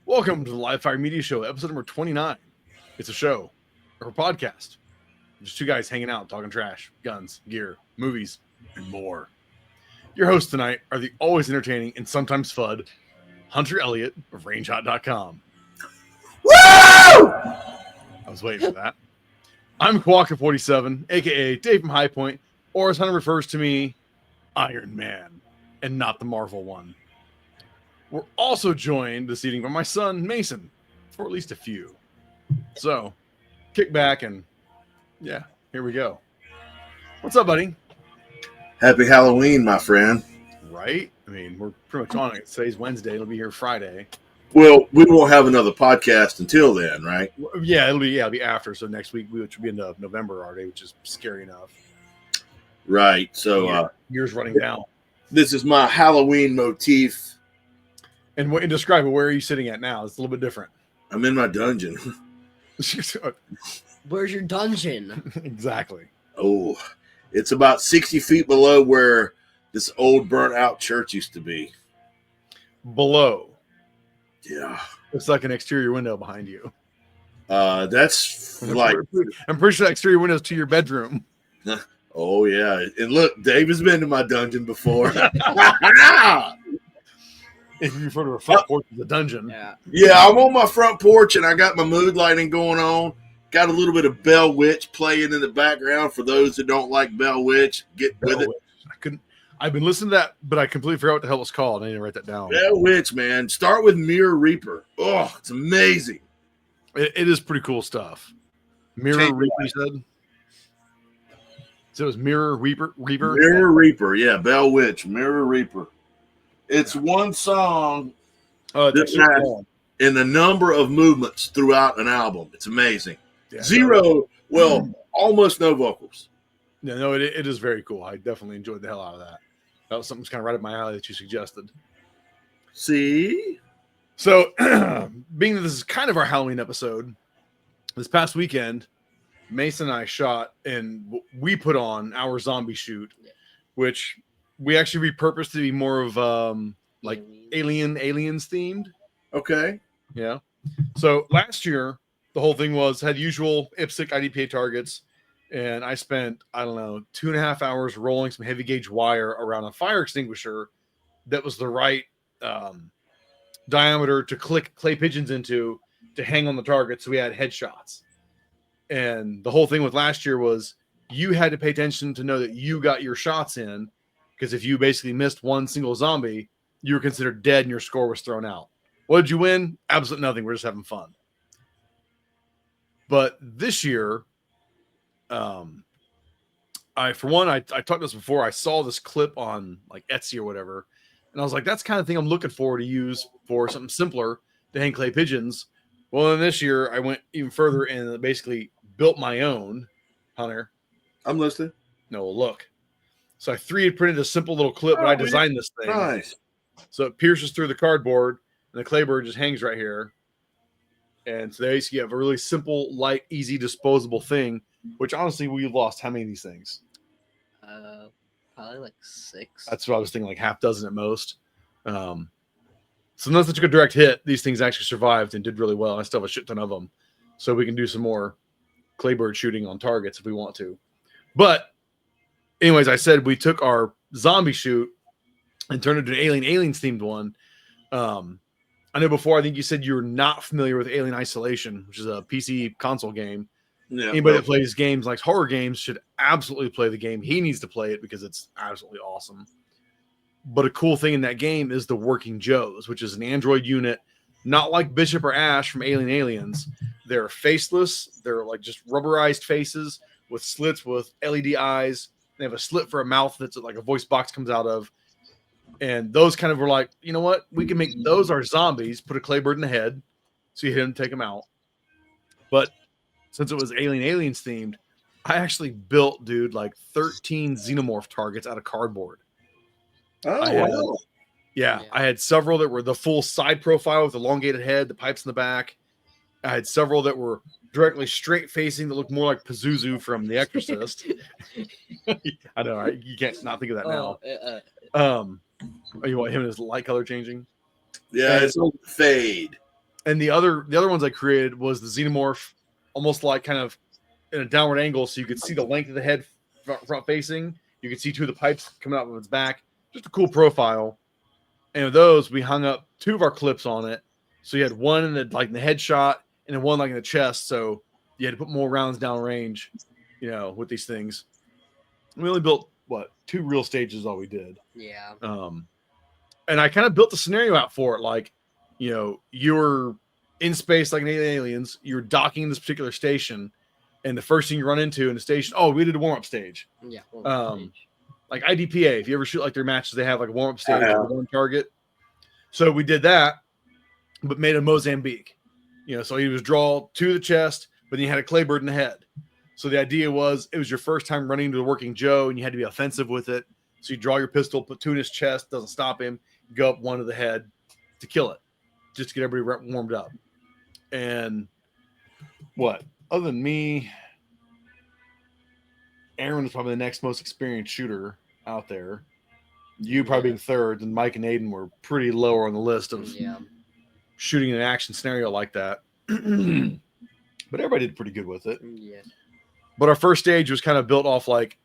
Welcome to the Live Fire Media Show, episode number 29. It's a show, or a podcast. Just two guys hanging out, talking trash, guns, gear, movies, and more. Your hosts tonight are the always entertaining and sometimes FUD, Hunter Elliott of RangeHot.com. Woo! I was waiting for that. I'm Kawaka47, a.k.a. Dave from High Point, or as Hunter refers to me, Iron Man, and not the Marvel one. We're also joined this evening by my son, Mason, for at least a few. So, kick back and, yeah, here we go. What's up, buddy? Happy Halloween, my friend. Right? I mean, we're pretty much on it. Today's Wednesday. It'll be here Friday. Well, we won't have another podcast until then, right? Yeah, it'll be after. So next week, which will be into November already, which is scary enough. Right. So, year's running down. This is my Halloween motif. And describe it. Where are you sitting at now? It's a little bit different. I'm in my dungeon. Where's your dungeon? Exactly. Oh, it's about 60 feet below where this old burnt-out church used to be. Below. Yeah. It's like an exterior window behind you. That's like... I'm pretty sure that exterior window is to your bedroom. Oh, yeah. And look, Dave has been to my dungeon before. If you refer to a front porch as a dungeon. Yeah, I'm on my front porch, and I got my mood lighting going on. Got a little bit of Bell Witch playing in the background. For those that don't like Bell Witch, get with it. I've been listening to that, but I completely forgot what the hell it's called. I need to write that down. Bell Witch, man. Start with Mirror Reaper. Oh, it's amazing. It is pretty cool stuff. Mirror Reaper, you said? So it was Mirror Reaper? Mirror Reaper, yeah. Bell Witch, Mirror Reaper. It's one song that has in a number of movements throughout an album. It's amazing. Yeah, almost no vocals. No, it is very cool. I definitely enjoyed the hell out of that. That was something that's kind of right up my alley that you suggested. See? So, being that this is kind of our Halloween episode, this past weekend, Mason and I shot and we put on our zombie shoot, which we actually repurposed to be more of like aliens themed. Okay. Yeah. So last year, the whole thing had usual IPSC IDPA targets. And I spent, 2.5 hours rolling some heavy gauge wire around a fire extinguisher that was the right diameter to click clay pigeons into to hang on the target. So we had headshots. And the whole thing with last year was you had to pay attention to know that you got your shots in. Because if you basically missed one single zombie, you were considered dead and your score was thrown out. What did you win? Absolutely nothing. We're just having fun. But this year, I talked this before. I saw this clip on like Etsy or whatever, and I was like, that's the kind of thing I'm looking for to use for something simpler to hang clay pigeons. Well, then this year I went even further and basically built my own. Hunter, I'm listening. No, look. So I 3D printed a simple little clip, but I designed this thing. Nice. So it pierces through the cardboard, and the claybird just hangs right here. And so you have a really simple, light, easy, disposable thing, which honestly, we lost how many of these things? Probably like 6. That's what I was thinking, like half dozen at most. So unless it took a direct hit, these things actually survived and did really well. I still have a shit ton of them. So we can do some more claybird shooting on targets if we want to. But anyways, I said we took our zombie shoot and turned it into an aliens themed one. I know before, I think you said you're not familiar with Alien Isolation, which is a PC console game. Yeah, anybody that plays games like horror games should absolutely play the game. He needs to play it because it's absolutely awesome. But a cool thing in that game is the Working Joes, which is an android unit, not like Bishop or Ash from Alien Aliens. They're faceless. They're like just rubberized faces with slits with LED eyes. They have a slit for a mouth that's like a voice box comes out of. And those kind of were like, you know what? We can make those our zombies, put a claybird in the head, so you hit them, take them out. But since it was aliens themed, I actually built, dude, like 13 xenomorph targets out of cardboard. Oh, wow. I had several that were the full side profile with elongated head, the pipes in the back. I had several that were directly straight facing that looked more like Pazuzu from The Exorcist. I know, right? You can't not think of that now. You want him and his light color changing? Yeah, it's a fade. And the other ones I created was the xenomorph, almost like kind of in a downward angle, so you could see the length of the head front facing. You could see two of the pipes coming out of its back. Just a cool profile. And with those, we hung up 2 of our clips on it. So you had one in the headshot, and then one like in the chest. So you had to put more rounds down range, with these things. We only built 2 real stages is all we did. Yeah. And I kind of built the scenario out for it. Like, you're in space like an aliens, you're docking this particular station, and the first thing you run into in the station, we did a warm-up stage. Yeah. Like IDPA, if you ever shoot like their matches, they have like a warm-up stage for one target. So we did that, but made a Mozambique. So he was draw to the chest, but then you had a Claybird in the head. So the idea was it was your first time running into the Working Joe, and you had to be offensive with it. So you draw your pistol, put 2 in his chest, doesn't stop him, go up 1 to the head to kill it, just to get everybody warmed up. And other than me, Aaron is probably the next most experienced shooter out there. You probably being third, and Mike and Aiden were pretty lower on the list of shooting an action scenario like that. But everybody did pretty good with it. Yeah. But our first stage was kind of built off like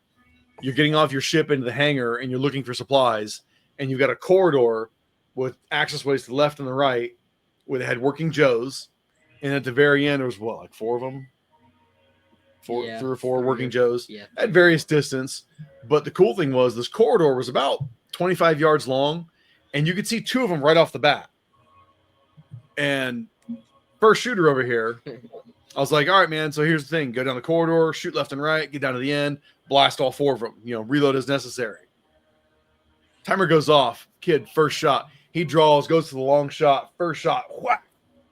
you're getting off your ship into the hangar and you're looking for supplies, and you've got a corridor with access ways to the left and the right where they had Working Joes. And at the very end, there was 4 of them? 3 or 4 Working Joes at various distance. But the cool thing was this corridor was about 25 yards long, and you could see 2 of them right off the bat. And first shooter over here, I was like, all right, man, so here's the thing. Go down the corridor, shoot left and right, get down to the end, blast all 4 of them. Reload as necessary. Timer goes off. Kid, first shot. He draws, goes to the long shot. First shot, whack,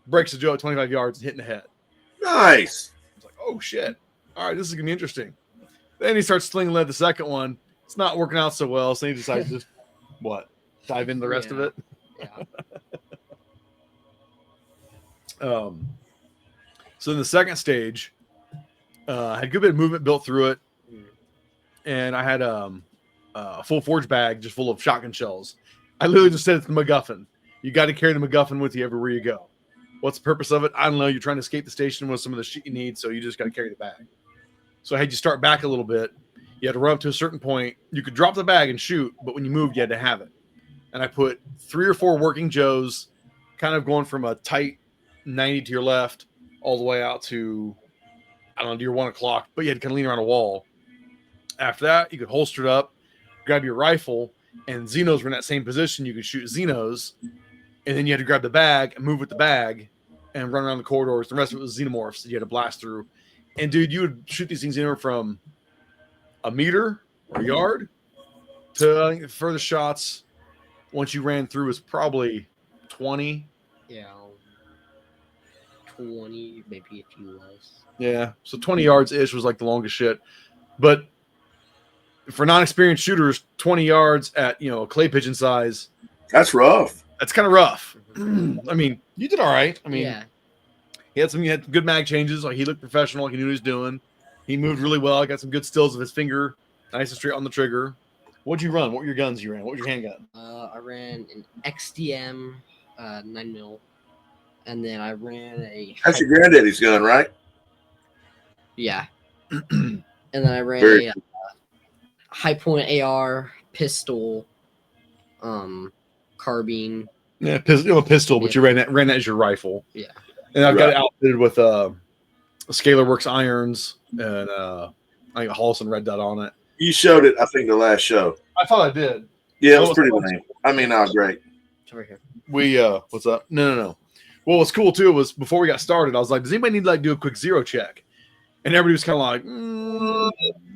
breaks the Joe at 25 yards and hitting the head. Nice. I was like, oh, shit. All right, this is going to be interesting. Then he starts slinging lead the second one. It's not working out so well, so he decides to just, dive into the rest of it? Yeah. So in the second stage, I had a good bit of movement built through it, and I had a full forge bag just full of shotgun shells. I literally just said it's the MacGuffin. You got to carry the MacGuffin with you everywhere you go. What's the purpose of it? I don't know. You're trying to escape the station with some of the shit you need, so you just got to carry the bag. So I had you start back a little bit. You had to run up to a certain point. You could drop the bag and shoot, but when you moved, you had to have it. And I put 3 or 4 Working Joes, kind of going from a tight 90 to your left all the way out to, I don't know, to your 1 o'clock, but you had to kind of lean around a wall. After that, you could holster it up, grab your rifle, and Xenos were in that same position. You could shoot Xenos, and then you had to grab the bag and move with the bag and run around the corridors. The rest of it was Xenomorphs that you had to blast through. And, dude, you would shoot these things anywhere from a meter or a yard to, I think, the furthest shots once you ran through was probably 20. Yeah. 20, maybe a few less. Yeah, so 20 yards-ish was like the longest shit. But for non-experienced shooters, 20 yards at, a clay pigeon size. That's rough. That's kind of rough. I mean, you did all right. I mean, he had good mag changes. Like, he looked professional. Like, he knew what he was doing. He moved really well. I got some good stills of his finger. Nice and straight on the trigger. What'd you run? What were your guns you ran? What was your handgun? I ran an XDM 9mm. And then I ran a... That's your granddaddy's gun, right? Yeah. And then I ran a high point AR, pistol, carbine. Yeah, pistol, but you ran that as your rifle. Yeah. And I've got it outfitted with Scalar Works irons and I think a Holliston red dot on it. You showed it, I think, the last show. I thought I did. Yeah, it was pretty lame. I mean, great. It's over here. What's up? No. Well, what's cool too was before we got started, I was like, does anybody need to do a quick zero check? And everybody was kind of like,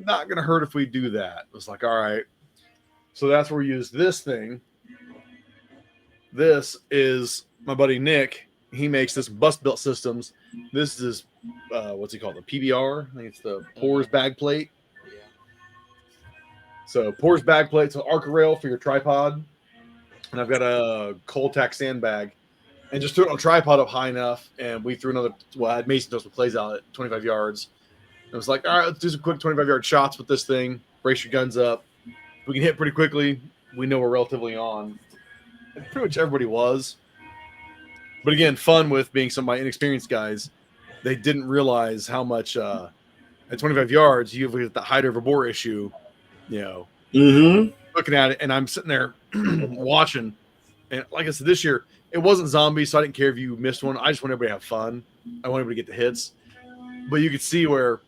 not going to hurt if we do that. I was like, all right. So that's where we use this thing. This is my buddy Nick. He makes this bust built systems. This is, what's he called? The PBR? I think it's the Pores bag plate. Yeah. So Pores bag plate. It's an Arca rail for your tripod. And I've got a Coltac sandbag. And just threw it on a tripod up high enough, and we threw another. Well, I had Mason throw some plays out at 25 yards. It was like, all right, let's do some quick 25-yard shots with this thing. Brace your guns up. We can hit pretty quickly. We know we're relatively on. And pretty much everybody was. But again, fun with being some of my inexperienced guys. They didn't realize how much at 25 yards you have the height over bore issue. Looking at it, and I'm sitting there watching. And like I said, this year it wasn't zombies, so I didn't care if you missed one. I just want everybody to have fun. I want everybody to get the hits. But you could see where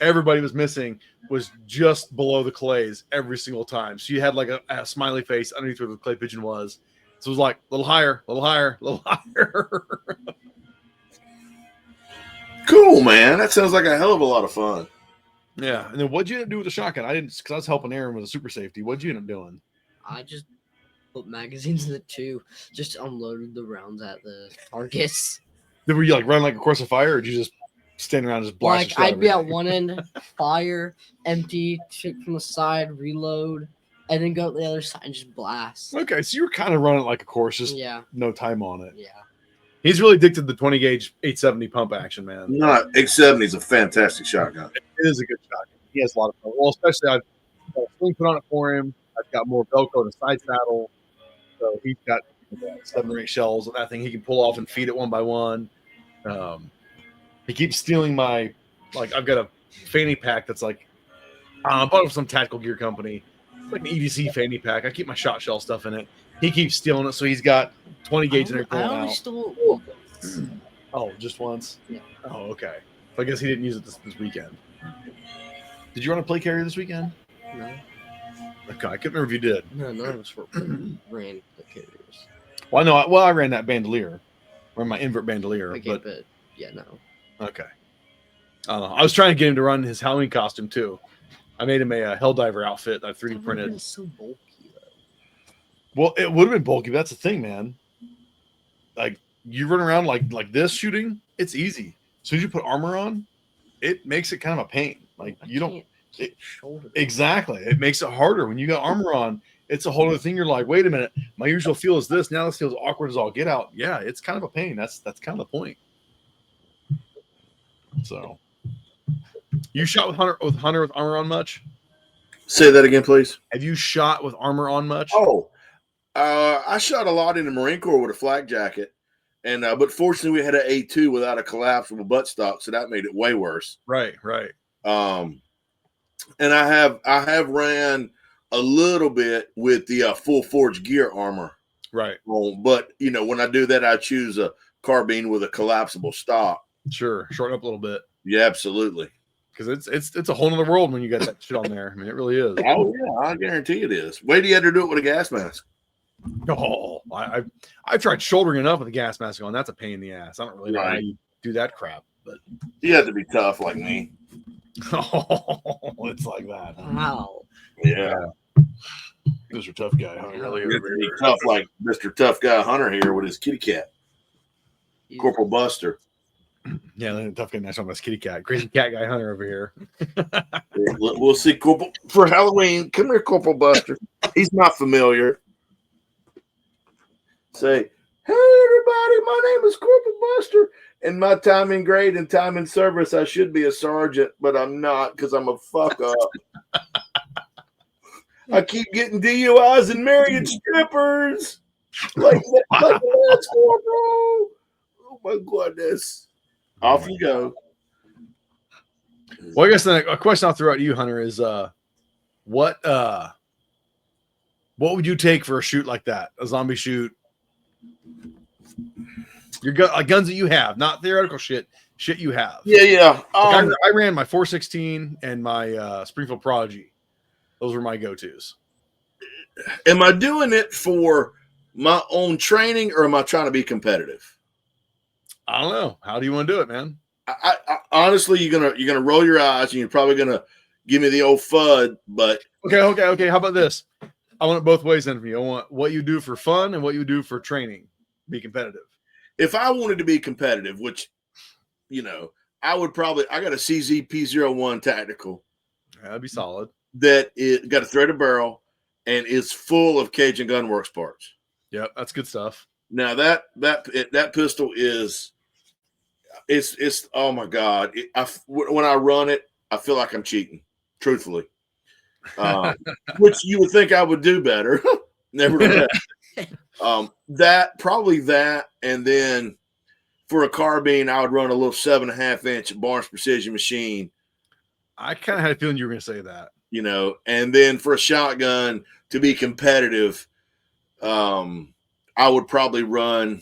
everybody was missing was just below the clays every single time. So you had like a smiley face underneath where the clay pigeon was. So it was like a little higher, a little higher, a little higher. Cool, man. That sounds like a hell of a lot of fun. Yeah. And then what'd you end up doing with the shotgun? I didn't, because I was helping Aaron with a super safety. What'd you end up doing? I just put magazines in it too. Just unloaded the rounds at the targets. Were you like running like a course of fire, or did you just stand around and just blast? Like I'd be at one end, fire, empty, shoot from the side, reload, and then go to the other side and just blast. Okay, so you were kind of running like a course, just no time on it. Yeah. He's really addicted to the 20 gauge 870 pump action, man. No, 870 is a fantastic shotgun. It is a good shotgun. He has a lot of fun. Well, especially I've got a sling put on it for him. I've got more Velcro to side saddle. So he's got 7 or 8 shells of that thing he can pull off and feed it one by one. He keeps stealing my, like, I've got a fanny pack that's like, I bought it from some tactical gear company. It's like an EDC fanny pack. I keep my shot shell stuff in it. He keeps stealing it, so he's got 20 gauge in there. I only stole it once. Oh, just once? Yeah. Oh, okay. So I guess he didn't use it this weekend. Did you run a play carrier this weekend? No. Okay, I couldn't remember if you did. No, none of us ran the carriers. Well, I know. I ran that bandolier, or my invert bandolier. Okay, but yeah, no. Okay. I was trying to get him to run his Halloween costume too. I made him a Helldiver outfit that I 3D printed. It's so bulky though. Well, it would have been bulky. But that's the thing, man. Like you run around like this shooting, it's easy. As soon as you put armor on, it makes it kind of a pain. Like you don't. Exactly. It makes it harder when you got armor on. It's a whole other thing. You're like, wait a minute, my usual feel is this. Now this feels awkward as all get out. Yeah, it's kind of a pain. That's kind of the point. So, you shot with Hunter with armor on much? Say that again, please. Have you shot with armor on much? Oh, I shot a lot in the Marine Corps with a flak jacket, and but fortunately we had an A2 without a collapsible buttstock, so that made it way worse. Right. And I have ran a little bit with the full forge gear armor. Right. But when I do that, I choose a carbine with a collapsible stock. Sure, shorten up a little bit. Yeah, absolutely. Because it's a whole other world when you got that shit on there. I mean, it really is. Oh yeah, I guarantee it is. Wait till you had to do it with a gas mask. Oh, I've tried shouldering it up with a gas mask on. That's a pain in the ass. I don't really know how you do that crap, but you have to be tough like me. Oh, it's like that. Wow. Yeah. Mr. Tough Guy Hunter. Really tough like Mr. Tough Guy Hunter here with his kitty cat. Corporal Buster. Yeah, the tough guy. That's on this kitty cat. Crazy cat guy Hunter over here. We'll see Corporal for Halloween. Come here, Corporal Buster. He's not familiar. Say, hey everybody, my name is Corporal Buster. In my time in grade and time in service, I should be a sergeant, but I'm not because I'm a fuck up. I keep getting DUIs and marrying strippers. Like that's Corporal. Oh my goodness. Off you go. Well, I guess then a question I'll throw at you, Hunter, is what would you take for a shoot like that? A zombie shoot? Your guns that you have, not theoretical shit you have. Yeah. I ran my 416 and my Springfield Prodigy. Those were my go-tos. Am I doing it for my own training or am I trying to be competitive? I don't know. How do you want to do it, man? I honestly, you're gonna roll your eyes and you're probably gonna give me the old FUD. But okay. How about this? I want it both ways then from you. I want what you do for fun and what you do for training. Be competitive. If I wanted to be competitive, which I would probably. I got a CZP-01 tactical. That'd be solid. That it got a threaded barrel and is full of Cajun Gunworks parts. Yep, that's good stuff. Now that pistol is. It's oh my god! When I run it, I feel like I'm cheating. Truthfully, which you would think I would do better. Nevertheless, that, and then for a carbine, I would run a little 7.5-inch Barnes Precision machine. I kind of had a feeling you were going to say that. And then for a shotgun to be competitive, I would probably run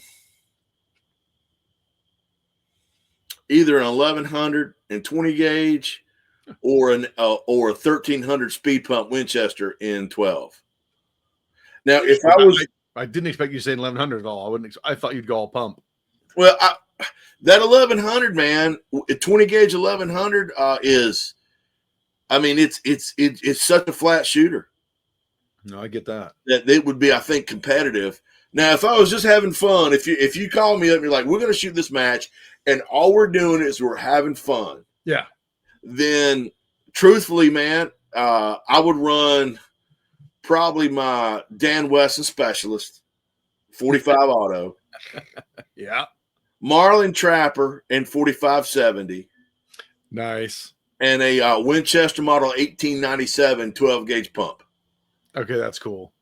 either an 1100 and 20 gauge or a 1300 speed pump Winchester in 12. Now, if I didn't expect you to say 1100 at all. I thought you'd go all pump. Well, that 1100, man, 20 gauge 1100 is, I mean, it's such a flat shooter. No, I get that. That it would be, I think, competitive. Now, if I was just having fun, if you call me up and you're like, we're going to shoot this match, and all we're doing is we're having fun. Yeah. Then, truthfully, man, I would run probably my Dan Wesson Specialist, 45 auto. Yeah. Marlin Trapper and 4570. Nice. And a Winchester model 1897 12 gauge pump. Okay, that's cool.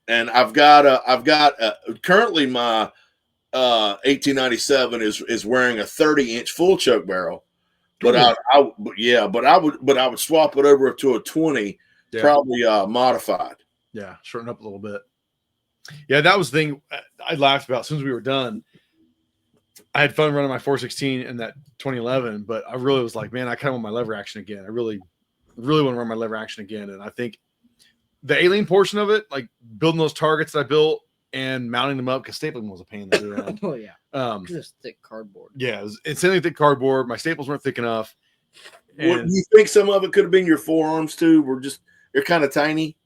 And I've got currently my 1897 is wearing a 30-inch full choke barrel, but I would swap it over to a 20, probably modified. Yeah, shorten up a little bit. Yeah, that was the thing I laughed about as soon as we were done. I had fun running my 416 in that 2011, but I really was like, man, I kind of want my lever action again. I really, really want to run my lever action again. And I think the alien portion of it, like building those targets that I built and mounting them up, because stapling was a pain in the rear. Oh yeah, just thick cardboard. Yeah, it's insanely thick cardboard. My staples weren't thick enough. And you think some of it could have been your forearms too? They're kind of tiny.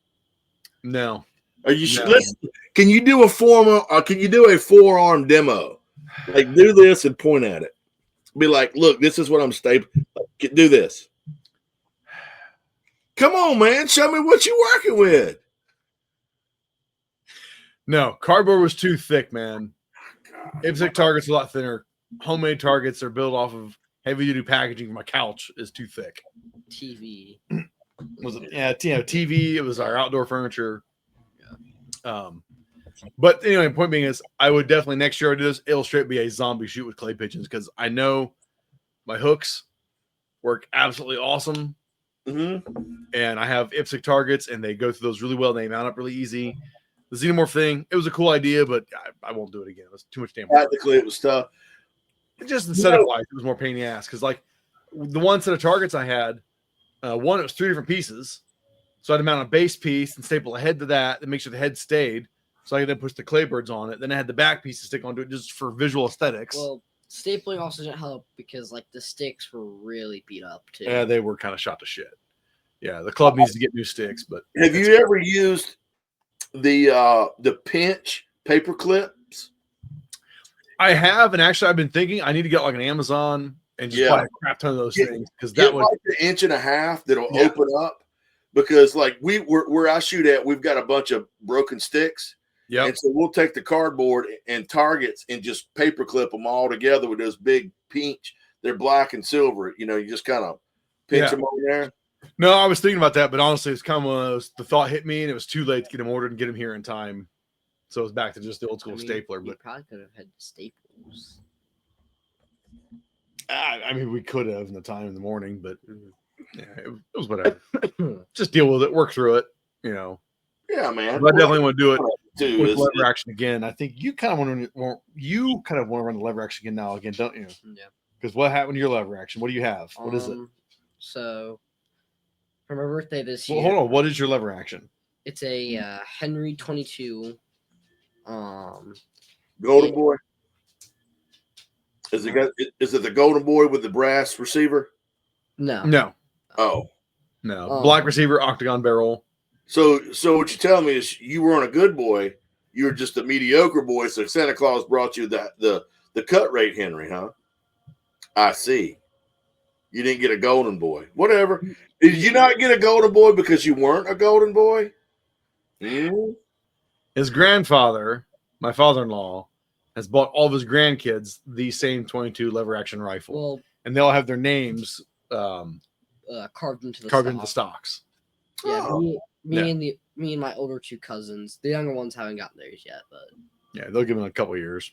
No. Are you sure? Listen, can you do a forearm demo? Like, do this and point at it. Be like, look, this is what I'm stapling. Do this. Come on, man. Show me what you're working with. No, cardboard was too thick, man. IPSC targets a lot thinner. Homemade targets are built off of heavy-duty packaging. My couch is too thick. TV. TV. It was our outdoor furniture. But anyway, point being is, I would definitely next year I do this illustrate be a zombie shoot with clay pigeons, because I know my hooks work absolutely awesome, and I have IPSC targets, and they go through those really well. And they mount up really easy. The xenomorph thing, it was a cool idea, but I won't do it again. It was too much damn work. Practically, it was tough. Just the setup wise, it was more pain in the ass, because like the one set of targets I had, one, it was 3 different pieces. So I had to mount a base piece and staple a head to that and make sure the head stayed. So I could then push the clay birds on it. Then I had the back piece to stick onto it just for visual aesthetics. Well, stapling also didn't help because like the sticks were really beat up too. Yeah, they were kind of shot to shit. Yeah, the club needs to get new sticks. But have you ever used the pinch paper clips? I have, and actually I've been thinking I need to get like an Amazon and just buy a crap ton of those things, because that would like an 1.5 inch that'll open up. Because like where I shoot at, we've got a bunch of broken sticks. Yeah. And so we'll take the cardboard and targets and just paper clip them all together with those big pinch. They're black and silver. You just kind of pinch them over there. No, I was thinking about that, but honestly, it's kind of one of those, the thought hit me and it was too late to get them ordered and get them here in time. So it was back to just the old school stapler. You but probably could have had staples. I mean, we could have in the time in the morning, but yeah, it was whatever. Just deal with it, work through it, Yeah, man. But I definitely want to do it with lever action again. I think you kind of want to run the lever action again, don't you? Yeah. Because what happened to your lever action? What do you have? What is it? So for my birthday this year. Hold on. What is your lever action? It's a Henry 22. Golden Boy. Is it the Golden Boy with the brass receiver? No. Oh. No. Black receiver, octagon barrel. So what you're telling me is you weren't a good boy. You were just a mediocre boy. So Santa Claus brought you the cut rate Henry, huh? I see. You didn't get a golden boy. Whatever. Did you not get a golden boy because you weren't a golden boy? Mm-hmm. His grandfather, my father-in-law, has bought all of his grandkids the same 22 lever action rifle. Well, and they all have their names carved into the stocks. Yeah, me and me and my older 2 cousins. The younger ones haven't gotten theirs yet, but Yeah, they'll give him a couple years.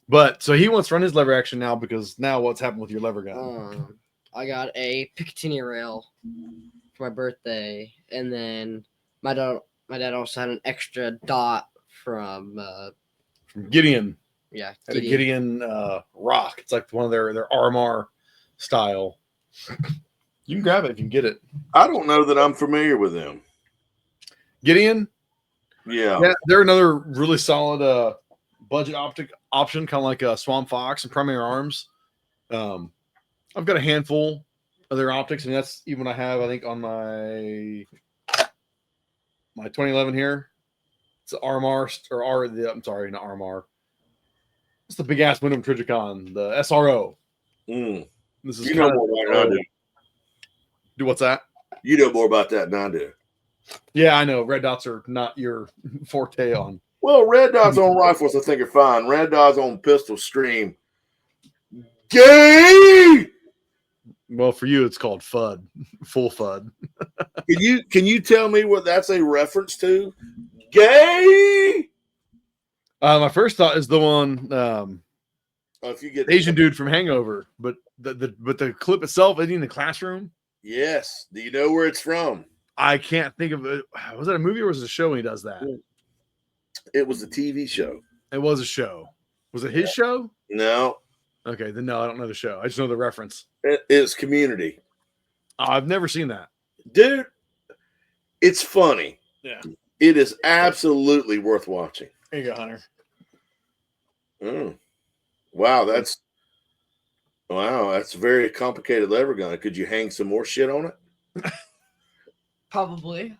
But so he wants to run his lever action now because now what's happened with your lever gun? I got a Picatinny rail for my birthday, and then my dad also had an extra dot from Gideon. Yeah, Had a Gideon rock. It's like one of their RMR style. You can grab it if you can get it. I don't know that I'm familiar with them. Gideon? Yeah. They're another really solid budget optic option, kind of like a Swamp Fox and Primary Arms. I've got a handful of their optics, and that's even I have, I think, on my 2011 here. It's RMR or I'm sorry, not RMR. It's the big ass Wyndham Trijicon, the SRO. This is more about than I do. Do what's that? You know more about that than I do. Yeah, I know. Red dots are not your forte on. Well, red dots on rifles, I think, are fine. Red dots on pistols, stream. Gay. Well, for you, it's called FUD, full FUD. Can you tell me what that's a reference to? Gay. My first thought is the one if you get Asian dude from Hangover, but the clip itself isn't in the classroom. Yes. Do you know where it's from? I can't think of it. Was it a movie or was it a show when he does that? It was a TV show. It was a show. Was it his show? No. Okay, then no, I don't know the show. I just know the reference. It's Community. I've never seen that. Dude, it's funny. Yeah. It is absolutely worth watching. There you go, Hunter. Wow, that's a very complicated lever gun. Could you hang some more shit on it? Probably.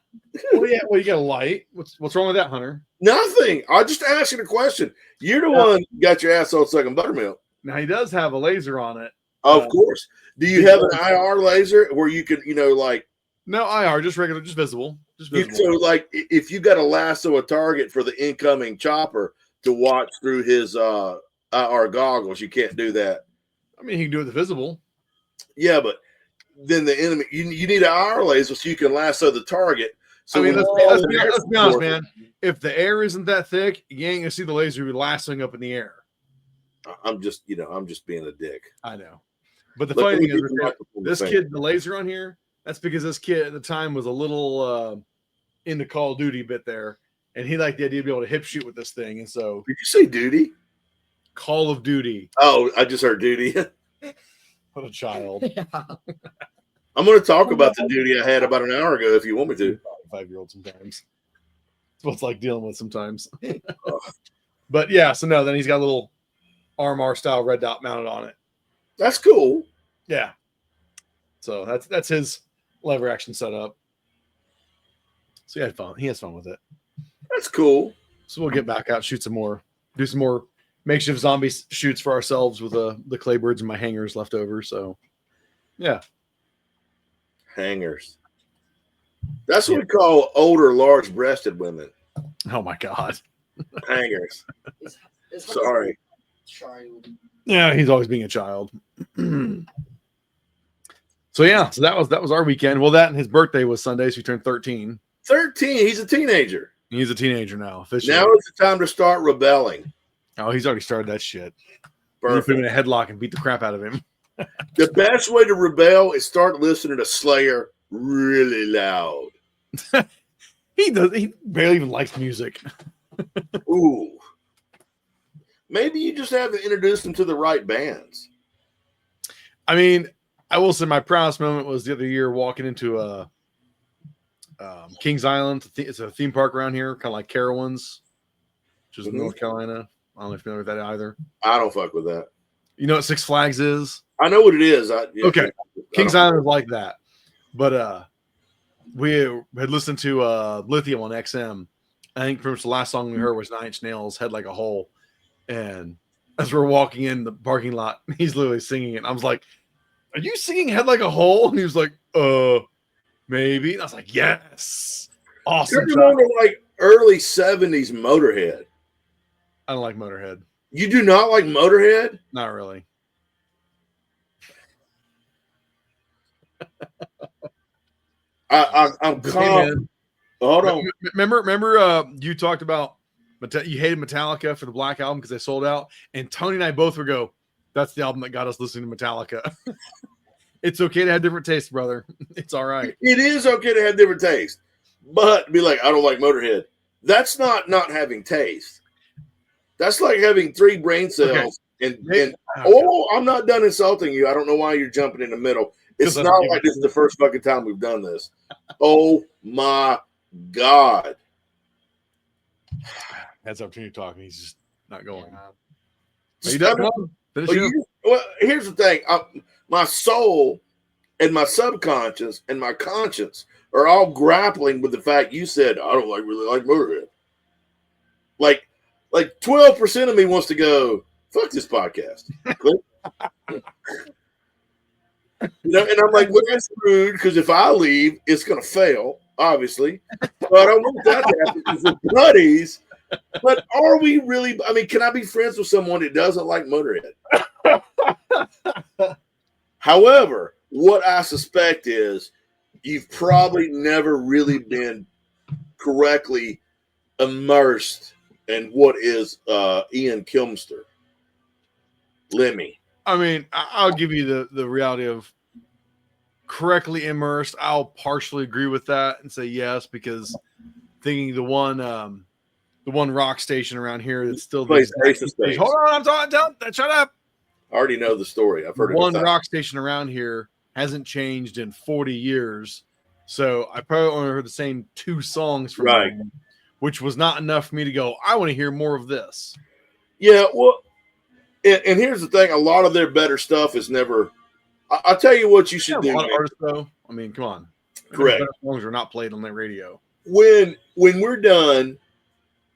Well, yeah. Well, you got a light. What's wrong with that, Hunter? Nothing. I just asking a question. You're the one who got your ass on sucking buttermilk. Now he does have a laser on it. Of course. Do you have an IR laser where you can, like? No IR, just regular, just visible. So, like, if you got to lasso a target for the incoming chopper to watch through his IR goggles, you can't do that. I mean, he can do it with the visible. Yeah, but then the enemy, you need an IR laser so you can lasso the target. So I mean, let's be honest, man. If the air isn't that thick, you ain't gonna see the laser lassoing up in the air. I'm just being a dick. I know. But the funny thing is, this kid, the laser on here, that's because this kid at the time was a little into Call of Duty bit there, and he liked the idea of being able to hip shoot with this thing. And so, did you say duty? Call of Duty. Oh, I just heard duty. What a child. Yeah. I'm going to talk about the duty I had about an hour ago if you want me to. 5-year-old sometimes. It's what it's like dealing with sometimes. But yeah, so no, then he's got a little RMR style red dot mounted on it. That's cool. Yeah. So that's his lever action setup. So he had fun. He has fun with it. That's cool. So we'll get back out, shoot some more, do some more makeshift zombie shoots for ourselves with the claybirds and my hangers left over. So yeah. Hangers. That's what we call older, large-breasted women. Oh my God. Hangers. Sorry. Yeah, he's always being a child. So yeah, so that was our weekend. Well, that and his birthday was Sunday, so he turned 13. 13. He's a teenager. He's a teenager now. Officially. Now is the time to start rebelling. Oh, he's already started that shit. Perfect. Put him in a headlock and beat the crap out of him. The best way to rebel is start listening to Slayer really loud. He barely even likes music. Ooh. Maybe you just have to introduce him to the right bands. I mean, I will say my proudest moment was the other year walking into Kings Island. It's a theme park around here, kind of like Carowinds, which is in North Carolina. I don't know if you're familiar with that either. I don't fuck with that. You know what Six Flags is? I know what it is. Okay. Kings Island is like that. But we had listened to Lithium on XM. I think pretty much the last song we heard was 9 Inch Nails, Head Like a Hole. And as we're walking in the parking lot, he's literally singing it. I was like, are you singing Head Like a Hole? And he was like, maybe. And I was like, yes. Awesome. You're going to like early 70s Motorhead. I don't like Motorhead. You do not like Motorhead? Not really. I'm calm. Hold on. Remember, you talked about you hated Metallica for the Black Album because they sold out, and Tony and I both would go, "That's the album that got us listening to Metallica." It's okay to have different tastes, brother. It's all right. It is okay to have different tastes, but be like, I don't like Motorhead. That's not having taste. That's like having 3 brain cells. And I'm not done insulting you. I don't know why you're jumping in the middle. It's not like this is the first fucking time we've done this. Oh my God. That's opportunity to talk. He's just not going. Well, here's the thing. My soul and my subconscious and my conscience are all grappling with the fact you said, I don't really like Motorhead. Like 12% of me wants to go, fuck this podcast. And I'm like, well, that's rude because if I leave, it's going to fail, obviously. But I don't want that to happen because we're buddies. But are we really? I mean, can I be friends with someone that doesn't like Motorhead? However, what I suspect is you've probably never really been correctly immersed in what is Ian Kilmister. Lemmy. I mean, I'll give you the reality of correctly immersed. I'll partially agree with that and say yes, because thinking the one rock station around here that's still Hold on, I'm talking. Shut up. I already know the story. I've heard it. One rock station around here hasn't changed in 40 years, so I probably only heard the same 2 songs from them, which was not enough for me to go, I want to hear more of this. Yeah, well, and here's the thing: a lot of their better stuff is never. I'll tell you what you should do. A lot of artists, though. I mean, come on. Correct. Better songs are not played on the radio. When we're done,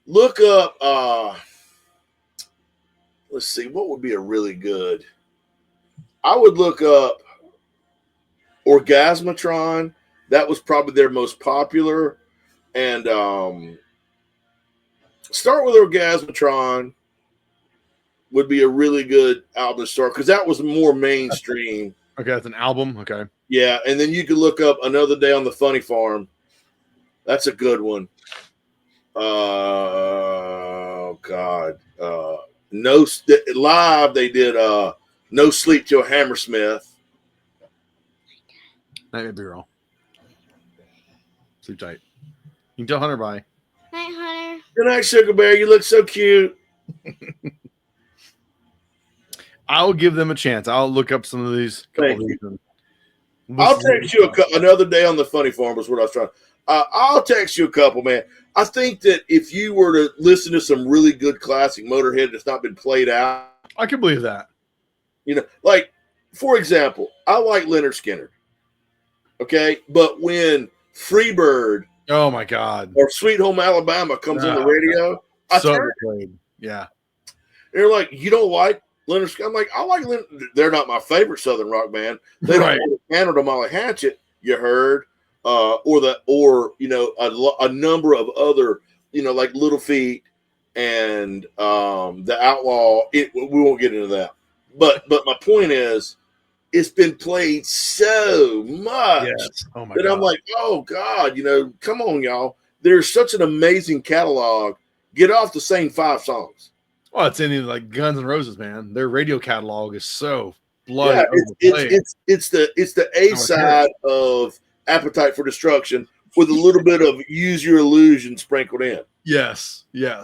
look up. Let's see, what would be a really good. I would look up Orgasmatron. That was probably their most popular, and start with Orgasmatron. Would be a really good album to start because that was more mainstream. Okay, that's an album. Okay. Yeah, and then you could look up Another Day on the Funny Farm. That's a good one. Oh God. Live they did No Sleep Till Hammersmith. That may be wrong. Sleep tight. You can tell Hunter bye. Night, Hunter. Good night, Sugar Bear. You look so cute. I'll give them a chance. I'll look up some of these. I'll text you Another Day on the Funny Farm was what I was trying. I'll text you a couple, man. I think that if you were to listen to some really good classic Motorhead that's not been played out, I can believe that. You know, like for example, I like Leonard Skinner. Okay, but when Freebird, oh my God, or Sweet Home Alabama comes on the radio, I turn it. Yeah, they're like, you don't like Leonard Skinner? I'm like, I like Leonard. They're not my favorite Southern rock band. They don't like Canada Molly Hatchet. You heard. Or you know, a number of other, you know, like Little Feat and the Outlaw. We won't get into that. But my point is, it's been played so much that I'm like, oh God, you know, come on, y'all. There's such an amazing catalog. Get off the same 5 songs. Well, it's in like Guns N' Roses, man. Their radio catalog is so bloody. Yeah, it's the A side of Appetite for Destruction with a little bit of Use Your Illusion sprinkled in. Yes. I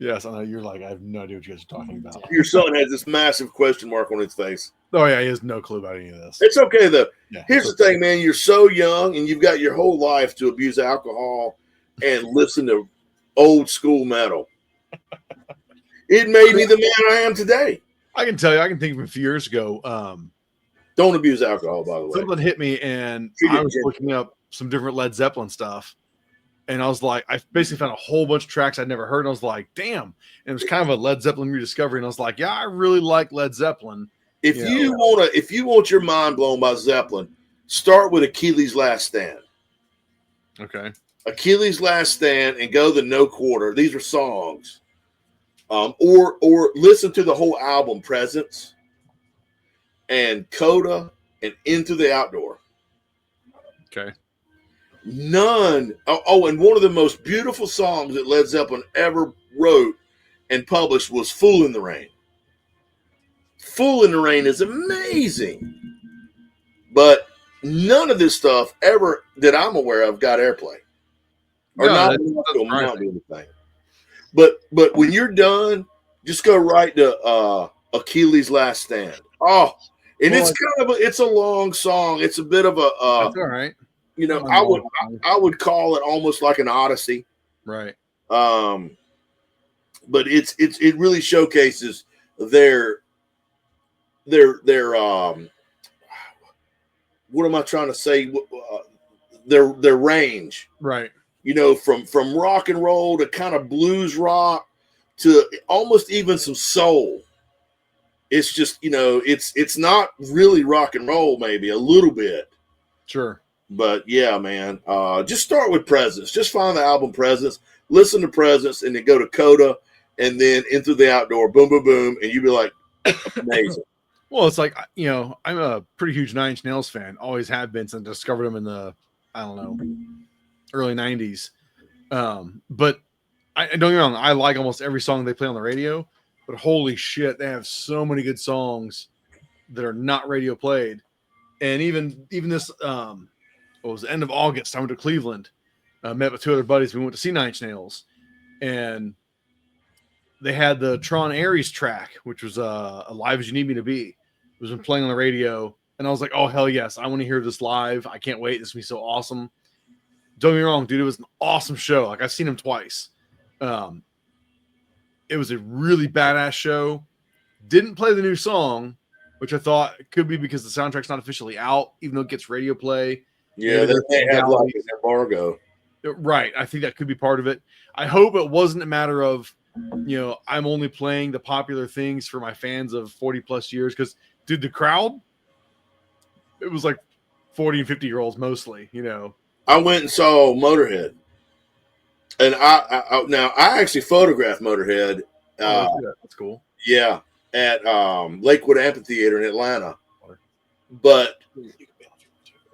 know you're like, I have no idea what you guys are talking about. Your son has this massive question mark on his face. Oh yeah, he has no clue about any of this. It's okay though. Yeah, here's the thing, man. You're so young and you've got your whole life to abuse alcohol and listen to old school metal. It made me the man I am today. I can tell you, I can think of a few years ago. Don't abuse alcohol, by the way. Something hit me, and I was looking up some different Led Zeppelin stuff, and I was like, I basically found a whole bunch of tracks I'd never heard, and I was like, damn. And it was kind of a Led Zeppelin rediscovery, and I was like, yeah, I really like Led Zeppelin. If you want your mind blown by Zeppelin, start with Achilles' Last Stand. Okay. Achilles' Last Stand and go the No Quarter. These are songs. Or listen to the whole album, Presence and Coda and Into the Outdoor. Okay. None. Oh, and one of the most beautiful songs that Led Zeppelin ever wrote and published was "Fool in the Rain." "Fool in the Rain" is amazing, but none of this stuff ever that I'm aware of got airplay, or not enough to amount to anything. But when you're done, just go right to Achilles' Last Stand. Oh, and it's kind of it's a long song. It's a bit of a that's all right. You know, I would call it almost like an odyssey. Right. But it really showcases their what am I trying to say? Their range. Right. You know, from rock and roll to kind of blues rock to almost even some soul. It's just, you know, it's not really rock and roll, maybe a little bit. Sure. But yeah, man, just start with Presence. Just find the album Presence, listen to Presence, and then go to Coda, and then Into the Outdoor, boom, boom, boom, and you'd be like, amazing. Well, it's like, you know, I'm a pretty huge Nine Inch Nails fan, always have been since I discovered them in the, I don't know, early 90s. But I don't get me wrong, I like almost every song they play on the radio, but holy shit, they have so many good songs that are not radio played. And even this, it was the end of August, I went to Cleveland, met with two other buddies. We went to see Nine Inch Nails, and they had the Tron Ares track, which was Alive As You Need Me to Be. It was been playing on the radio, and I was like, oh, hell yes, I want to hear this live. I can't wait. This will be so awesome. Don't get me wrong, dude. It was an awesome show. Like, I've seen him twice. It was a really badass show. Didn't play the new song, which I thought could be because the soundtrack's not officially out, even though it gets radio play. Yeah, they have like an embargo. Right. I think that could be part of it. I hope it wasn't a matter of, you know, I'm only playing the popular things for my fans of 40 plus years. Because, dude, the crowd, it was like 40 and 50-year-olds mostly, you know. I went and saw Motorhead. And I actually photographed Motorhead. That's cool. Yeah, at Lakewood Amphitheater in Atlanta. But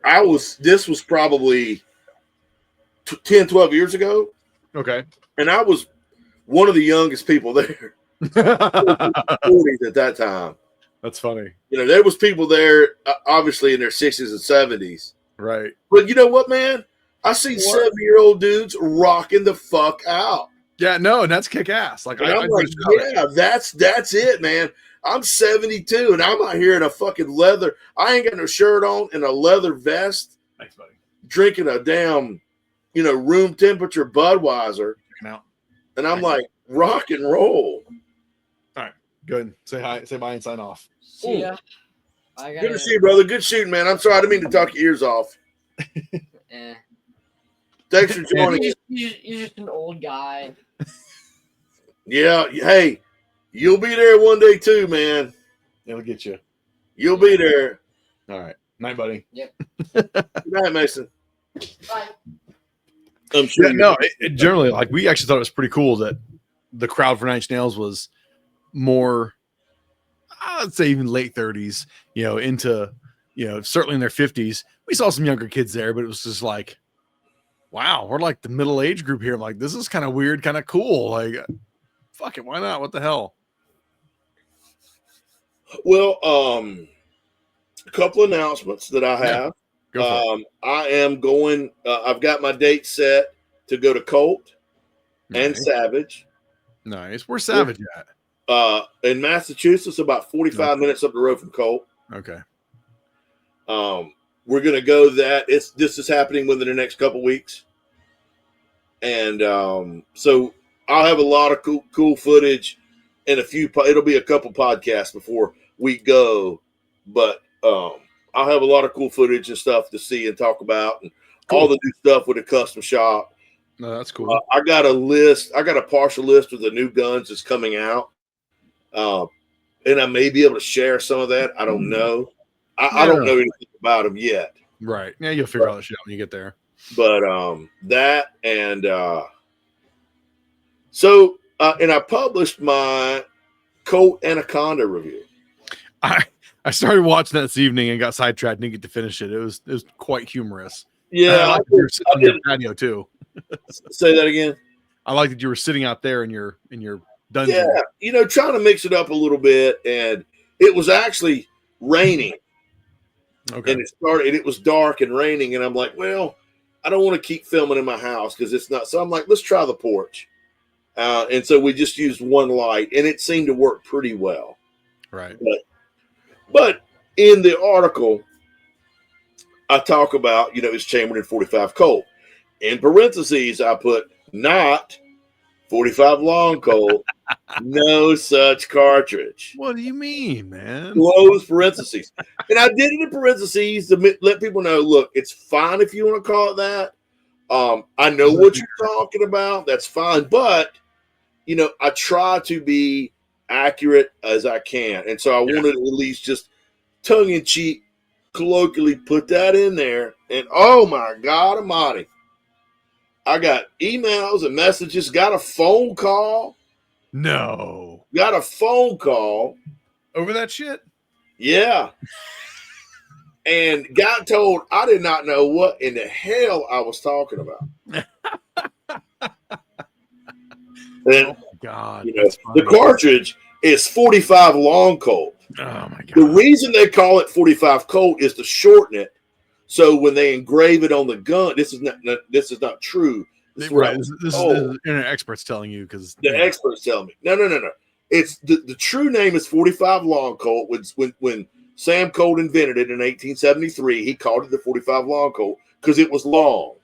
this was probably 10, 12 years ago. Okay. And I was one of the youngest people there. 40s at that time. That's funny. You know, there was people there, obviously in their 60s and 70s. Right. But you know what, man? I see 70-year-old dudes rocking the fuck out. Yeah, no, and that's kick ass. Like, I'm like, yeah, that's it, man. I'm 72 and I'm out here in a fucking leather. I ain't got no shirt on and a leather vest. Thanks, buddy. Drinking a damn, you know, room temperature Budweiser. And I'm like, rock and roll. All right, good. Say hi, say bye, and sign off. See ya. Good to see you, brother. Good shooting, man. I'm sorry, I didn't mean to talk your ears off. Thanks for joining. You're just an old guy. Yeah. Hey, you'll be there one day too, man. It'll get you. You'll be there. All right. Night, buddy. Yep. Good night, Mason. Bye. I'm sure. Yeah, no, it generally, like, we actually thought it was pretty cool that the crowd for Nine Inch Nails was more, I'd say even late 30s, you know, into, you know, certainly in their 50s. We saw some younger kids there, but it was just like, wow, we're like the middle age group here. I'm like, this is kind of weird, kind of cool. Like, fuck it, why not? What the hell? Well, a couple announcements that I have. I am going. I've got my date set to go to Colt and Savage. Nice. Where's Savage at? In Massachusetts, about 45 minutes up the road from Colt. Okay. We're gonna go that. This is happening within the next couple weeks, and so I'll have a lot of cool footage and it'll be a couple podcasts before we go, but I'll have a lot of cool footage and stuff to see and talk about, and all the new stuff with the custom shop. No, that's cool. I got a list. I got a partial list of the new guns that's coming out, and I may be able to share some of that. I don't know. I don't know anything about them yet. Right. Yeah, you'll figure out the shit when you get there. But that and so and I published my Colt Anaconda review. I started watching that this evening and got sidetracked and didn't get to finish it. It was quite humorous. Yeah, I like that you were sitting on your patio too. Say that again. I like that you were sitting out there in your dungeon. Yeah, trying to mix it up a little bit, and it was actually raining. Okay. And it was dark and raining, and I'm like, well, I don't want to keep filming in my house because it's not. So I'm like, let's try the porch. And so we just used one light, and it seemed to work pretty well. Right. But in the article, I talk about, it's chambered in 45 Colt. In parentheses, I put not 45 long Colt, no such cartridge. What do you mean, man? Close parentheses. And I did it in parentheses to let people know, look, it's fine if you want to call it that. I know what you're talking about. That's fine. But, I try to be accurate as I can. And so I wanted to at least just tongue-in-cheek, colloquially put that in there. And, oh, my God almighty. I got emails and messages, got a phone call. No. Got a phone call. Over that shit? Yeah. And got told I did not know what in the hell I was talking about. And, oh, my God. The cartridge is 45 long Colt. Oh, my God. The reason they call it 45 Colt is to shorten it. So when they engrave it on the gun, this is not true. This is internet experts telling you because the experts tell me. No. It's the true name is 45 long Colt. When Sam Colt invented it in 1873, he called it the 45 long Colt because it was long.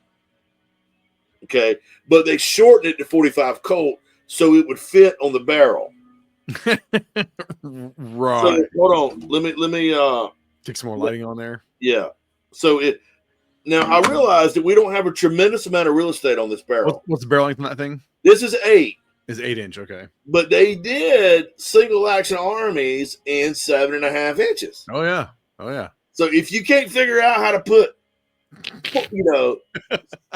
Okay, but they shortened it to 45 Colt so it would fit on the barrel. Right. So hold on. Let me take some more lighting on there. Yeah. So now I realize that we don't have a tremendous amount of real estate on this barrel. What's the barrel length on that thing? This is 8. Is 8-inch, okay. But they did single action armies in 7.5 inches. Oh yeah. So if you can't figure out how to put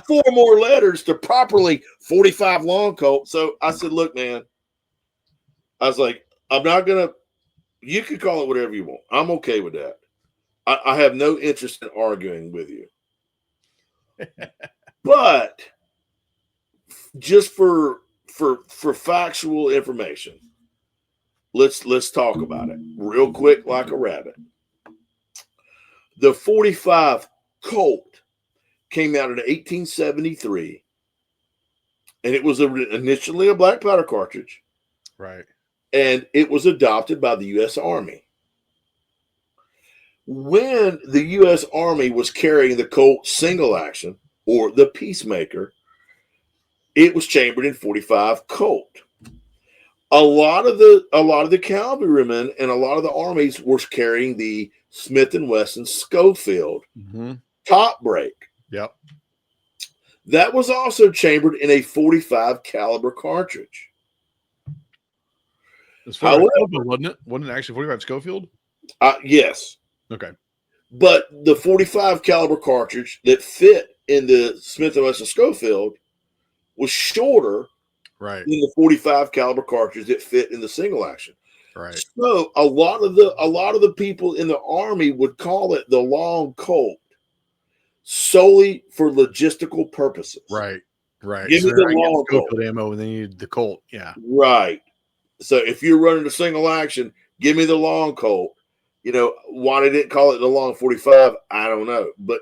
4 more letters to properly 45 long Colt. So I said, look, man, I was like, I'm not gonna, you can call it whatever you want. I'm okay with that. I have no interest in arguing with you. But just for factual information, let's talk about it real quick like a rabbit. The 45 Colt came out in 1873, and it was initially a black powder cartridge. Right. And it was adopted by the U.S. Army. When the U.S. Army was carrying the Colt single action, or the Peacemaker, it was chambered in 45 Colt. A lot of the cavalrymen and a lot of the armies were carrying the Smith & Wesson Schofield top break. Yep. That was also chambered in a 45 caliber cartridge. However, wasn't it? Wasn't it actually 45 Schofield? Yes. Okay. But the 45 caliber cartridge that fit in the Smith & Wesson Schofield was shorter than the 45 caliber cartridge that fit in the single action. Right. So a lot of the people in the Army would call it the long Colt solely for logistical purposes. Right. Give me the long Colt ammo, and then you need the Colt. Yeah. Right. So if you're running a single action, give me the long Colt. Why they didn't call it the long 45, I don't know. But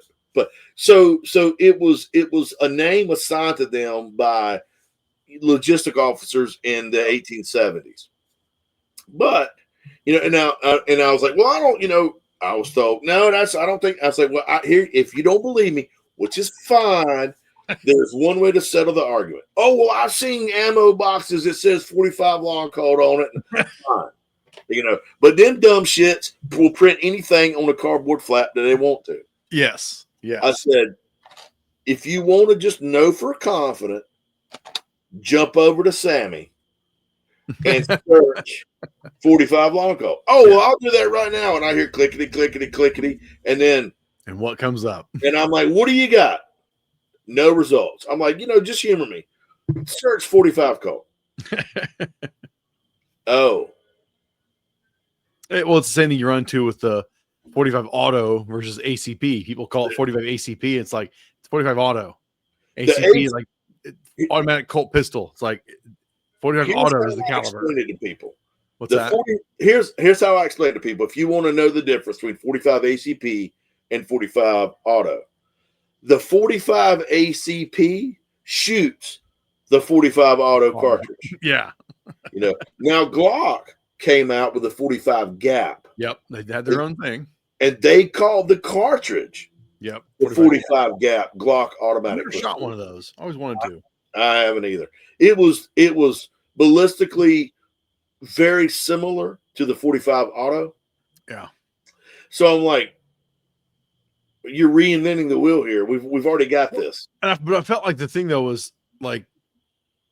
so it was a name assigned to them by logistic officers in the 1870s. But and I was like, well, I don't, I was told, no, I don't think. I was like, well, if you don't believe me, which is fine, there's one way to settle the argument. Oh, well, I've seen ammo boxes that says 45 long Colt on it. Fine. But them dumb shits will print anything on a cardboard flap that they want to. Yes. Yeah. I said, if you want to just know for confident, jump over to Sammy and search 45 long Colt. Oh, well, I'll do that right now. And I hear clickety, clickety, clickety. And what comes up? And I'm like, what do you got? No results. I'm like, just humor me. Search 45 Colt. Oh. Well, it's the same thing you run to with the 45 auto versus ACP. People call it 45 ACP. It's like it's 45 auto. The ACP AC like automatic Colt pistol. It's like 45 here's auto how is the I caliber. explain it to people. What's that? Here's how I explain it to people. If you want to know the difference between 45 ACP and 45 auto, the 45 ACP shoots the 45 auto cartridge. Yeah. Now Glock came out with a 45 gap. Yep. They had their own thing. And they called the cartridge the 45 gap Glock automatic. I never shot one of those. I always wanted to. I haven't either. It was ballistically very similar to the 45 auto. Yeah. So I'm like, you're reinventing the wheel here. We've already got this. But I felt like the thing though was like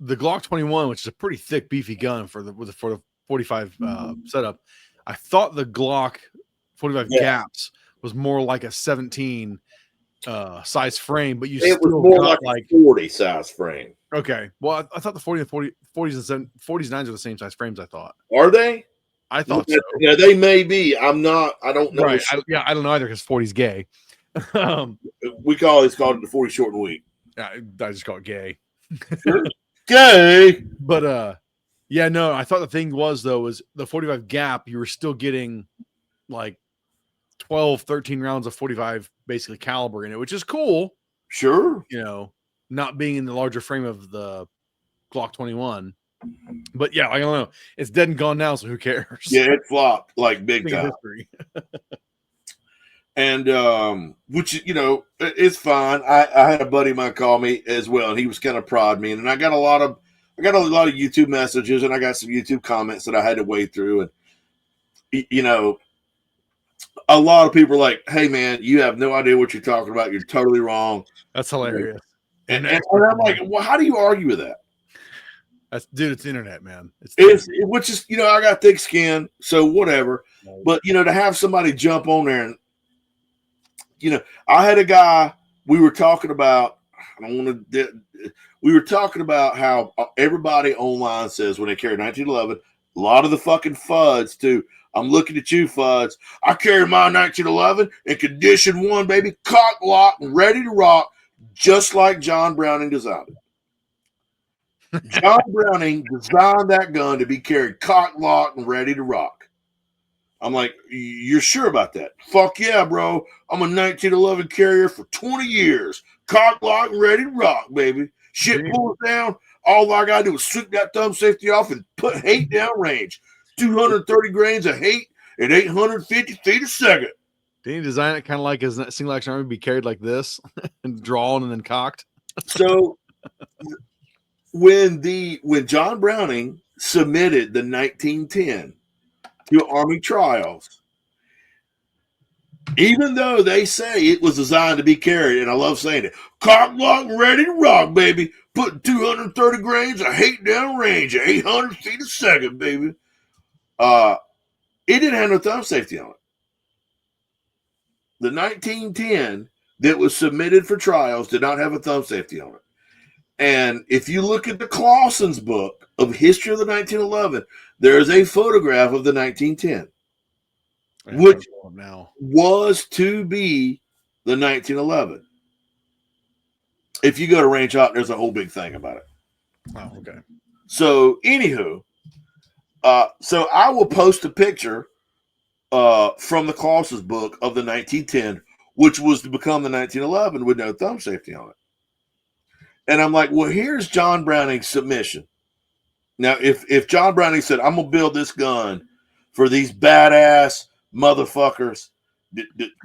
the Glock 21, which is a pretty thick, beefy gun for the 45 setup. I thought the Glock 45 gaps was more like a 17 size frame, but it was more like a 40 size frame. Okay. Well, I thought the 40s and 40s and 9s are the same size frames. I thought. Are they? I thought so. Yeah, they may be. I'm not. I don't know. Right. I don't know either because 40's gay. We call it the 40 short and weak. I just call it gay. Gay. But yeah, no, I thought the thing was the 45 gap, you were still getting like 12, 13 rounds of 45 basically caliber in it, which is cool. Sure. Not being in the larger frame of the Glock 21. But yeah, I don't know. It's dead and gone now, so who cares? Yeah, it flopped like big time. And which it's fine. I had a buddy of mine call me as well, and he was kind of prodding me, and I got a lot of YouTube messages, and I got some YouTube comments that I had to wade through, and a lot of people are like, "Hey man, you have no idea what you're talking about. You're totally wrong." That's hilarious. And I'm like, well, how do you argue with that? It's the internet, man. Which is, I got thick skin, so whatever. But to have somebody jump on there and I had a guy we were talking about. We were talking about how everybody online says when they carry 1911, a lot of the fucking FUDs too. I'm looking at you, FUDs. I carry my 1911 in condition 1, baby, cock locked and ready to rock, just like John Browning designed it. John Browning designed that gun to be carried cock locked and ready to rock. I'm like, you're sure about that? Fuck yeah, bro. I'm a 1911 carrier for 20 years. Cock locked and ready to rock, baby. Shit pulls down. All I got to do is sweep that thumb safety off and put hate down range. 230 grains of hate at 850 feet a second. Didn't he design it kind of like his single action army be carried like this and drawn and then cocked? So when John Browning submitted the 1910 to Army trials, even though they say it was designed to be carried, and I love saying it, cock locked and ready to rock, baby. Putting 230 grains of hate down range at 800 feet a second, baby. It didn't have no thumb safety on it. The 1910 that was submitted for trials did not have a thumb safety on it. And if you look at the Clausen's book of history of the 1911, there is a photograph of the 1910, which was to be the 1911. If you go to Range Hop, there's a whole big thing about it. Oh, okay. So, anywho, so I will post a picture from the Clausen's book of the 1910, which was to become the 1911 with no thumb safety on it. And I'm like, well, here's John Browning's submission. Now, if John Browning said, I'm going to build this gun for these badass motherfuckers,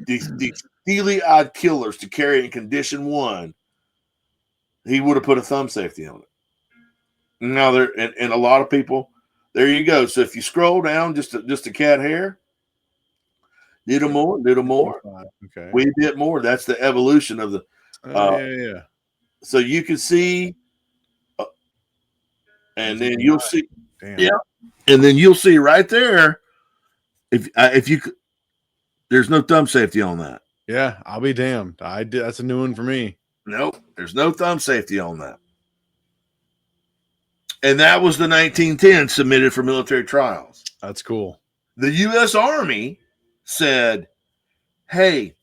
these steely-eyed killers to carry in condition 1, he would have put a thumb safety on it. Now, and a lot of people, there you go. So if you scroll down just a cat hair, little more. Okay. We bit more. That's the evolution of the. Yeah. So you can see, and then you'll see. Damn. Yeah, and then you'll see right there. If you, there's no thumb safety on that. Yeah, I'll be damned. I did. That's a new one for me. Nope, there's no thumb safety on that. And that was the 1910 submitted for military trials. That's cool. The U.S. Army said, hey,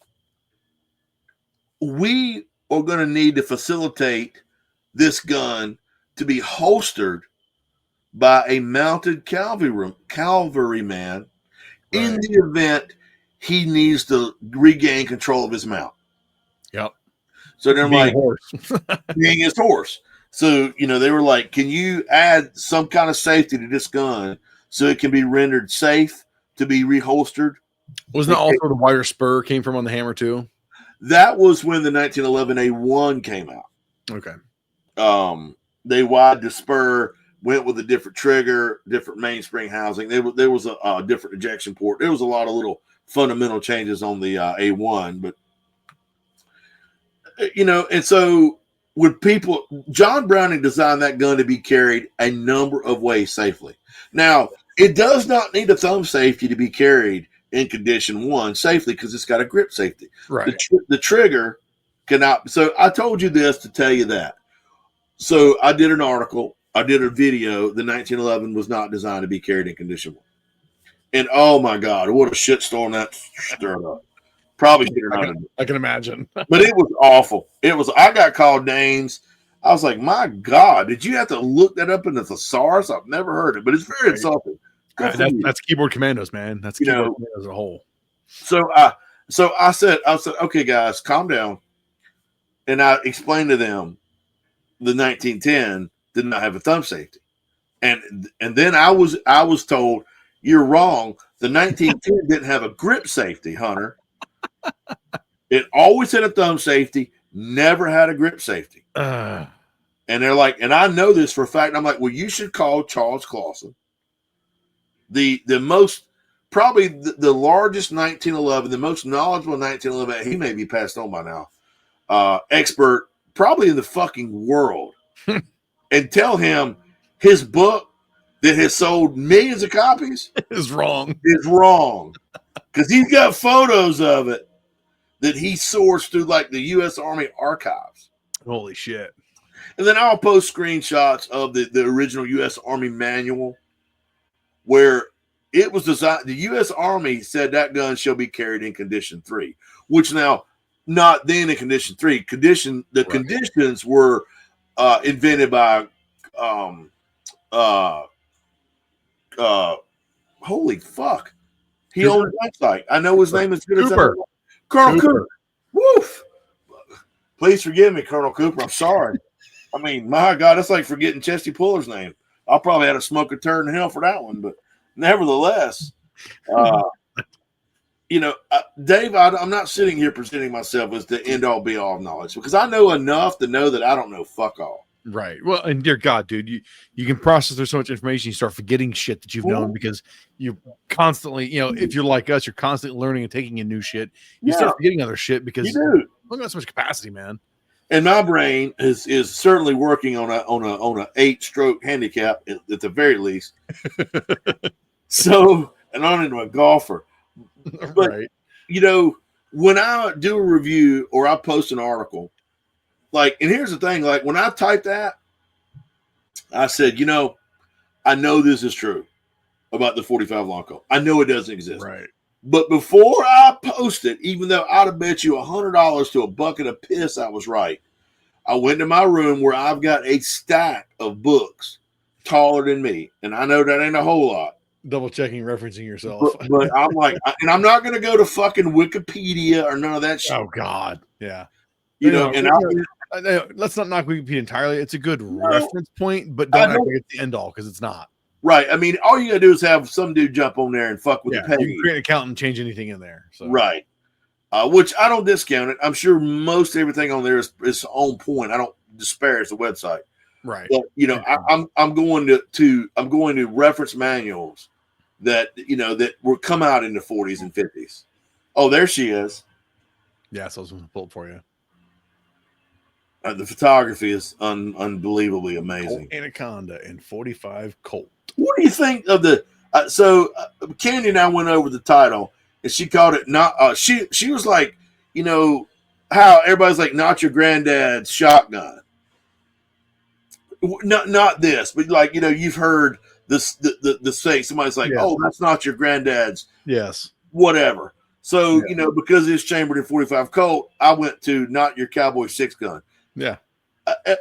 we are going to need to facilitate this gun to be holstered by a mounted cavalryman in the event he needs to regain control of his mount. Yep. So they're being like, horse. being his horse. So, they were like, can you add some kind of safety to this gun so it can be rendered safe to be reholstered? Wasn't that also the wider spur came from on the hammer too? That was when the 1911 A1 came out. Okay. They widened the spur, went with a different trigger, different mainspring housing. There was a different ejection port. There was a lot of little fundamental changes on the A1, but and so with people, John Browning designed that gun to be carried a number of ways safely. Now, it does not need a thumb safety to be carried in condition 1 safely because it's got a grip safety. Right. The trigger cannot. So I told you this to tell you that. So I did an article. I did a video. The 1911 was not designed to be carried in condition 1. And oh my God, what a shitstorm that stirred up. Probably should have not. I can imagine. But it was awful. I got called names. I was like, my God, did you have to look that up in the thesaurus? I've never heard it, but it's very insulting. That's keyboard commandos, man. That's keyboard commandos as a whole. So I said, okay, guys, calm down. And I explained to them the 1910 did not have a thumb safety. And then I was told, you're wrong. The 1910 didn't have a grip safety, Hunter. It always had a thumb safety, never had a grip safety. And they're like, and I know this for a fact. I'm like, well, you should call Charles Clausen, the most, probably the largest 1911, the most knowledgeable 1911. He may be passed on by now. Expert, probably in the fucking world, and tell him his book that has sold millions of copies is wrong. Because he's got photos of it that he sourced through like the U.S. Army archives. Holy shit. And then I'll post screenshots of the original U.S. Army manual where it was designed. The U.S. Army said that gun shall be carried in condition 3, which now not then in condition 3. Conditions were invented by holy fuck. He owned a website. I know his name is Cooper. Colonel Cooper. Woof. Please forgive me, Colonel Cooper. I'm sorry. I mean, my God, that's like forgetting Chesty Puller's name. I'll probably have to smoke a turd in hell for that one, but nevertheless, Dave, I'm not sitting here presenting myself as the end all be all of knowledge because I know enough to know that I don't know fuck all. Right. Well, and dear God, dude, you can process through so much information, you start forgetting shit that you've known because you constantly, if you're like us, you're constantly learning and taking in new shit. You start forgetting other shit because you don't got so much capacity, man. And my brain is certainly working on a 8-stroke handicap at the very least. So, and I'm into a golfer. But when I do a review or I post an article, and here's the thing, when I typed that, I said, I know this is true about the 45 long coat. I know it doesn't exist. Right. But before I post it, even though I'd have bet you $100 to a bucket of piss I was right, I went to my room where I've got a stack of books taller than me. And I know that ain't a whole lot. Double checking, referencing yourself. But I'm like, and I'm not going to go to fucking Wikipedia or none of that shit. Oh, God. Yeah. Let's not knock Wikipedia entirely. It's a good reference point, but don't act like it's the end all because it's not. Right. I mean, all you got to do is have some dude jump on there and fuck with the page. You can create an account and change anything in there. So. Right. Which I don't discount it. I'm sure most everything on there is on point. I don't disparage the website. Right. But I'm going to reference manuals that that were come out in the 40s and 50s. Oh, there she is. Yeah, so I was going to pull it for you. The photography is unbelievably amazing. Colt Anaconda in 45 Colt. What do you think of the? Candy and I went over the title, and she called it not. She was like, how everybody's like, not your granddad's shotgun. Not this, but you've heard this the say somebody's like, oh, that's not your granddad's. Yes. Whatever. So, because it's chambered in 45 Colt, I went to not your Cowboy 6-gun. Yeah.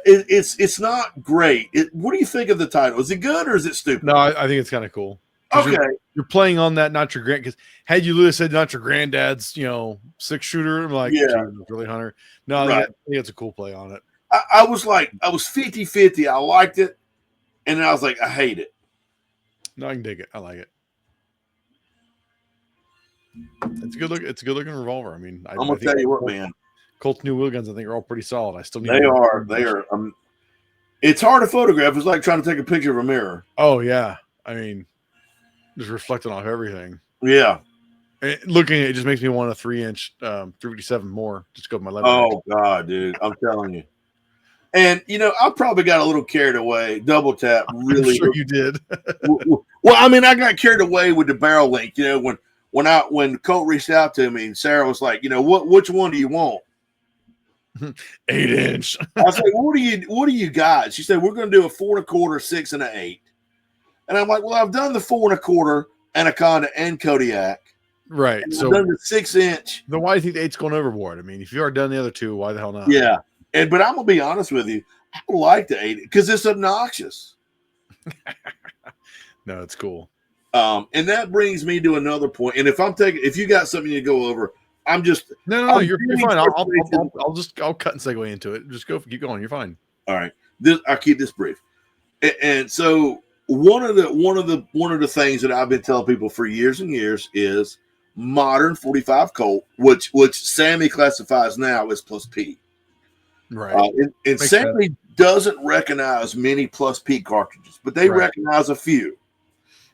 It's not great. What do you think of the title? Is it good or is it stupid? No, I think it's kind of cool. Okay. You're playing on that, not your grand. Because had you Lewis said not your granddad's, 6-shooter, I'm like, Yeah. really, Hunter? No, Right. I think it's a cool play on it. I was 50-50. I liked it, and then I was like, I hate it. No, I can dig it. I like it. It's a good look. It's a good looking revolver. I mean, I'm gonna tell you what, man. Colt's new wheel guns, I think, are all pretty solid. I still need. They are. It's hard to photograph. It's like trying to take a picture of a mirror. Oh yeah, I mean, just reflecting off everything. Yeah. And looking at it just makes me want a 3-inch 357 more. Just go with my left. Oh God, dude, I'm telling you. And I probably got a little carried away. Double tap, really. I'm sure you did. Well, I mean, I got carried away with the barrel length. When Colt reached out to me and Sarah was like, which one do you want? 8-inch. I was like, what do you got? She said, we're going to do a 4 1/4, 6 and an 8. And I'm like, well, I've done the 4 1/4 Anaconda and Kodiak. Right. And so I've done the 6-inch. Then why do you think the 8's going overboard? I mean, if you already done the other two, why the hell not? Yeah. But I'm gonna be honest with you, I like the 8 because it's obnoxious. No, it's cool. And that brings me to another point. And if you got something to go over, No, you're fine. I'll cut and segue into it. Just keep going. You're fine. All right. I'll keep this brief. And so one of the things that I've been telling people for years and years is modern 45 Colt, which Sammy classifies now as plus P. Right. And Sammy doesn't recognize many plus P cartridges, but they recognize a few.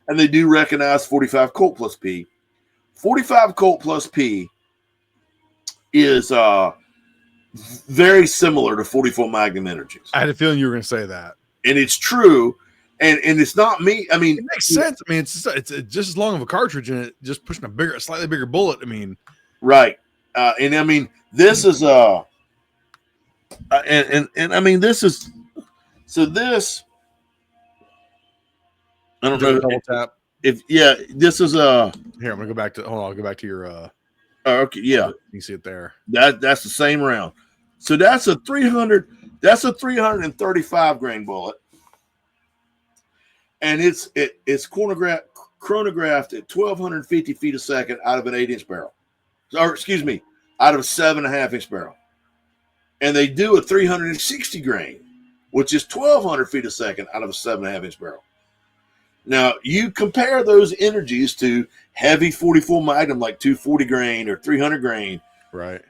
And they do recognize 45 Colt plus P. 45 Colt plus P is very similar to 44 Magnum Energies. I had a feeling you were going to say that. And it's true. And it's not me. I mean, it makes sense. I mean, it's just as long of a cartridge and it just pushing a slightly bigger bullet. I mean, right. And I mean, this is and I mean, this is this. I don't know. Double tap. This is here. I'm gonna go back to. Hold on. I'll go back to your. Okay. Yeah. You can see it there. That's the same round. So that's a 300. That's a 335 grain bullet, and it's chronographed at 1,250 feet a second out of an 8-inch barrel, or excuse me, out of a 7.5-inch barrel, and they do a 360 grain, which is 1,200 feet a second out of a 7.5-inch barrel. Now you compare those energies to heavy 44 Magnum like 240 grain or 300 grain, right?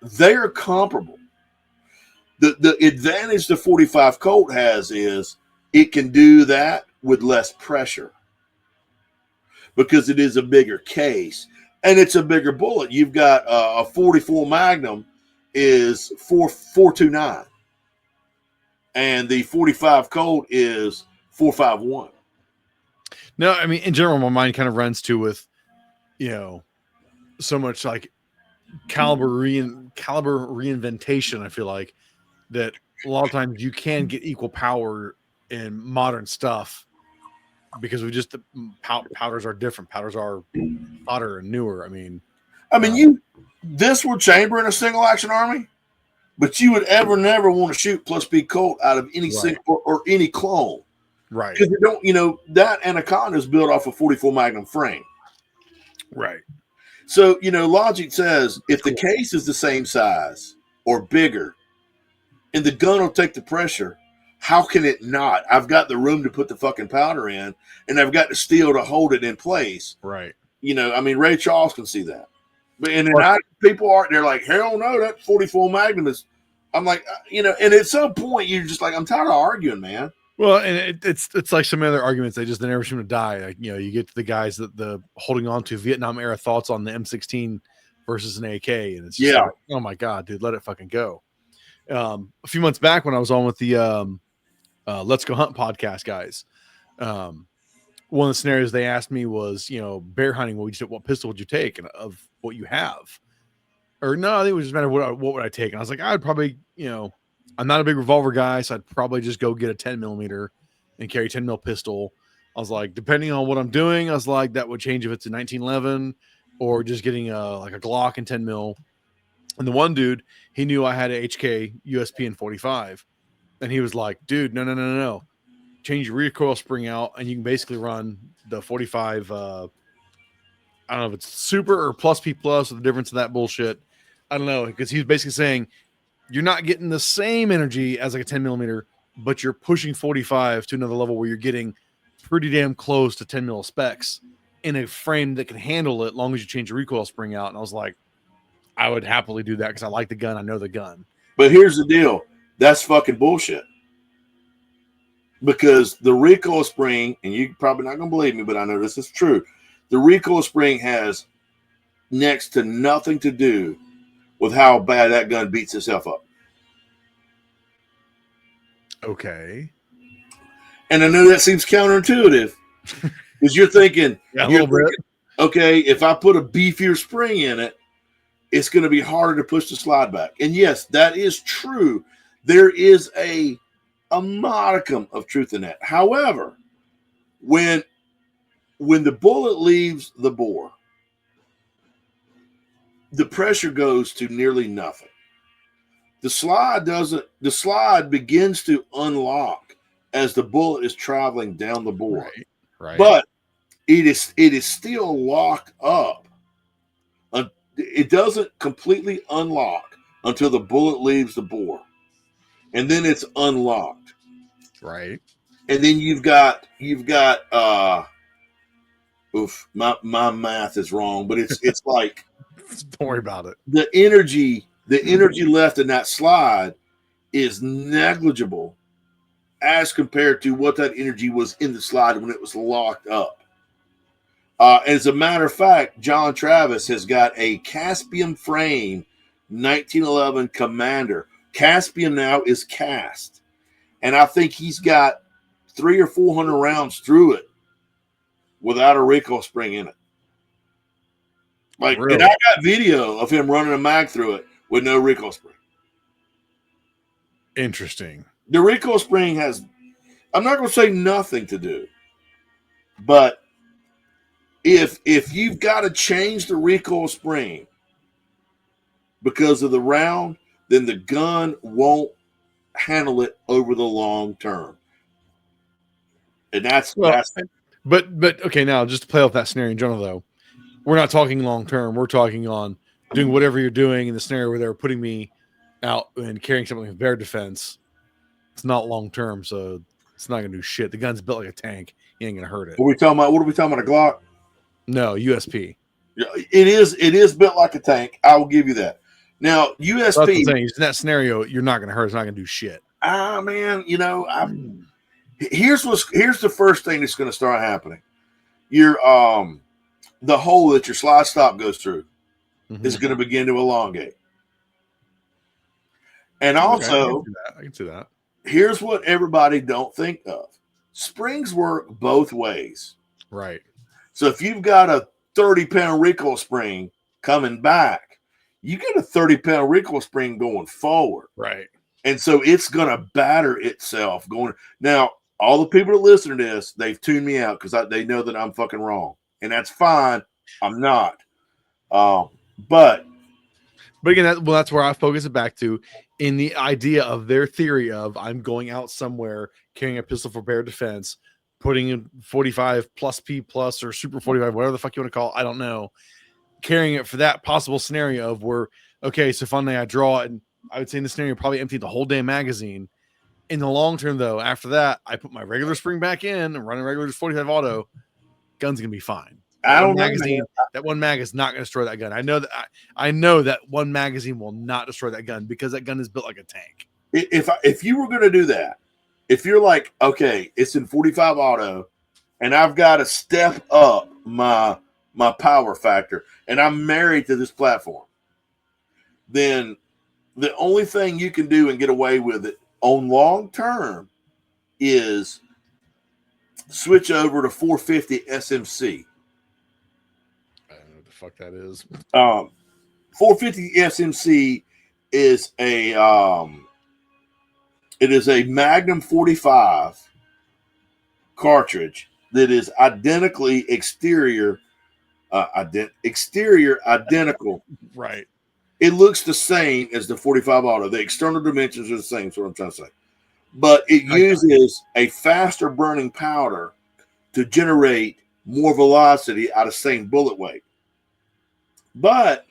They are comparable. The advantage the 45 Colt has is it can do that with less pressure because it is a bigger case and it's a bigger bullet. You've got a 44 Magnum is 429 and the 45 Colt is 451. No, I mean, in general, my mind kind of runs to with, so much like caliber reinventation. I feel like that a lot of times you can get equal power in modern stuff because powders are different. Powders are hotter and newer. I mean, this would chamber in a single action army, but you would never want to shoot plus B Colt out of any single or any clone. Right. Because you don't, that Anaconda is built off a 44 Magnum frame. Right. So, logic says if the case is the same size or bigger and the gun will take the pressure, how can it not? I've got the room to put the fucking powder in and I've got the steel to hold it in place. Right. Ray Charles can see that. But people aren't, they're like, hell no, that 44 Magnum is, I'm like, and at some point you're just like, I'm tired of arguing, man. Well, and it's like some other arguments. They never seem to die. Like, you get to the guys that the holding on to Vietnam era thoughts on the M16 versus an AK. And it's just like, oh my God, dude, let it fucking go. A few months back when I was on with the Let's Go Hunt podcast guys, one of the scenarios they asked me was, bear hunting, what pistol would you take and of what you have? Or no, I think it was just a matter of what would I take? And I was like, I'd probably, I'm not a big revolver guy, so I'd probably just go get a 10 millimeter and carry 10 mil pistol. I was like, depending on what I'm doing, I was like, that would change if it's a 1911 or just getting like a Glock and 10 mil. And the one dude, he knew I had a HK USP and 45, and he was like, "Dude, no. Change your recoil spring out, and you can basically run the 45. I don't know if it's super or plus P plus, or the difference in that bullshit. I don't know, because he's basically saying you're not getting the same energy as like a 10 millimeter, but you're pushing 45 to another level where you're getting pretty damn close to 10 mil specs in a frame that can handle it, long as you change your recoil spring out." And I was like, I would happily do that because I like the gun. I know the gun. But here's the deal. That's fucking bullshit. Because the recoil spring, and you're probably not going to believe me, but I know this is true. The recoil spring has next to nothing to do with how bad that gun beats itself up. Okay. And I know that seems counterintuitive because you're thinking, okay, if I put a beefier spring in it, it's going to be harder to push the slide back. And yes, that is true. There is a modicum of truth in that. However, when the bullet leaves the bore, the pressure goes to nearly nothing. The slide begins to unlock as the bullet is traveling down the bore. Right. But it is still locked up. It doesn't completely unlock until the bullet leaves the bore. And then it's unlocked. Right. And then you've got my math is wrong, but it's like don't worry about it. The energy left in that slide is negligible as compared to what that energy was in the slide when it was locked up. As a matter of fact, John Travis has got a Caspian frame 1911 Commander. Caspian now is cast. And I think he's got 300 or 400 rounds through it without a recoil spring in it. Like, really? And I got video of him running a mag through it with no recoil spring. Interesting. The recoil spring has, I'm not going to say nothing to do, but if you've got to change the recoil spring because of the round, then the gun won't handle it over the long term. And that's but okay, now just to play off that scenario in general though, we're not talking long term. We're talking on doing whatever you're doing in the scenario where they're putting me out and carrying something with bear defense. It's not long term, so it's not gonna do shit. The gun's built like a tank. You ain't gonna hurt it. What are we talking about? A Glock? No, USP. It is built like a tank. I will give you that. Now, USP. In that scenario, you're not gonna hurt. It's not gonna do shit. Man, here's the first thing that's gonna start happening. Your the hole that your slide stop goes through is going to begin to elongate. And also, I can see that. Here's what everybody don't think of. Springs work both ways. Right. So if you've got a 30-pound recoil spring coming back, you get a 30-pound recoil spring going forward. Right. And so it's going to batter itself going. Now, all the people that listen to this, they've tuned me out because they know that I'm fucking wrong. And that's fine. I'm not. But again, that's where I focus it back to in the idea of their theory of I'm going out somewhere carrying a pistol for bear defense, putting in 45 plus P plus or super 45, whatever the fuck you want to call it. I don't know. Carrying it for that possible scenario of where, okay, so finally I draw it, and I would say in the scenario probably empty the whole damn magazine. In the long term, though, after that, I put my regular spring back in and running regular 45 auto. Gun's gonna be fine. That one mag is not gonna destroy that gun. I know that one magazine will not destroy that gun because that gun is built like a tank. If you were gonna do that, if you're like, okay, it's in 45 auto, and I've got to step up my power factor, and I'm married to this platform, then the only thing you can do and get away with it on long term is switch over to 450 SMC. I don't know what the fuck that is. 450 SMC is a Magnum 45 cartridge that is identically exterior exterior identical. Right. It looks the same as the 45 auto. The external dimensions are the same. Is what I'm trying to say. But it uses a faster burning powder to generate more velocity out of same bullet weight. But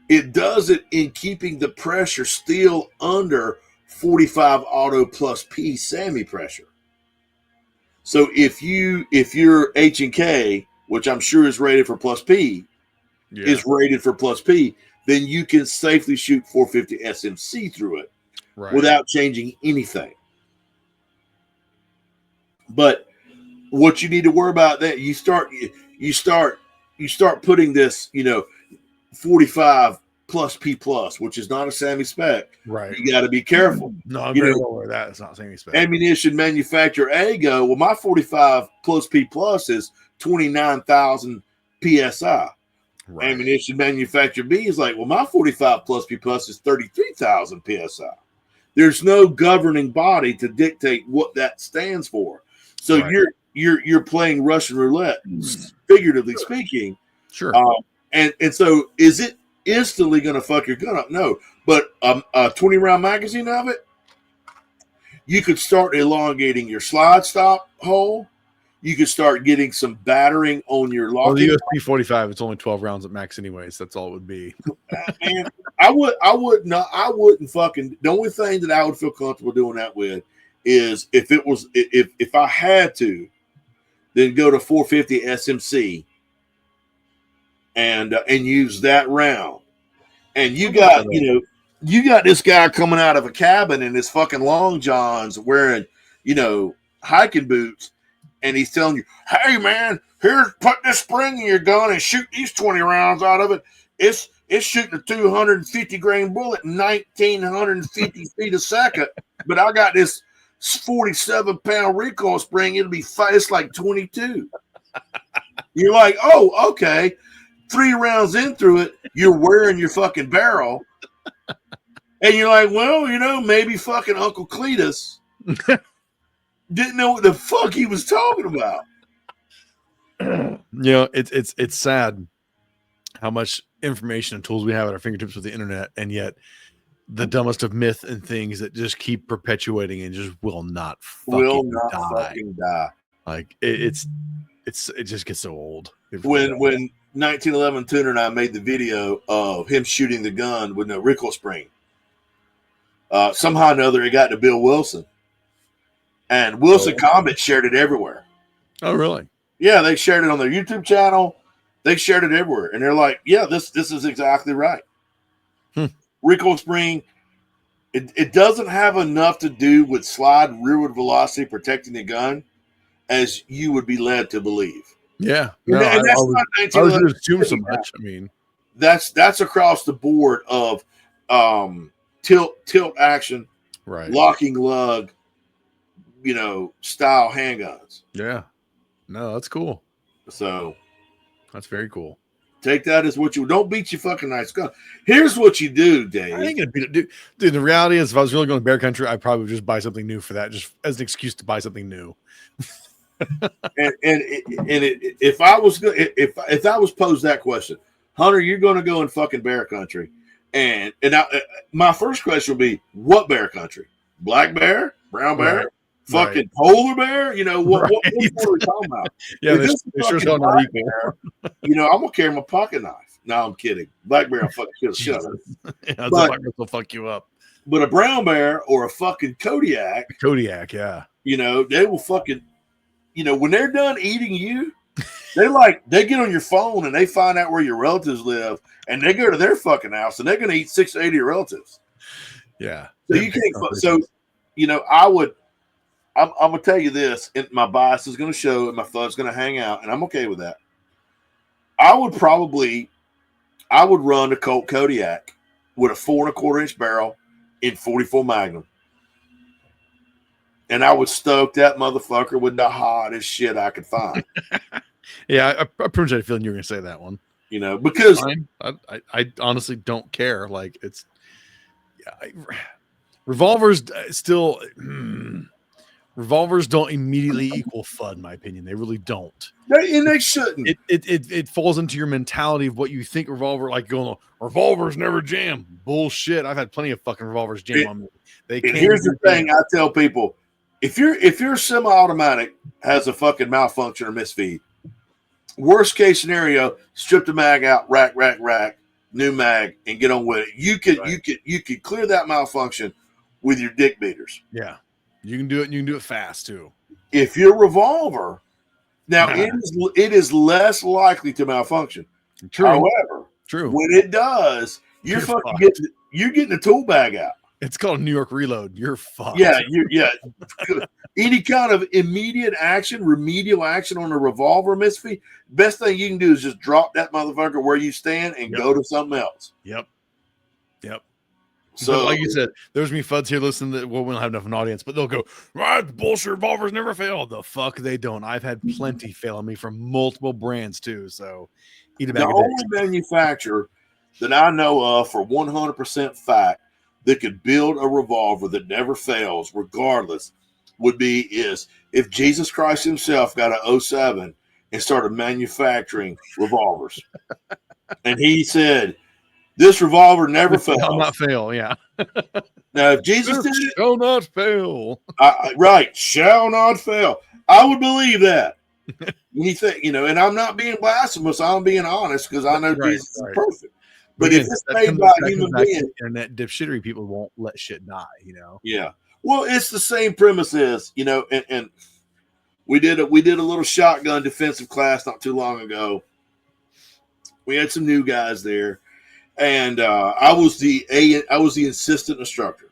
it does it in keeping the pressure still under 45 auto plus P SAMI pressure. So if your H&K, which I'm sure is rated for plus P, is rated for plus P, then you can safely shoot 450 SMC through it without changing anything. But what you need to worry about that you start putting this, 45 plus P plus, which is not a SAMI spec. Right. You got to be careful. No, I'm very well aware of that. It's not SAMI spec. Ammunition manufacturer A go, well, my 45 plus P plus is 29,000 PSI. Right. Ammunition manufacturer B is like, well, my 45 plus P plus is 33,000 PSI. There's no governing body to dictate what that stands for. So you're playing Russian roulette, figuratively speaking. Sure. And so is it instantly going to fuck your gun up? No. But a 20 round magazine of it, you could start elongating your slide stop hole. You could start getting some battering on your locking. Well, the USP 45, it's only 12 rounds at max, anyways. That's all it would be. And I wouldn't fucking. The only thing that I would feel comfortable doing that with is if I had to, then go to 450 SMC and use that round. And you got this guy coming out of a cabin in his fucking long johns wearing, hiking boots. And he's telling you, hey, man, here, put this spring in your gun and shoot these 20 rounds out of it. It's shooting a 250 grain bullet, 1,950 feet a second. But I got this 47-pound recoil spring. It'll be it's like 22. You're like, oh, okay. 3 rounds in through it, you're wearing your fucking barrel. And you're like, well, maybe fucking Uncle Cletus didn't know what the fuck he was talking about. It's sad how much information and tools we have at our fingertips with the internet, and yet the dumbest of myth and things that just keep perpetuating and just will not fucking die. Like it just gets so old. When 1911 Tuner and I made the video of him shooting the gun with no recoil spring, somehow or another it got to Bill Wilson. And Wilson Combat shared it everywhere. Oh, really? Yeah, they shared it on their YouTube channel. They shared it everywhere. And they're like, yeah, this is exactly right. Recoil spring, it doesn't have enough to do with slide rearward velocity protecting the gun as you would be led to believe. Yeah. No, and that's not 1911. I was assume so much. I mean, that's across the board of tilt action, right? Locking lug, style handguns. Yeah. No, that's cool. So that's very cool. Take that as what you don't beat your fucking nice gun. Here's what you do, Dave. I ain't gonna beat it, dude. The reality is, if I was really going to bear country, I'd probably just buy something new for that, just as an excuse to buy something new. If I was posed that question, Hunter, you're going to go in fucking bear country, and my first question would be, what bear country? Black bear, brown bear, right. fucking polar bear? What are we talking about? Yeah, they're sure as hell not equal. Bear, I'm gonna carry my pocket knife. No, I'm kidding. Black bear will fucking kill the shit out of it. Yeah, black bear will fuck you up. But a brown bear or a fucking Kodiak, yeah, they will fucking. When they're done eating you, they get on your phone and they find out where your relatives live, and they go to their fucking house and they're going to eat 6 to 8 of your relatives. Yeah. So you can't. So, I'm going to tell you this, and my bias is going to show, and my thumb's going to hang out, and I'm okay with that. I would run a Colt Kodiak with a 4 1/4 inch barrel in 44 Magnum. And I would stoke that motherfucker with the hottest shit I could find. Yeah, I pretty much had a feeling you were going to say that one. Because I honestly don't care. Like revolvers still. revolvers don't immediately equal FUD, in my opinion. They really don't. They shouldn't. It falls into your mentality of what you think revolver, like going, revolvers never jam. Bullshit. I've had plenty of fucking revolvers jam on me. Here's the thing I tell people. If your semi-automatic has a fucking malfunction or misfeed, worst case scenario, strip the mag out, rack, new mag, and get on with it. You could clear that malfunction with your dick beaters. Yeah. You can do it, and you can do it fast too. If your revolver, now it is less likely to malfunction. True. However, when it does, you're getting the tool bag out. It's called New York Reload. You're fucked. Yeah. Any kind of immediate action, remedial action on a revolver misfeed, best thing you can do is just drop that motherfucker where you stand and go to something else. Yep. So, but like you said, there's me fuds here listening to, well, we don't have enough of an audience, but they'll go, right, bullshit, revolvers never fail. The fuck they don't. I've had plenty fail on me from multiple brands too. So eat a bag the of only dicks. manufacturer that I know of for 100% fact that could build a revolver that never fails, regardless, is if Jesus Christ himself got an 07 and started manufacturing revolvers. And he said, this revolver never fails. Shall not fail, yeah. Now, if Jesus did it, shall not fail. Right, shall not fail. I would believe that. When you think, and I'm not being blasphemous, I'm being honest because I know Jesus is perfect. But if it's made by a human being, internet dipshittery people won't let shit die, Yeah. Well, it's the same premise as, and we did a little shotgun defensive class not too long ago. We had some new guys there. And I was the assistant instructor.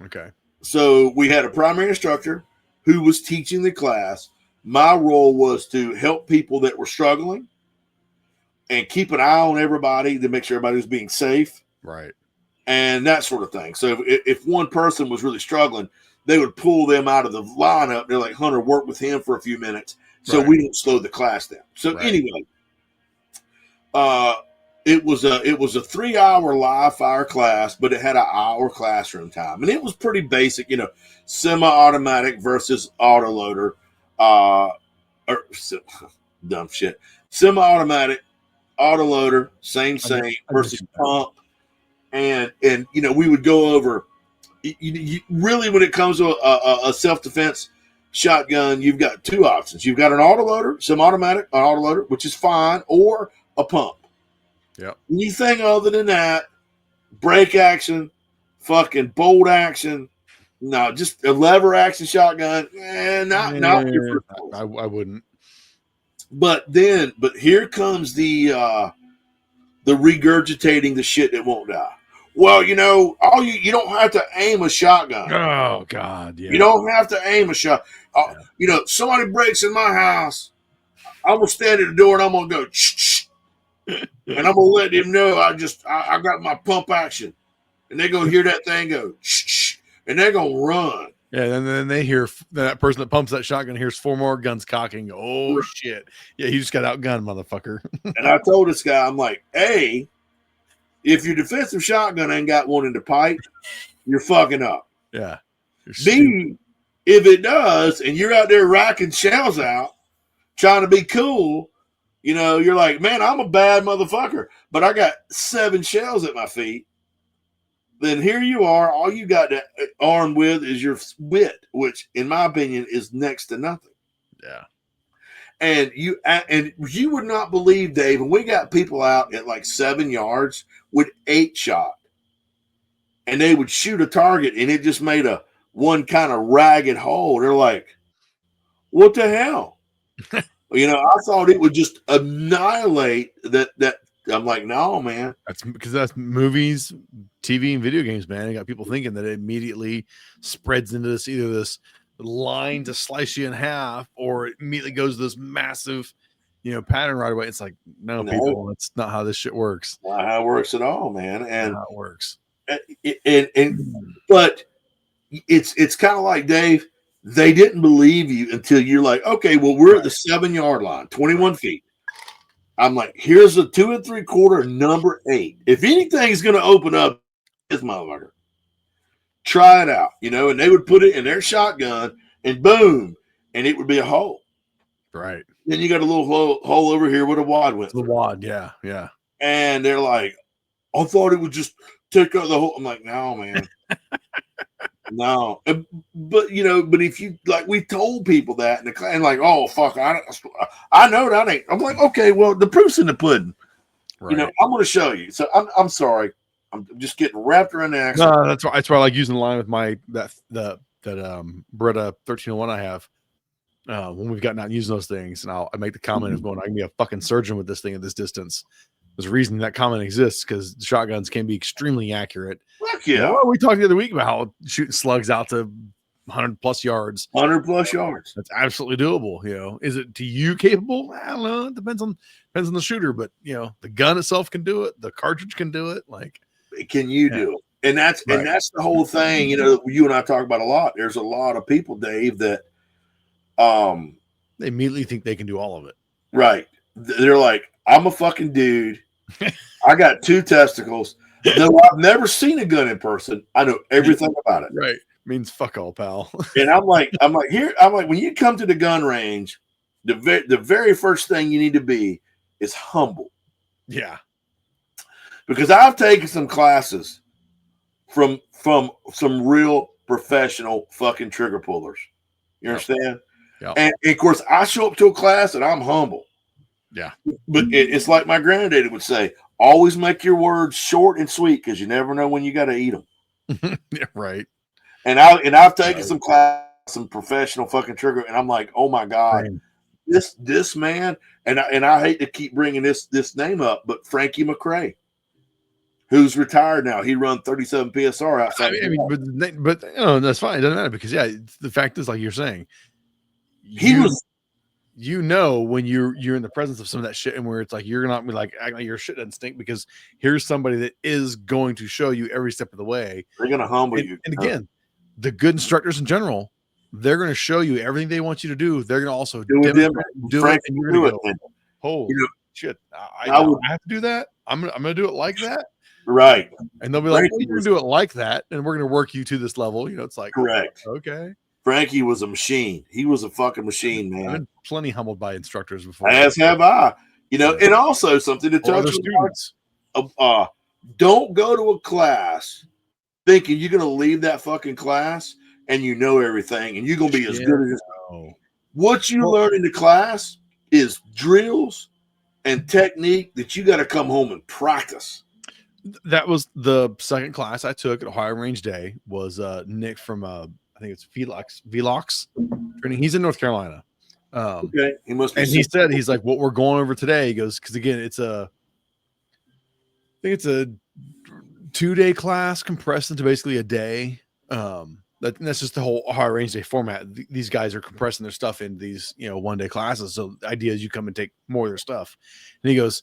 Okay. So we had a primary instructor who was teaching the class. My role was to help people that were struggling and keep an eye on everybody to make sure everybody was being safe. Right. And that sort of thing. So if one person was really struggling, they would pull them out of the lineup. They're like, Hunter, work with him for a few minutes so we don't slow the class down. So anyway, it was a 3-hour live fire class, but it had an hour classroom time, and it was pretty basic, semi-automatic versus autoloader, dumb shit. Semi-automatic, autoloader, same versus pump, and we would go over. You really, when it comes to a self-defense shotgun, you've got two options. You've got an autoloader, semi-automatic, an autoloader, which is fine, or a pump. Yeah. Anything other than that, brake action, fucking bolt action, no, just a lever action shotgun. Not your first choice. I wouldn't. But here comes the regurgitating the shit that won't die. Well, you don't have to aim a shotgun. Oh God, yeah. You don't have to aim a shot. Somebody breaks in my house, I'm gonna stand at the door and I'm gonna go. And I'm gonna let them know I got my pump action, and they're gonna hear that thing go, and they're gonna run. Yeah, and then they hear that person that pumps that shotgun hears 4 more guns cocking. Oh shit! Yeah, he just got outgunned, motherfucker. And I told this guy, I'm like, A, if your defensive shotgun ain't got one in the pipe, you're fucking up. Yeah. B, if it does, and you're out there racking shells out, trying to be cool. You're like, man, I'm a bad motherfucker, but I got 7 shells at my feet. Then here you are. All you got to arm with is your wit, which, in my opinion, is next to nothing. Yeah. And you would not believe, Dave, and we got people out at like 7 yards with 8 shot, and they would shoot a target, and it just made a one kind of ragged hole. They're like, what the hell? I thought it would just annihilate that. I'm like, no, man. That's because that's movies, TV, and video games, man. You got people thinking that it immediately spreads into either this line to slice you in half, or it immediately goes to this massive, pattern right away. It's like, no, people, that's not how this shit works. Not how it works at all, man. And how it works. But it's kind of like, Dave, they didn't believe you until you're like, okay, well, we're at the 7-yard line, 21 feet. I'm like, here's a 2 3/4 number 8. If anything's going to open up, this motherfucker, try it out, and they would put it in their shotgun and boom, and it would be a hole. Right. Then you got a little hole over here where the wad went The through. wad, yeah, yeah. And they're like, I thought it would just take out the whole. I'm like, no, man. No. But, but if you, like, we told people that in the class, and like, oh, fuck, I know that ain't. I'm like, okay, well, the proof's in the pudding. Right. I'm going to show you. So I'm sorry. I'm just getting wrapped around the axle. No, that's why I like using the line with my that Beretta 1301 I have. When we've gotten out and using those things, and I make the comment of going, I can be a fucking surgeon with this thing at this distance. There's a reason that comment exists, because shotguns can be extremely accurate. Fuck yeah. We talked the other week about how shooting slugs out to 100 plus yards. 100 plus yards. That's absolutely doable. Is it to you capable? I don't know. It depends on the shooter, but the gun itself can do it. The cartridge can do it. Like, can you do it? And that's the whole thing. You and I talk about a lot. There's a lot of people, Dave, that they immediately think they can do all of it. Right. They're like, I'm a fucking dude. I got 2 testicles. Though I've never seen a gun in person, I know everything about it. Right. Means fuck all, pal. And I'm like, when you come to the gun range, the very first thing you need to be is humble. Yeah. Because I've taken some classes from some real professional fucking trigger pullers. You understand? Yeah. And of course, I show up to a class and I'm humble. Yeah. But it's like my granddaddy would say, always make your words short and sweet, because you never know when you got to eat them. Yeah, right. And I've taken some class, some professional fucking trigger, and I'm like, oh my God, this man, and I hate to keep bringing this name up, but Frankie McRae, who's retired now. He run 37 PSR outside. I mean, but that's fine. It doesn't matter, because the fact is, like you're saying, when you're in the presence of some of that shit, and where it's like you're not like acting like your shit doesn't stink, because here's somebody that is going to show you every step of the way. They're going to humble you. And again, the good instructors in general, they're going to show you everything they want you to do. They're going to also do it, and you're going to go, holy shit, I have to do that. I'm gonna do it like that. Right. And they'll be like, well, you're going to do it like that, and we're going to work you to this level. It's like, correct. Okay. Frankie was a machine. He was a fucking machine, man. I've been plenty humbled by instructors before. As have I. And also something to touch on students. Don't go to a class thinking you're going to leave that fucking class and you know everything and you're going to be as good as what you learn in the class is drills and technique that you got to come home and practice. That was the second class I took at Ohio Range Day. Was Nick from I think it's Velox training. He's in North Carolina. Okay, he must be. And he said, he's like, what we're going over today. He goes, because again, I think it's a 2-day class compressed into basically a day. That's just the whole Ohio Range Day format. These guys are compressing their stuff in these 1-day classes. So the idea is you come and take more of their stuff. And he goes,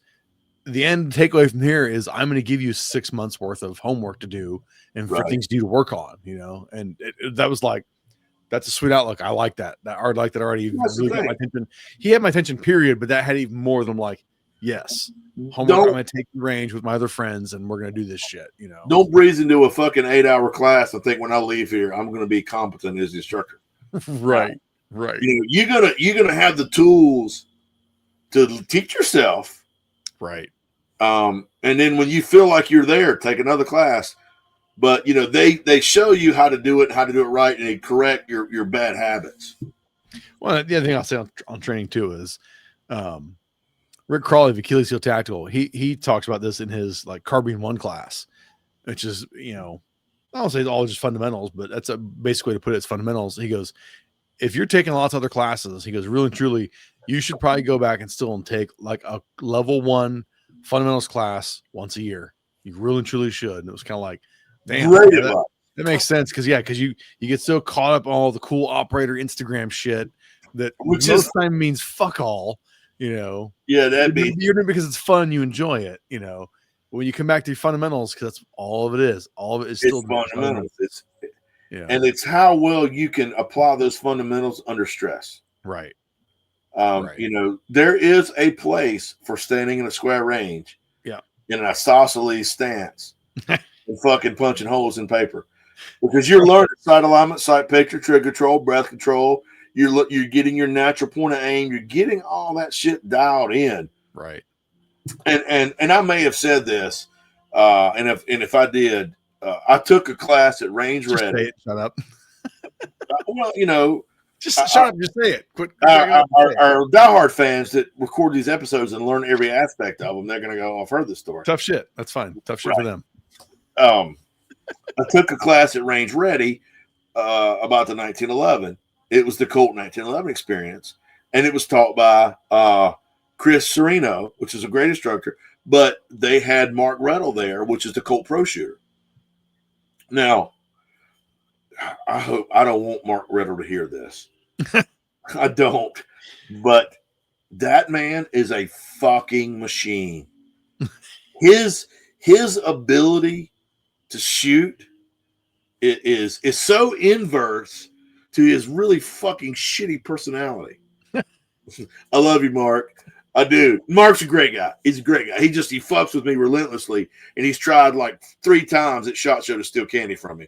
the end takeaway from here is I'm going to give you 6 months worth of homework to do and for things you to work on, and that was like, that's a sweet outlook. I like that. That already really got my attention. He had my attention, period, but that had even more than like, yes, homework. I'm going to take the range with my other friends and we're going to do this shit, Don't breeze into a fucking 8-hour class and think when I leave here, I'm going to be competent as the instructor. Right. You're going to have the tools to teach yourself. Right. And then when you feel like you're there, take another class. But they show you how to do it right, and they correct your bad habits. Well, the other thing I'll say on training too is Rick Crawley of Achilles Heel Tactical. He talks about this in his like Carbine 1 class, which is I don't say it's all just fundamentals, but that's a basic way to put it. It's fundamentals. He goes, if you're taking lots of other classes, he goes, really and truly, you should probably go back and take like a level 1 fundamentals class once a year. You really and truly should. And it was kind of like, damn, that makes sense. Because you get so caught up on all the cool operator Instagram shit that most time means fuck all. Yeah, you're doing it because it's fun. You enjoy it. When you come back to your fundamentals, because that's all of it is. All of it is still fundamentals. And it's how well you can apply those fundamentals under stress. Right. There is a place for standing in a square range. Yeah. In an isosceles stance and fucking punching holes in paper. because you're learning sight alignment, sight picture, trigger control, breath control. You're getting your natural point of aim. You're getting all that shit dialed in. Right. And I may have said this, and if I did, I took a class at Range Just Ready. say it. Shut up. Well, you know, Just shut up. Just say it. Quit. our diehard fans that record these episodes and learn every aspect of them, they're going to go, I've heard this story. Tough shit. That's fine. Tough shit for them. I took a class at Range Ready about the 1911. It was the Colt 1911 experience, and it was taught by Chris Sereno, which is a great instructor, but they had Mark Rettel there, which is the Colt Pro shooter. Now, I don't want Mark Rettel to hear this. I don't, but that man is a fucking machine. His ability to shoot is so inverse to his really fucking shitty personality. I love you, Mark. I do. Mark's a great guy. He's a great guy. He fucks with me relentlessly, and he's tried like 3 times at SHOT Show to steal candy from me.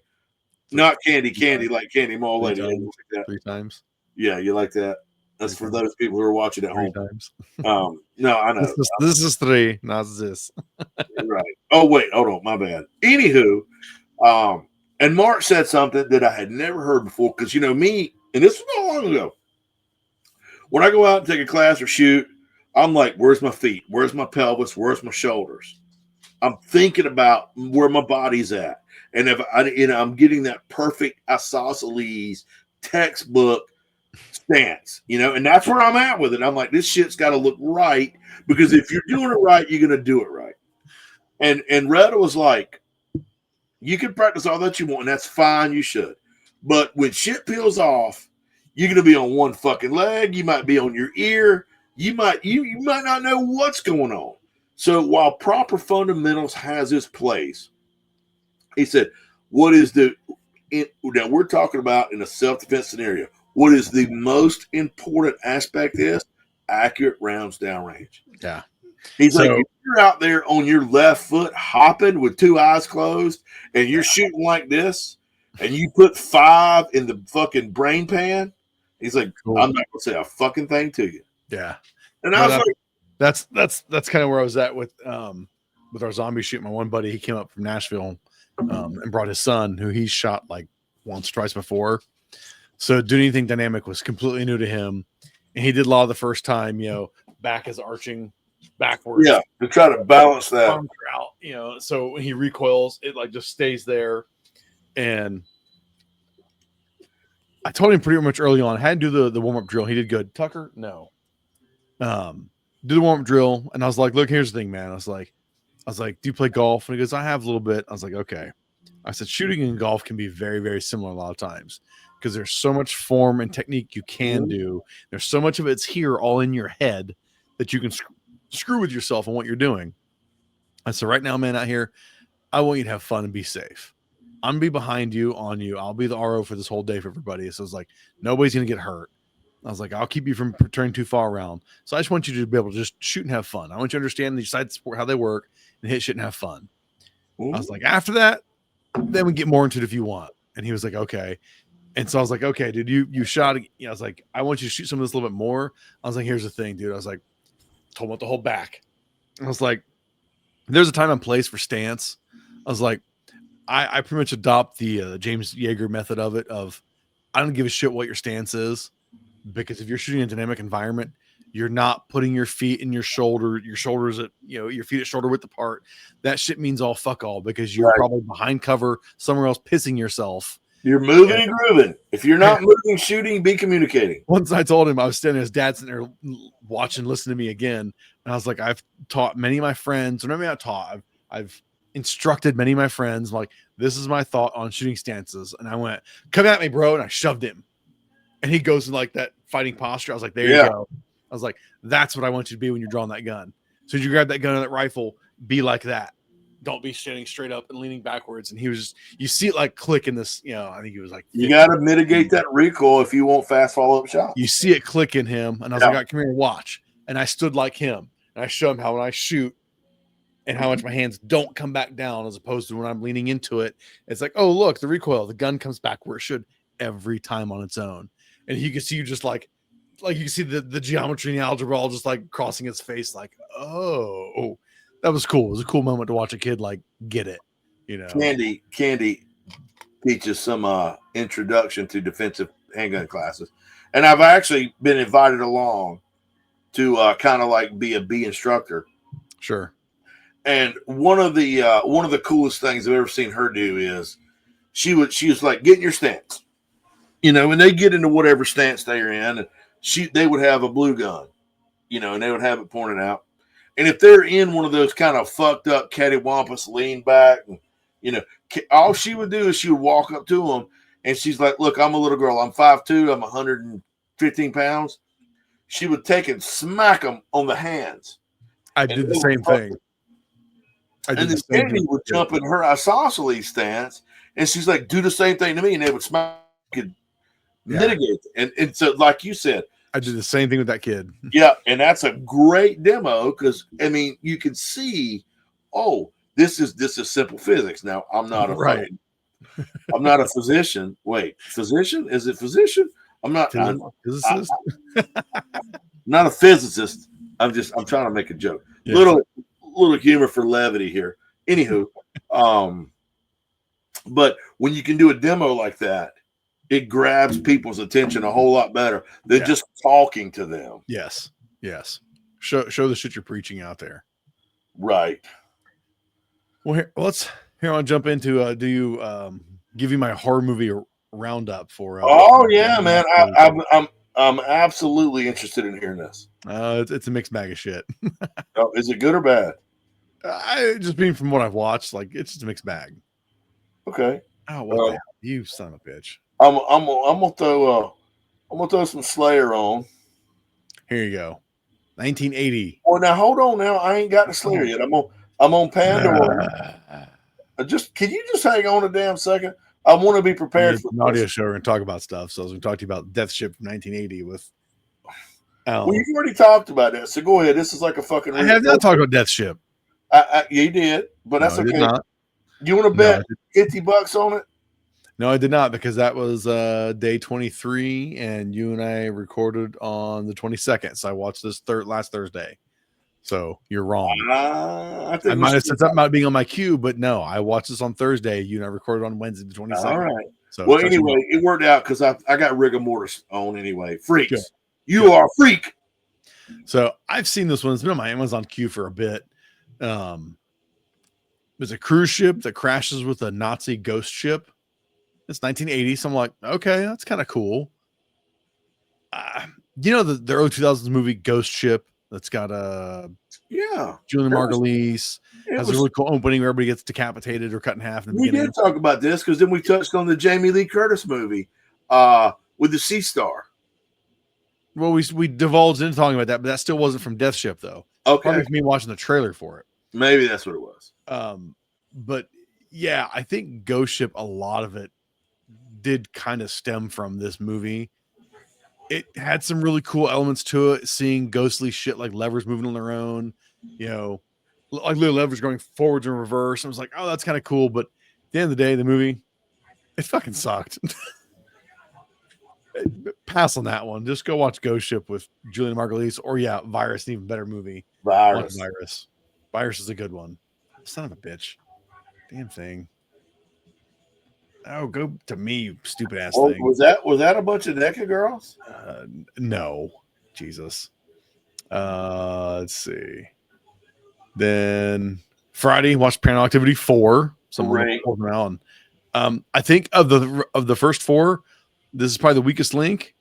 Not candy like Candy Mall Lady. Like 3 times. Yeah, you like that? That's for those people who are watching at 3 home. times. No, I know. This is 3, not this. Right. Oh, wait. Hold on. My bad. Anywho, and Mark said something that I had never heard before because, you know, me, and this was not long ago. When I go out and take a class or shoot, I'm like, where's my feet? Where's my pelvis? Where's my shoulders? I'm thinking about where my body's at. And if I'm getting that perfect isosceles textbook stance, and that's where I'm at with it. I'm like, this shit's got to look right because if you're doing it right, you're going to do it right. And Retta was like, you can practice all that you want, and that's fine. You should. But when shit peels off, you're going to be on one fucking leg. You might be on your ear. You might not know what's going on. So while proper fundamentals has its place, he said, now we're talking about in a self-defense scenario, what is the most important aspect is accurate rounds downrange. Yeah. He's like, if you're out there on your left foot hopping with 2 eyes closed and you're shooting like this and you put 5 in the fucking brain pan, he's like, cool. I'm not going to say a fucking thing to you. Yeah. And I was like, that's kind of where I was at with our zombie shoot. My one buddy, he came up from Nashville and brought his son, who he's shot like once or twice before. So doing anything dynamic was completely new to him. And he did a lot of the first time, back is arching backwards. Yeah, to try to balance that. Out, so when he recoils, it like just stays there. And I told him pretty much early on, I had to do the warm-up drill. He did good. Tucker, no. Do the warm-up drill. And I was like, look, here's the thing, man. I was like, do you play golf? And he goes, I have a little bit. I was like, okay. I said, shooting in golf can be very, very similar a lot of times because there's so much form and technique you can do. There's so much of it's here all in your head that you can screw with yourself and what you're doing. I said, right now, man, out here, I want you to have fun and be safe. I'm going to be behind you, on you. I'll be the RO for this whole day for everybody. So it's like, nobody's going to get hurt. I was like, I'll keep you from turning too far around. So I just want you to be able to just shoot and have fun. I want you to understand the side sport, how they work, and hit shit and have fun. Ooh. I was like, after that, then we get more into it if you want. And he was like, okay. And so I was like, okay, dude, you shot. I was like, I want you to shoot some of this a little bit more. I was like, here's the thing, dude. I was like, told him what to hold back. I was like, there's a time and place for stance. I was like, I pretty much adopt the James Yeager method of it. Of I don't give a shit what your stance is, because if you're shooting in a dynamic environment, you're not putting your feet in your shoulders at, your feet at shoulder width apart. That shit means all fuck all because you're probably behind cover somewhere else pissing yourself. You're moving and grooving. If you're not moving, shooting, be communicating. Once I told him, I was standing, his dad's sitting there watching, listening to me again. And I was like, I've taught many of my friends, or maybe not taught, I've instructed many of my friends, like, this is my thought on shooting stances. And I went, come at me, bro. And I shoved him. And he goes in like that fighting posture. I was like, there you go. I was like, that's what I want you to be when you're drawing that gun. So as you grab that gun or that rifle, be like that. Don't be standing straight up and leaning backwards. And he was just, you see it like click in this, I think he was like 50. You got to mitigate that recoil if you want fast follow-up shots. You see it click in him. And I was like, all right, come here and watch. And I stood like him. And I showed him how when I shoot, and how much my hands don't come back down, as opposed to when I'm leaning into it. It's like, oh, look, the recoil, the gun comes back where it should every time on its own. And you can see you just like you can see the geometry and the algebra all just like crossing its face, like, oh, that was cool. It was a cool moment to watch a kid like get it, you know. Candy teaches some introduction to defensive handgun classes, and I've actually been invited along to kind of like be a B instructor. Sure. And one of the coolest things I've ever seen her do is she was like, get in your stance, you know, and they get into whatever stance they're in, and they would have a blue gun, you know, and they would have it pointed out. And if they're in one of those kind of fucked up cattywampus lean back, you know, all she would do is she would walk up to them and she's like, look, I'm a little girl. I'm 5'2". I'm 115 pounds. She would take and smack them on the hands. I did the same thing. And then Candy would jump in her isosceles stance, and she's like, do the same thing to me. And they would smack and mitigate it. And so, like you said, I did the same thing with that kid. Yeah, and that's a great demo because, I mean, you can see, oh, this is simple physics. Now, I'm not I'm not a physician. Wait, physician? Is it physician? I'm not a physicist. Not a physicist. I'm trying to make a joke. Yeah. Little humor for levity here. Anywho, but when you can do a demo like that, it grabs people's attention a whole lot better than just talking to them. Yes. Show the shit you're preaching out there. Right. Well, here I'll jump into. Do you give you my horror movie roundup for? Oh yeah, man. I'm absolutely interested in hearing this. It's a mixed bag of shit. Oh, is it good or bad? Just being from what I've watched, like it's just a mixed bag. Okay. Oh, what the hell? You son of a bitch. I'm gonna throw some Slayer on. Here you go. 1980. Well, now hold on. Now I ain't got the Slayer yet. I'm on Pandora. Can you just hang on a damn second? I want to be prepared for an audio show. We're gonna talk about stuff. So I was gonna talk to you about Death Ship from 1980 with. Well, you've already talked about that, so go ahead. This is like a fucking. I have not talked about Death Ship. You did, but that's okay. Did not. You want to bet $50 on it? No, I did not, because that was day 23, and you and I recorded on the 22nd. So I watched this last Thursday. So you're wrong. I might have said something about being on my queue, but no, I watched this on Thursday. You and I recorded on Wednesday the 22nd. All right. So well, anyway, it worked out because I got rigor mortis on anyway. Freaks. Good. You are a freak. So I've seen this one. It's been on my Amazon queue for a bit. There's a cruise ship that crashes with a Nazi ghost ship. It's 1980, so I'm like, okay, that's kind of cool. You know the early 2000s movie Ghost Ship that's got Julian Margulies has a really cool opening where everybody gets decapitated or cut in half. We did talk about this because then we touched on the Jamie Lee Curtis movie with the Sea Star. Well, we divulged into talking about that, but that still wasn't from Death Ship, though. Okay. Probably me watching the trailer for it. Maybe that's what it was. But yeah, I think Ghost Ship, a lot of it did kind of stem from this movie. It had some really cool elements to it, seeing ghostly shit like levers moving on their own, you know, like little levers going forwards and reverse. I was like, oh, that's kind of cool. But at the end of the day, the movie, it fucking sucked. Pass on that one. Just go watch Ghost Ship with Julian Margulies, or Virus, an even better movie. Virus is a good one. Son of a bitch. Damn thing. Oh, go to me, you stupid ass thing. Was that a bunch of naked girls? No. Jesus. Let's see. Then Friday, watched Paranormal Activity 4. Around. I think of the first 4, this is probably the weakest link,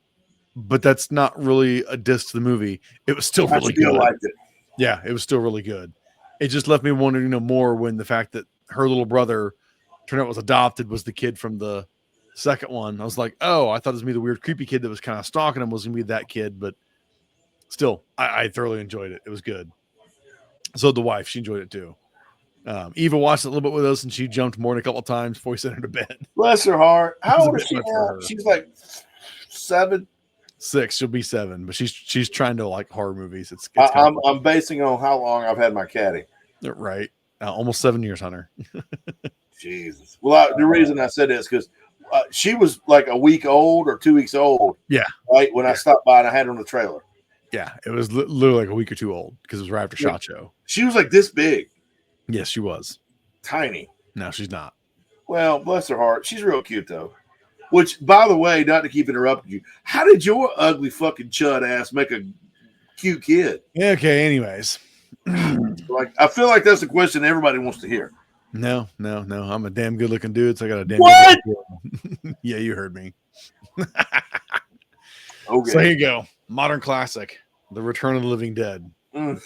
but that's not really a diss to the movie. It was still really good. Liked it. Yeah, it was still really good. It just left me wondering more when the fact that her little brother turned out was adopted was the kid from the second one. I was like, oh, I thought it was me, the weird creepy kid that was kind of stalking him was gonna be that kid, but still, I thoroughly enjoyed it. It was good. So the wife, she enjoyed it too. Eva watched it a little bit with us, and she jumped more than a couple of times before we sent her to bed. Bless her heart. How old is she now? She's like 7. 6. She'll be 7, but she's trying to like horror movies. I'm basing on how long I've had my caddy. Right. Almost 7 years, Hunter. Jesus. Well, the reason I said that is because she was like a week old or 2 weeks old. Yeah. Right when I stopped by and I had her on the trailer. Yeah, it was literally like a week or two old because it was right after SHOT Show. She was like this big. Yes, she was. Tiny. No, she's not. Well, bless her heart. She's real cute, though. Which, by the way, not to keep interrupting you, how did your ugly fucking chud ass make a cute kid? Yeah, okay, anyways. Like, I feel like that's a question everybody wants to hear. No. I'm a damn good looking dude, so I got a damn what? Good yeah, you heard me. Okay. So here you go. Modern classic. The Return of the Living Dead. Mm.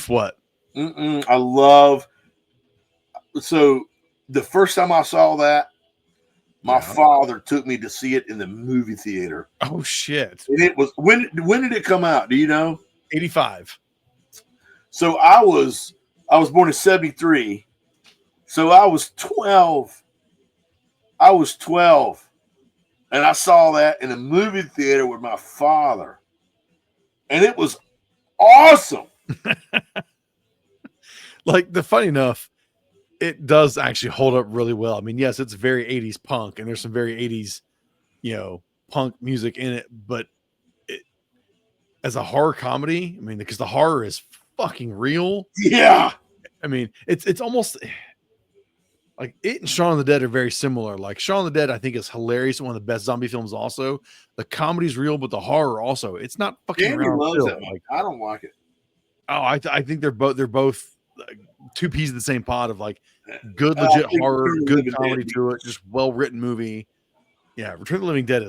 What? I love. So the first time I saw that, my father took me to see it in the movie theater. Oh shit! And it was when did it come out? Do you know? 85. So I was born in 73. So I was 12. And I saw that in a movie theater with my father. And it was awesome. Like, the funny enough, it does actually hold up really well. I mean, yes, it's very 80s punk, and there's some very 80s, punk music in it, but as a horror comedy, I mean, because the horror is fucking real. Yeah. I mean, it's almost like it and Shaun of the Dead are very similar. Like, Shaun of the Dead, I think, is hilarious. One of the best zombie films also. The comedy's real, but the horror also. It's not fucking Danny around. loves it. Like, I don't like it. Oh, I think they're both two pieces of the same pot of like good legit horror, good comedy to it, just well written movie. Yeah, Return of the Living Dead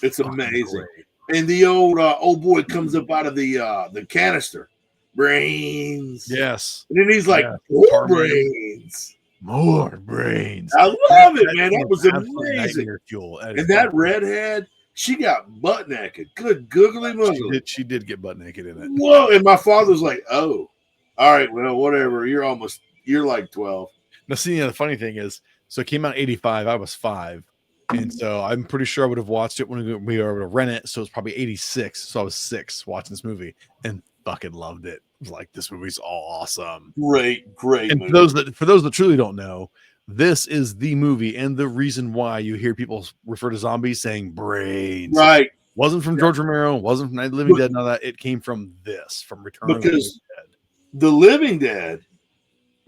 it's amazing. Great. And the old boy comes up out of the canister, brains. Yes, and then he's like, more brains. I love it, man. That was amazing. Fuel. And that redhead, she got butt naked. Good googly muggly. She did get butt naked in it. Whoa! And my father's like, "Oh, all right, well, whatever. You're like 12." Now, see, the funny thing is, so it came out in 85. I was 5, and so I'm pretty sure I would have watched it when we were able to rent it. So it's probably 86. So I was 6 watching this movie and fucking loved it. I was like, this movie's all awesome. Great and movie. For those that truly don't know, this is the movie and the reason why you hear people refer to zombies saying brains. Right. Wasn't from George Romero, wasn't from Night of the Living Dead, none of that. It came from this, from Return of the Living Dead. The Living Dead,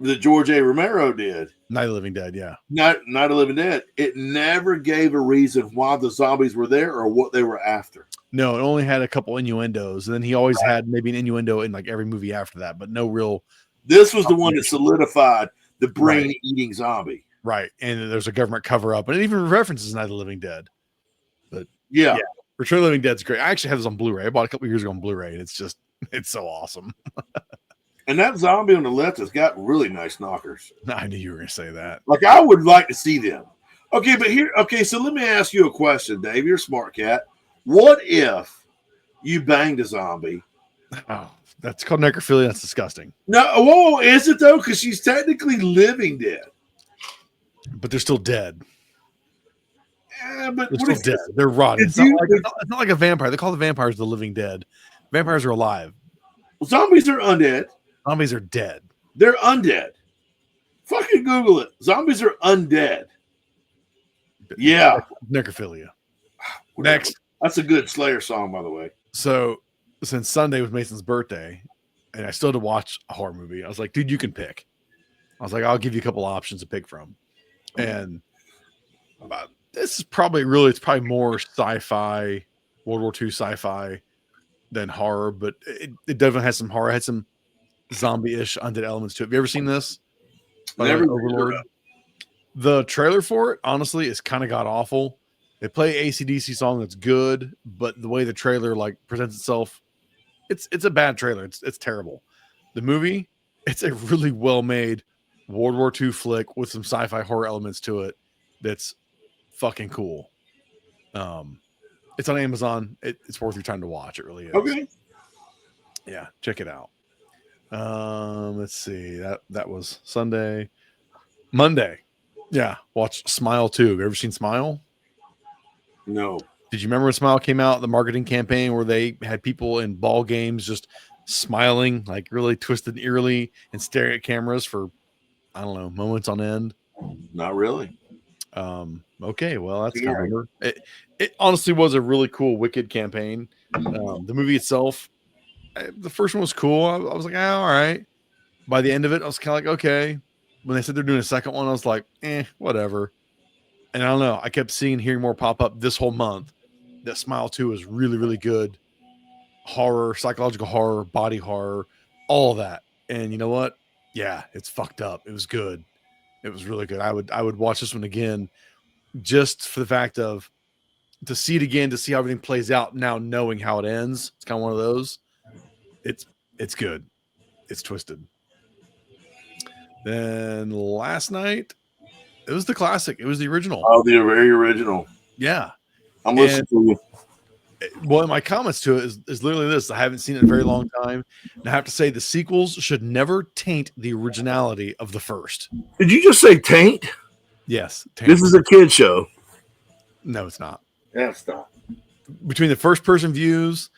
that George A. Romero did. Night of the Living Dead, yeah. Night of the Living Dead. It never gave a reason why the zombies were there or what they were after. No, it only had a couple innuendos, and then he always had maybe an innuendo in like every movie after that, but no real. This was the one that solidified the brain-eating zombie. Right, and there's a government cover-up, and it even references Night of the Living Dead. But yeah. Return of the Living Dead's great. I actually have this on Blu-ray. I bought it a couple years ago on Blu-ray, and it's so awesome. And that zombie on the left has got really nice knockers. I knew you were going to say that. Like, I would like to see them. Okay, so let me ask you a question, Dave. You're a smart cat. What if you banged a zombie? Oh, that's called necrophilia. That's disgusting. No, is it though? Because she's technically living dead. But they're still dead. Yeah, but they're still dead. They're rotting. It's not like a vampire. They call the vampires the living dead. Vampires are alive. Zombies are undead. Zombies are dead. They're undead. Fucking Google it. Zombies are undead. Yeah. Necrophilia. Next. That's a good Slayer song, by the way. So, since Sunday was Mason's birthday, and I still had to watch a horror movie, I was like, dude, you can pick. I was like, I'll give you a couple options to pick from. And this is probably it's probably more sci-fi, World War II sci-fi than horror, but it definitely has some horror. It had some zombie-ish undead elements to it. Have you ever seen this? Never. Overlord. The trailer for it, honestly, is kind of god awful. They play AC/DC song that's good, but the way the trailer like presents itself, it's a bad trailer. It's terrible. The movie, it's a really well made World War II flick with some sci-fi horror elements to it. That's fucking cool. It's on Amazon. It's worth your time to watch. It really is. Okay. Yeah, check it out. Let's see. That was Sunday. Monday. Yeah, watch Smile 2. Have you ever seen Smile? No. Did you remember when Smile came out, the marketing campaign where they had people in ball games just smiling, like really twisted and eerily, and staring at cameras for, I don't know, moments on end. Not really. Okay, well, that's kind of bummer. It honestly was a really cool Wicked campaign. The movie itself, the first one was cool. I was like, all right. By the end of it, I was kind of like, okay. When they said they're doing a second one, I was like, whatever. And I don't know. I kept seeing, hearing more pop up this whole month. That Smile 2 is really, really good. Horror, psychological horror, body horror, all of that. And you know what? Yeah, it's fucked up. It was good. It was really good. I would watch this one again just for the fact of to see it again, to see how everything plays out now, knowing how it ends. It's kind of one of those. It's good. It's twisted. Then last night, it was the classic. It was the original. Oh, the very original. Yeah. I'm listening to you. Well, my comments to it is literally this. I haven't seen it in a very long time. And I have to say the sequels should never taint the originality of the first. Did you just say taint? Yes. Taint. This is a kid show. No, it's not. Yeah, it's not. Between the first person views,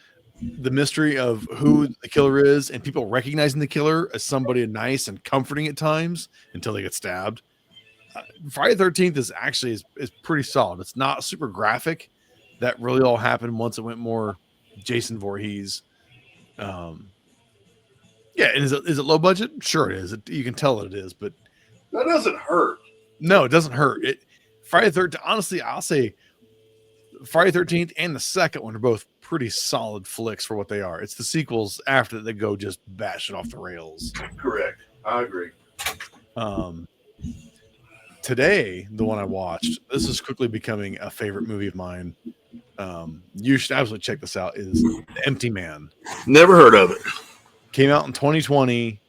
the mystery of who the killer is, and people recognizing the killer as somebody nice and comforting at times until they get stabbed. Friday the 13th is actually is pretty solid. It's not super graphic. That really all happened once it went more Jason Voorhees. Yeah, and is it low budget? Sure it is. You can tell it is, but that doesn't hurt. No, it doesn't hurt. Friday the 13th, honestly, I'll say Friday the 13th and the second one are both pretty solid flicks for what they are. It's the sequels after that go just bash it off the rails. Correct. I agree. Today, the one I watched, this is quickly becoming a favorite movie of mine. You should absolutely check this out. Is The Empty Man. Never heard of it. Came out in 2020.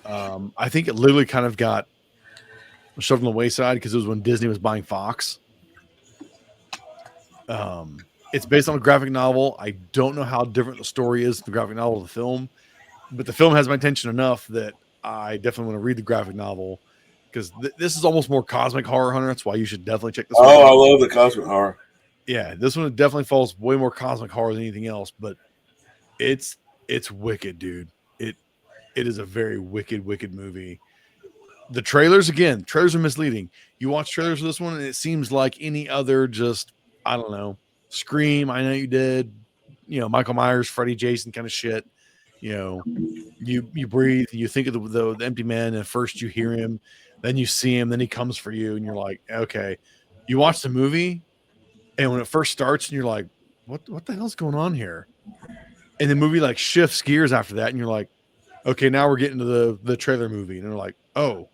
I think it literally kind of got shoved on the wayside because it was when Disney was buying Fox. It's based on a graphic novel. I don't know how different the story is, the graphic novel to the film, but the film has my attention enough that I definitely want to read the graphic novel because this is almost more cosmic horror, Hunter. That's why you should definitely check this one out. I love the cosmic horror. Yeah, this one definitely falls way more cosmic horror than anything else, but it's wicked, dude. It is a very wicked movie. The trailers are misleading. You watch trailers for this one, and it seems like any other just, I don't know, Scream, I Know You Did, Michael Myers, Freddy, Jason kind of shit. You breathe, you think of the empty man, and first you hear him, then you see him, then he comes for you, and you're like, okay. You watch the movie, and when it first starts, and you're like, what the hell's going on here? And the movie like shifts gears after that, and you're like, okay, now we're getting to the trailer movie, and they're like, oh,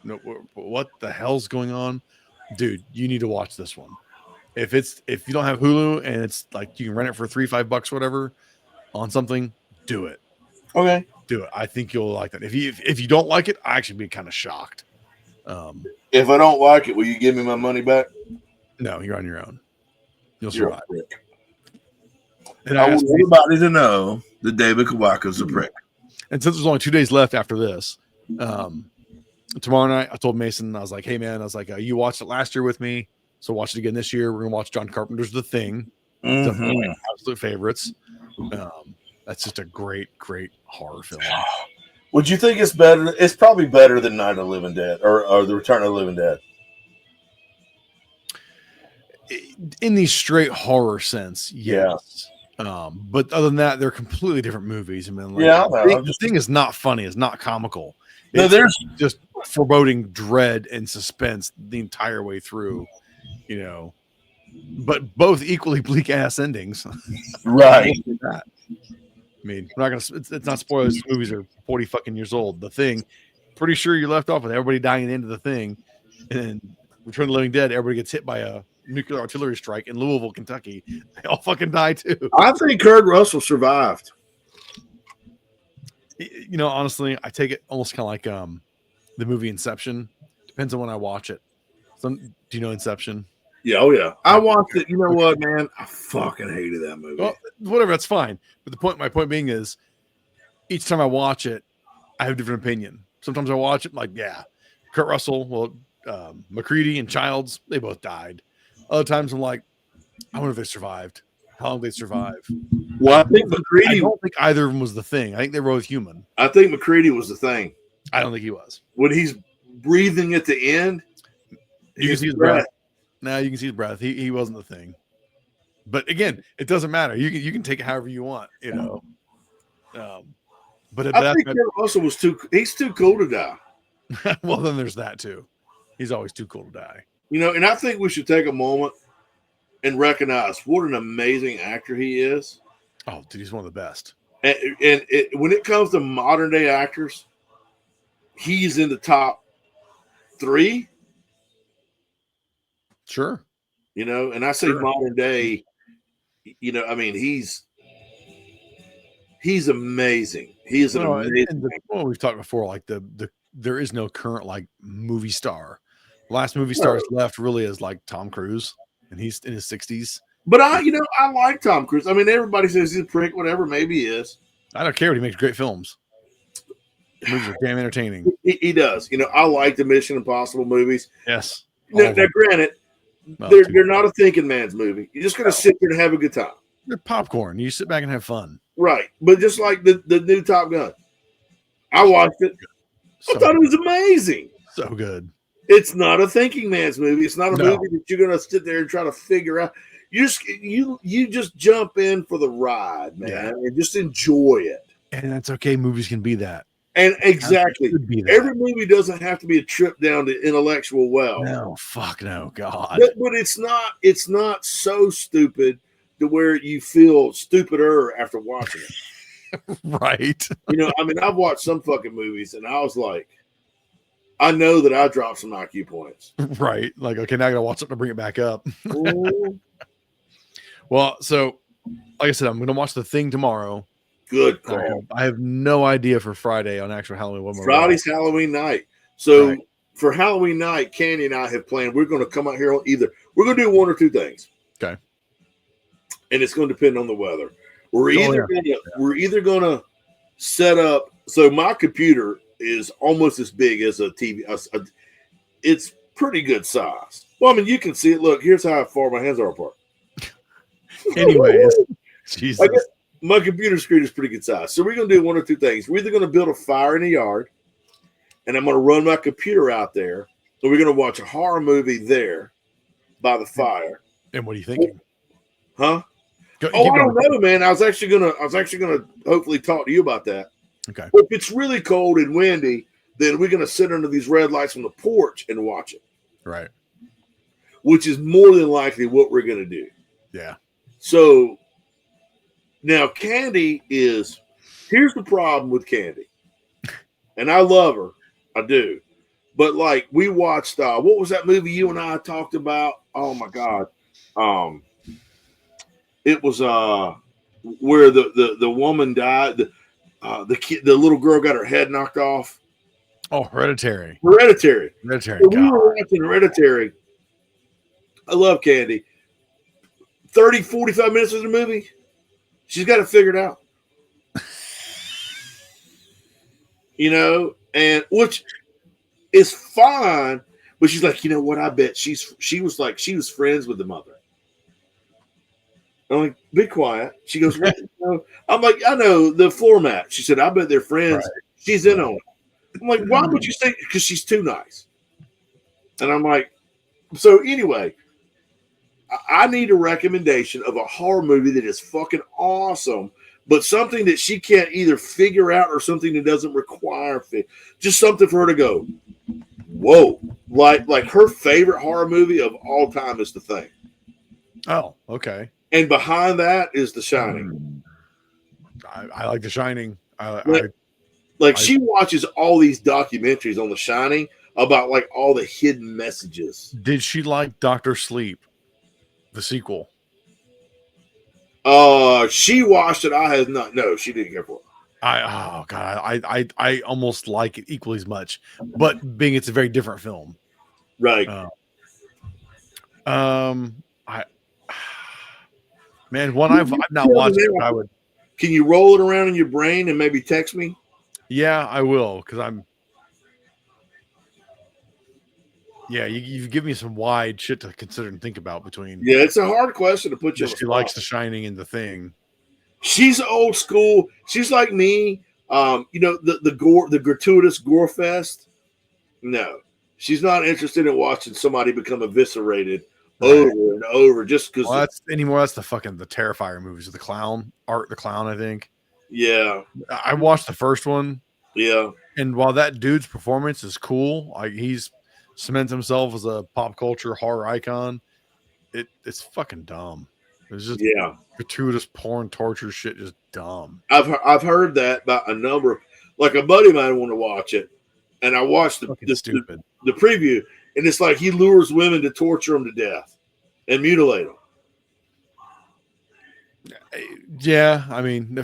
no, what the hell's going on, dude? You need to watch this one. If you don't have Hulu and it's like you can rent it for $3-5 whatever on something, do it. Okay, do it. I think you'll like that. If you don't like it, I actually be kind of shocked. If I don't like it, will you give me my money back? No, you're on your own. You'll survive. And I want everybody to know that David Kawaka's a prick. And since there's only 2 days left after this, tomorrow night I told Mason, I was like, hey man, you watched it last year with me, so watch it again this year. We're gonna watch John Carpenter's The Thing. It's one of my absolute favorites. That's just a great horror film. Would you think it's better? It's probably better than Night of the Living Dead or The Return of the Living Dead. In the straight horror sense, yes. Yeah. But other than that, they're completely different movies. I mean, the thing is not funny. It's not comical. It's there's just foreboding dread and suspense the entire way through, but both equally bleak ass endings. Right. I mean, we're not gonna. It's not spoilers. These movies are 40 fucking years old. The Thing, pretty sure you left off with everybody dying at the end of The Thing, and then Return of the Living Dead. Everybody gets hit by a nuclear artillery strike in Louisville, Kentucky. They all fucking die too. I think Kurt Russell survived. Honestly, I take it almost kind of like the movie Inception. Depends on when I watch it. Do you know Inception? Yeah, oh yeah. I watched it. You know what, man? I fucking hated that movie. Well, whatever, that's fine. But my point being is, each time I watch it, I have a different opinion. Sometimes I watch it like, yeah, Kurt Russell, McCready and Childs, they both died. Other times I'm like, I wonder if they survived. how long they survive. Well, I think I McCready. don't think either of them was the thing. I think they were both human. I think McCready was the thing. I don't think he was. When he's breathing at the end, You can see his breath. Now you can see his breath. He wasn't the thing. But again, it doesn't matter. You can take it however you want, you know. But I think Kurt Russell was he's too cool to die. Well, then there's that too. He's always too cool to die. You know, and I think we should take a moment and recognize what an amazing actor he is. Oh, dude, he's one of the best. And when it comes to modern day actors, he's in the top 3. Sure. You know, and I say modern day, you know, I mean, he's amazing. He is an amazing. Well, we've talked before, like there is no current like movie star. Last movie stars left really is like Tom Cruise, and he's in his 60s. But I like Tom Cruise. I mean, everybody says he's a prick, whatever, maybe he is. I don't care. He makes great films. The movies are damn entertaining. He does. You know, I like the Mission Impossible movies. Yes. Now granted, they're not a thinking man's movie. You're just going to sit there and have a good time. They're popcorn. You sit back and have fun. Right. But just like the new Top Gun, I watched it. I thought it was amazing. So good. It's not a thinking man's movie. It's not a movie that you're going to sit there and try to figure out. You just jump in for the ride, man, and just enjoy it. And that's okay. Movies can be that. And exactly. Every movie doesn't have to be a trip down to intellectual well. No, fuck no, God. But it's not so stupid to where you feel stupider after watching it. Right. You know, I mean, I've watched some fucking movies and I was like, I know that I dropped some IQ points. Right. Like, okay, now I got to watch something to bring it back up. Well, so like I said, I'm going to watch The Thing tomorrow. Good call. I have no idea for Friday on actual Halloween. Friday's Halloween night. So for Halloween night, Candy and I have planned, we're going to come out here on we're going to do one or two things. Okay. And it's going to depend on the weather. We're either going to set up. So my computer is almost as big as a TV. It's pretty good size. Well, I mean, you can see it. Look, here's how far my hands are apart. Anyways, Jesus. My computer screen is pretty good size. So we're going to do one or two things. We're either going to build a fire in the yard, and I'm going to run my computer out there. So we're going to watch a horror movie there by the fire. And what are you thinking? Huh? I don't know, man. I was actually gonna hopefully talk to you about that. Okay. But if it's really cold and windy, then we're gonna sit under these red lights on the porch and watch it. Right. Which is more than likely what we're gonna do. Yeah. So now Candy here's the problem with Candy. And I love her. I do. But like we watched what was that movie you and I talked about? Oh my God. It was where the woman died. The little girl got her head knocked off. Oh, Hereditary. So we were watching Hereditary. I love Candy. 30, 45 minutes of the movie, she's got it figured out. You know, and which is fine, but she's like, you know what? I bet she was friends with the mother. I'm like, be quiet. She goes, what? I'm like, I know the format. She said, I bet they're friends. Right. She's in on it. I'm like, why would you say? Because she's too nice. And I'm like, so anyway, I need a recommendation of a horror movie that is fucking awesome, but something that she can't either figure out or something that doesn't require just something for her to go, whoa. Like her favorite horror movie of all time is The Thing. Oh, okay. And behind that is The Shining. I like The Shining. She watches all these documentaries on The Shining about like all the hidden messages. Did she like Dr. Sleep, the sequel? She watched it. I have not. No, she didn't care for it. I almost like it equally as much, but being it's a very different film, right? Man, one I've not watched it, I would. Can you roll it around in your brain and maybe text me? Yeah, I will, because I'm. Yeah, you give me some wide shit to consider and think about between. Yeah, it's a hard question to put you on the She spot. likes The Shining and The Thing. She's old school. She's like me. The gratuitous gore fest. No, she's not interested in watching somebody become eviscerated over and over just because. Well, that's the fucking the Terrifier movies. The Clown, Art the Clown, I think. Yeah, I watched the first one. Yeah, and while that dude's performance is cool, like he's cements himself as a pop culture horror icon. It's fucking dumb. It's just gratuitous porn torture shit, just dumb. I've heard that about a number. Like a buddy of mine wanted to watch it, and I watched the preview, and it's like he lures women to torture them to death and mutilate them. Yeah, I mean,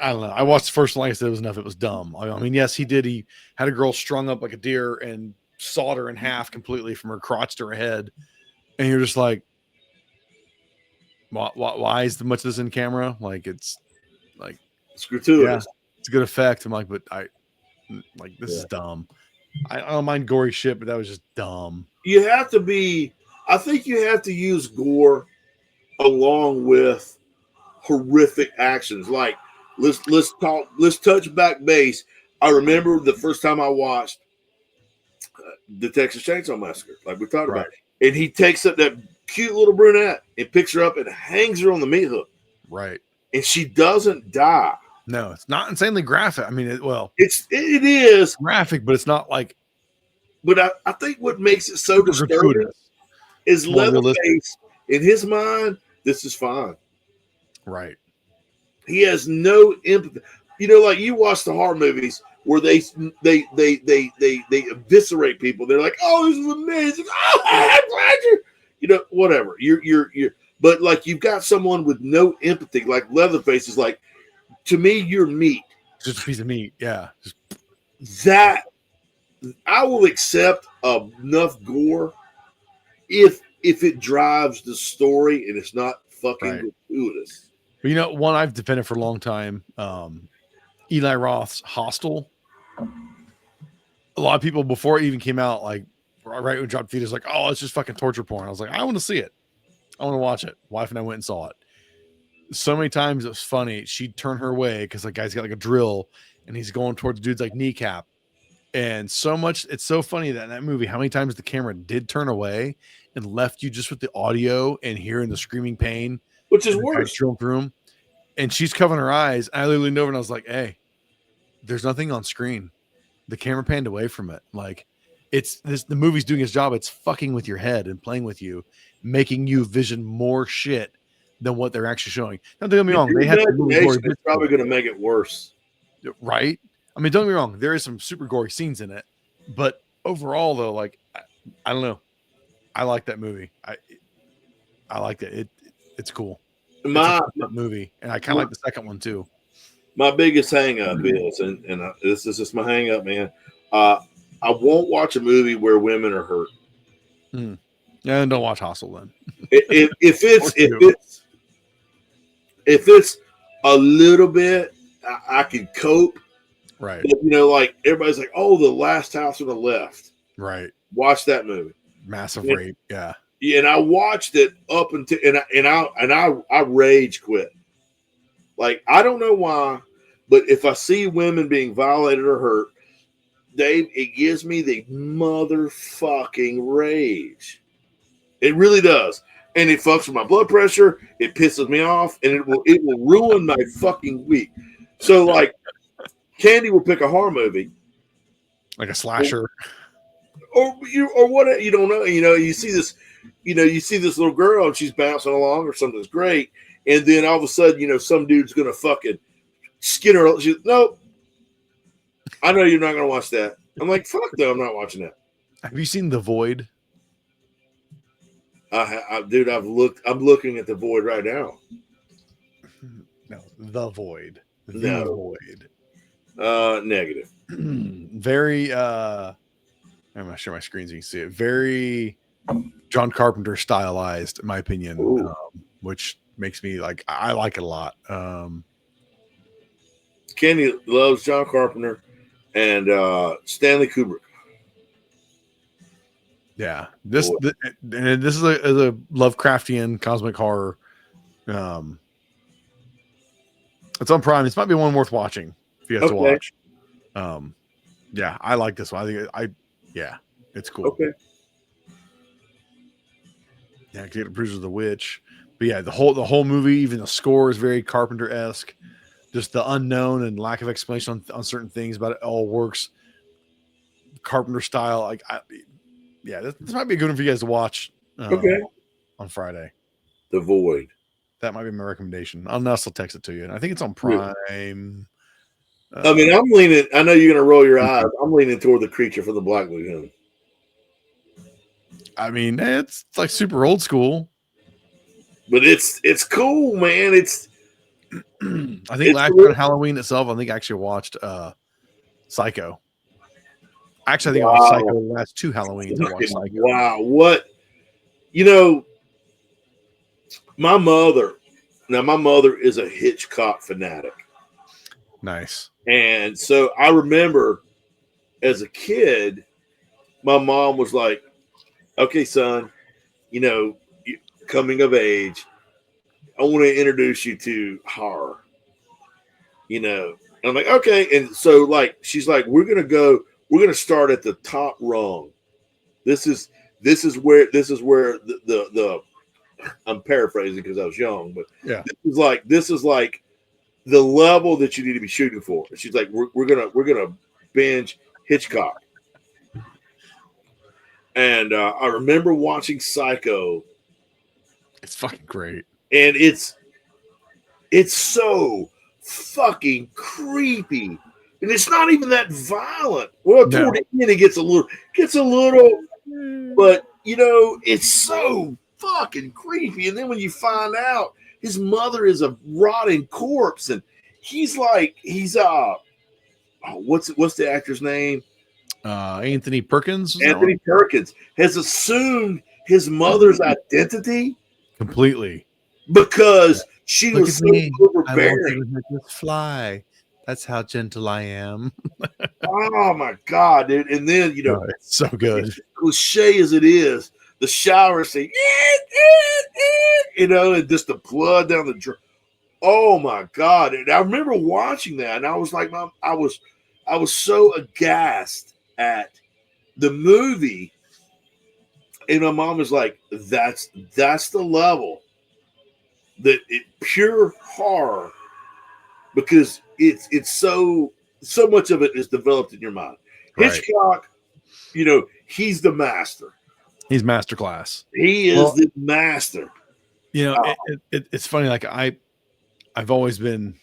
I don't know. I watched the first one. Like I said, it was enough. It was dumb. I mean, yes, he did. He had a girl strung up like a deer and sawed her in half completely from her crotch to her head, and you're just like, why is much of this in camera? Like it's gratuitous. Yeah, it's a good effect. I'm like, but this is dumb. I don't mind gory shit, but that was just dumb. You have to be. I think you have to use gore along with horrific actions. Like let's touch back base. I remember the first time I watched the Texas Chainsaw Massacre, like we talked about, and he takes up that cute little brunette and picks her up and hangs her on the meat hook. Right. And she doesn't die. No, it's not insanely graphic. I mean, it is graphic, but it's not like. But I think what makes it so disturbing is Leatherface. In his mind, this is fine. Right. He has no empathy. You know, like you watch the horror movies where they eviscerate people. They're like, "Oh, this is amazing! Oh, I'm glad you." You know, whatever. You're. But like you've got someone with no empathy, like Leatherface is like. To me, you're meat. Just a piece of meat, yeah. That I will accept enough gore if it drives the story and it's not fucking gratuitous. But you know, one I've defended for a long time, Eli Roth's Hostel. A lot of people before it even came out, like right when it dropped theaters, like, oh, it's just fucking torture porn. I was like, I want to see it. I want to watch it. Wife and I went and saw it. So many times it was funny. She'd turn her way because the guy's got like a drill and he's going towards the dude's like kneecap. And so much, it's so funny that in that movie, how many times the camera did turn away and left you just with the audio and hearing the screaming pain, which is worse. Drilling through him. And she's covering her eyes. I literally leaned over and I was like, hey, there's nothing on screen. The camera panned away from it. Like the movie's doing its job. It's fucking with your head and playing with you, making you vision more shit than what they're actually showing. Now, don't get me wrong. They have it's probably going to make it worse. Right. I mean, don't get me wrong. There is some super gory scenes in it, but overall though, like, I don't know. I like that movie. I like that. It's cool. It's a movie. And I kind of like the second one too. My biggest hang up is, and this is just my hang up, man. I won't watch a movie where women are hurt. Yeah, and don't watch Hostel then. If it's a little bit, I can cope. Right. But, you know, like everybody's like, "Oh, The Last House on the Left." Right. Watch that movie. Massive rape. Yeah. Yeah, and I watched it up until I rage quit. Like I don't know why, but if I see women being violated or hurt, it gives me the motherfucking rage. It really does. And it fucks with my blood pressure. It pisses me off, and it will ruin my fucking week. So, like, Candy will pick a horror movie, like a slasher, or what? You don't know. You know, you see this little girl, and she's bouncing along, or something's great, and then all of a sudden, you know, some dude's gonna fucking skin her. Nope. I know you're not gonna watch that. I'm like, fuck no, I'm not watching that. Have you seen The Void? Dude, I'm looking at The Void right now. No, The Void. The Void. Negative. Very. I'm not sure my screen so you can see it. Very John Carpenter stylized, in my opinion, which makes me like. I like it a lot. Kenny loves John Carpenter and Stanley Kubrick. Yeah, this Boy. this is a Lovecraftian cosmic horror. It's on Prime. This might be one worth watching if you have to Okay. watch. Yeah, I like this one. Yeah, it's cool. Okay. Yeah, Get Bruiser the Witch. But yeah, the whole movie, even the score is very Carpenter-esque. Just the unknown and lack of explanation on certain things about it all works Carpenter style. This might be a good one for you guys to watch. Okay. On Friday. The Void. That might be my recommendation. I'll also text it to you. And I think it's on Prime. I mean, I'm leaning. I know you're going to roll your eyes. I'm leaning toward The Creature from the Black Lagoon. I mean, it's like super old school, but it's cool, man. I think last year on Halloween itself, I think I actually watched Psycho. Actually, I think I watched Psycho the last 2 Halloweens. I watched Psycho. Wow, what my mother is a Hitchcock fanatic. Nice. And so I remember as a kid, my mom was like, okay, son, coming of age, I want to introduce you to horror. And I'm like, okay. And so like, she's like, we're going to start at the top rung. This is where the I'm paraphrasing because I was young, but yeah, this is like the level that you need to be shooting for. And she's like, we're gonna binge Hitchcock. And I remember watching Psycho. It's fucking great, and it's so fucking creepy, and it's not even that violent. Well, toward the end, it gets a little, but it's so fucking creepy. And then when you find out his mother is a rotting corpse, and he's what's the actor's name? Anthony Perkins. Anthony Perkins has assumed his mother's identity completely because she was so overbearing. I want to fly. That's how gentle I am. Oh my god, dude! And then it's so good. Cliche as it is, the shower scene, and just the blood down the drain. Oh my god! And I remember watching that, and I was like, Mom, I was so aghast at the movie, and my mom was like, "That's the level that pure horror, because it's so much of it is developed in your mind." Right. Hitchcock, he's the master. He's masterclass. He is the master. It's funny. Like I've always been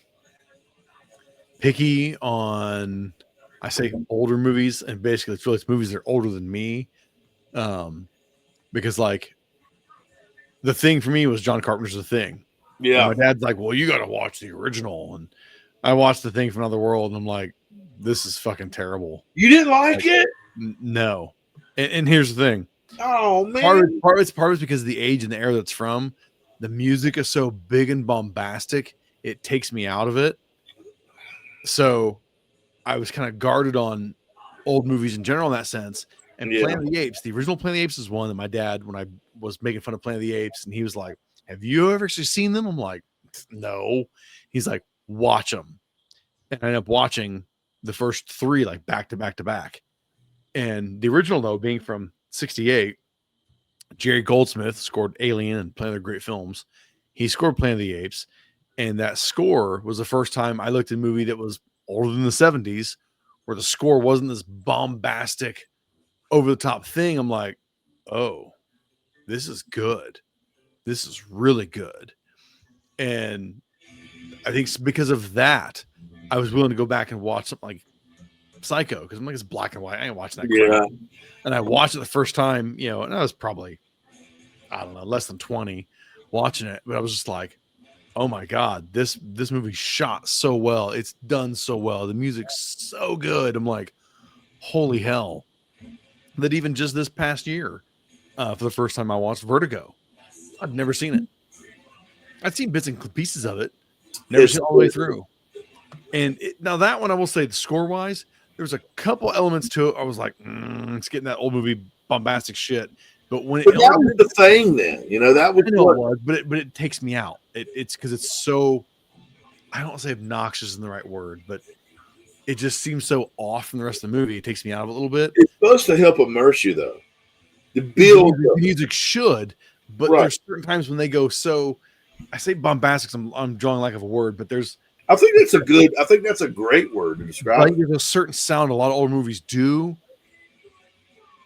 picky on, I say older movies, and basically it's really movies that are older than me. Because like The Thing for me was John Carpenter's The Thing. Yeah. And my dad's like, well, you got to watch the original. And I watched The Thing from Another World, and I'm like, this is fucking terrible. You didn't like it? No. And here's the thing. Oh man. Part of it's because of the age and the era that's from. The music is so big and bombastic, it takes me out of it. So I was kind of guarded on old movies in general in that sense. And Planet of the Apes, the original Planet of the Apes is one that my dad, when I was making fun of Planet of the Apes, and he was like, have you ever actually seen them? I'm like, no. He's like, watch them. And I ended up watching the first 3 like back to back to back. And the original, though, being from 1968, Jerry Goldsmith scored Alien and Planet of the Great Films. He scored Planet of the Apes. And that score was the first time I looked at a movie that was older than the 70s, where the score wasn't this bombastic, over-the-top thing. I'm like, oh, this is good. This is really good. And I think because of that, I was willing to go back and watch something like Psycho, because I'm like, it's black and white. I ain't watching that. Yeah. Crap. And I watched it the first time, and I was probably, I don't know, less than 20 watching it. But I was just like, oh my God, this movie shot so well. It's done so well. The music's so good. I'm like, holy hell. That even just this past year, for the first time I watched Vertigo. I'd never seen it. I'd seen bits and pieces of it. Never seen it all the way through. And now that one, I will say, the score-wise, there was a couple elements to it. I was like, it's getting that old movie bombastic shit. But when that was the thing then, that was what it was, but it takes me out. It's because it's so, I don't want to say obnoxious isn't the right word, but it just seems so off from the rest of the movie. It takes me out of it a little bit. It's supposed to help immerse you, though. The build, the music should, but there's certain times when they go so. I say bombastic. I'm drawing lack of a word, but there's. I think that's a great word to describe. There's a certain sound a lot of old movies do,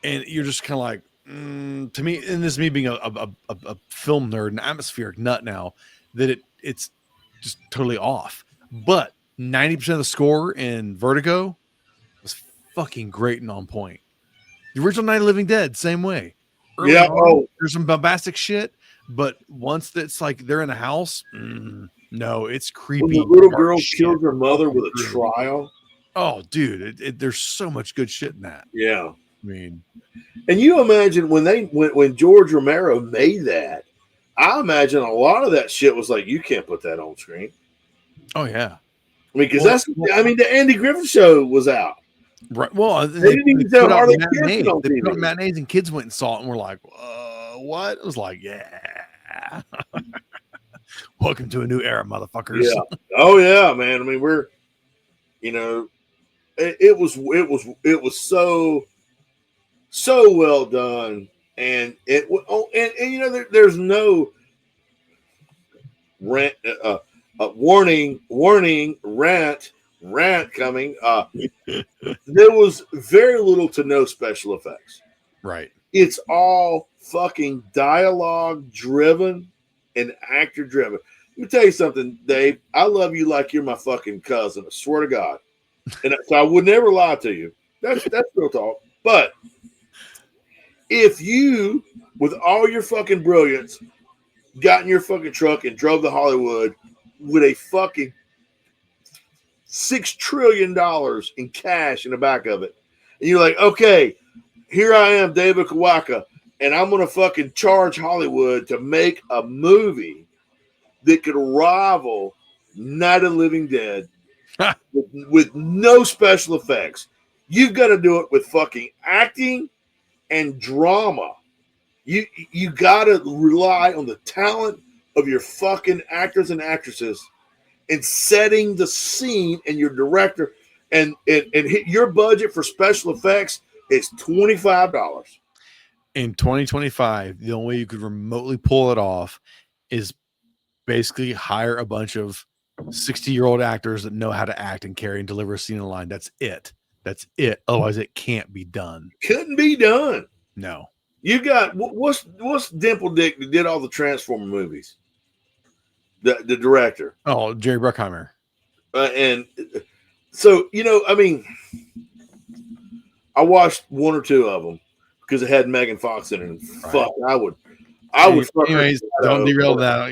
and you're just kind of like, to me, and this is me being a film nerd, an atmospheric nut now, that it's just totally off. But 90% of the score in Vertigo was fucking great and on point. The original Night of the Living Dead, same way. Early on, there's some bombastic shit, but once it's like they're in a house, no, it's creepy. When the little girl kills her mother with a trial. Oh, dude, there's so much good shit in that. Yeah, I mean, and you imagine when George Romero made that, I imagine a lot of that shit was like, you can't put that on screen. Oh yeah, I mean, because the Andy Griffith Show was out. Right. Well, they didn't even tell Harley Kids on TV. They put on matinees and kids went and saw it and were like, what? It was like, yeah. Welcome to a new era, motherfuckers. Yeah. Oh yeah, man. I mean, we're, it was so well done, and there's no rant, warning, rant coming. There was very little to no special effects. Right. It's all fucking dialogue driven and actor driven. Let me tell you something, Dave. I love you like you're my fucking cousin. I swear to God. And so I would never lie to you. That's real talk. But if you, with all your fucking brilliance, got in your fucking truck and drove to Hollywood with a fucking $6 trillion in cash in the back of it, and you're like, okay, here I am, David Kawaka, and I'm gonna fucking charge Hollywood to make a movie that could rival Night of the Living Dead with no special effects. You've got to do it with fucking acting and drama. You got to rely on the talent of your fucking actors and actresses and setting the scene, and your director, and your budget for special effects is $25. In 2025, the only way you could remotely pull it off is basically hire a bunch of 60-year-old actors that know how to act and carry and deliver a scene in a line. That's it. Otherwise, it can't be done. Couldn't be done. No. You got what's Dimple Dick that did all the Transformer movies? The director. Oh, Jerry Bruckheimer. And so, I mean, I watched one or two of them because it had Megan Fox in it. And fuck, I would. Anyways, don't derail that.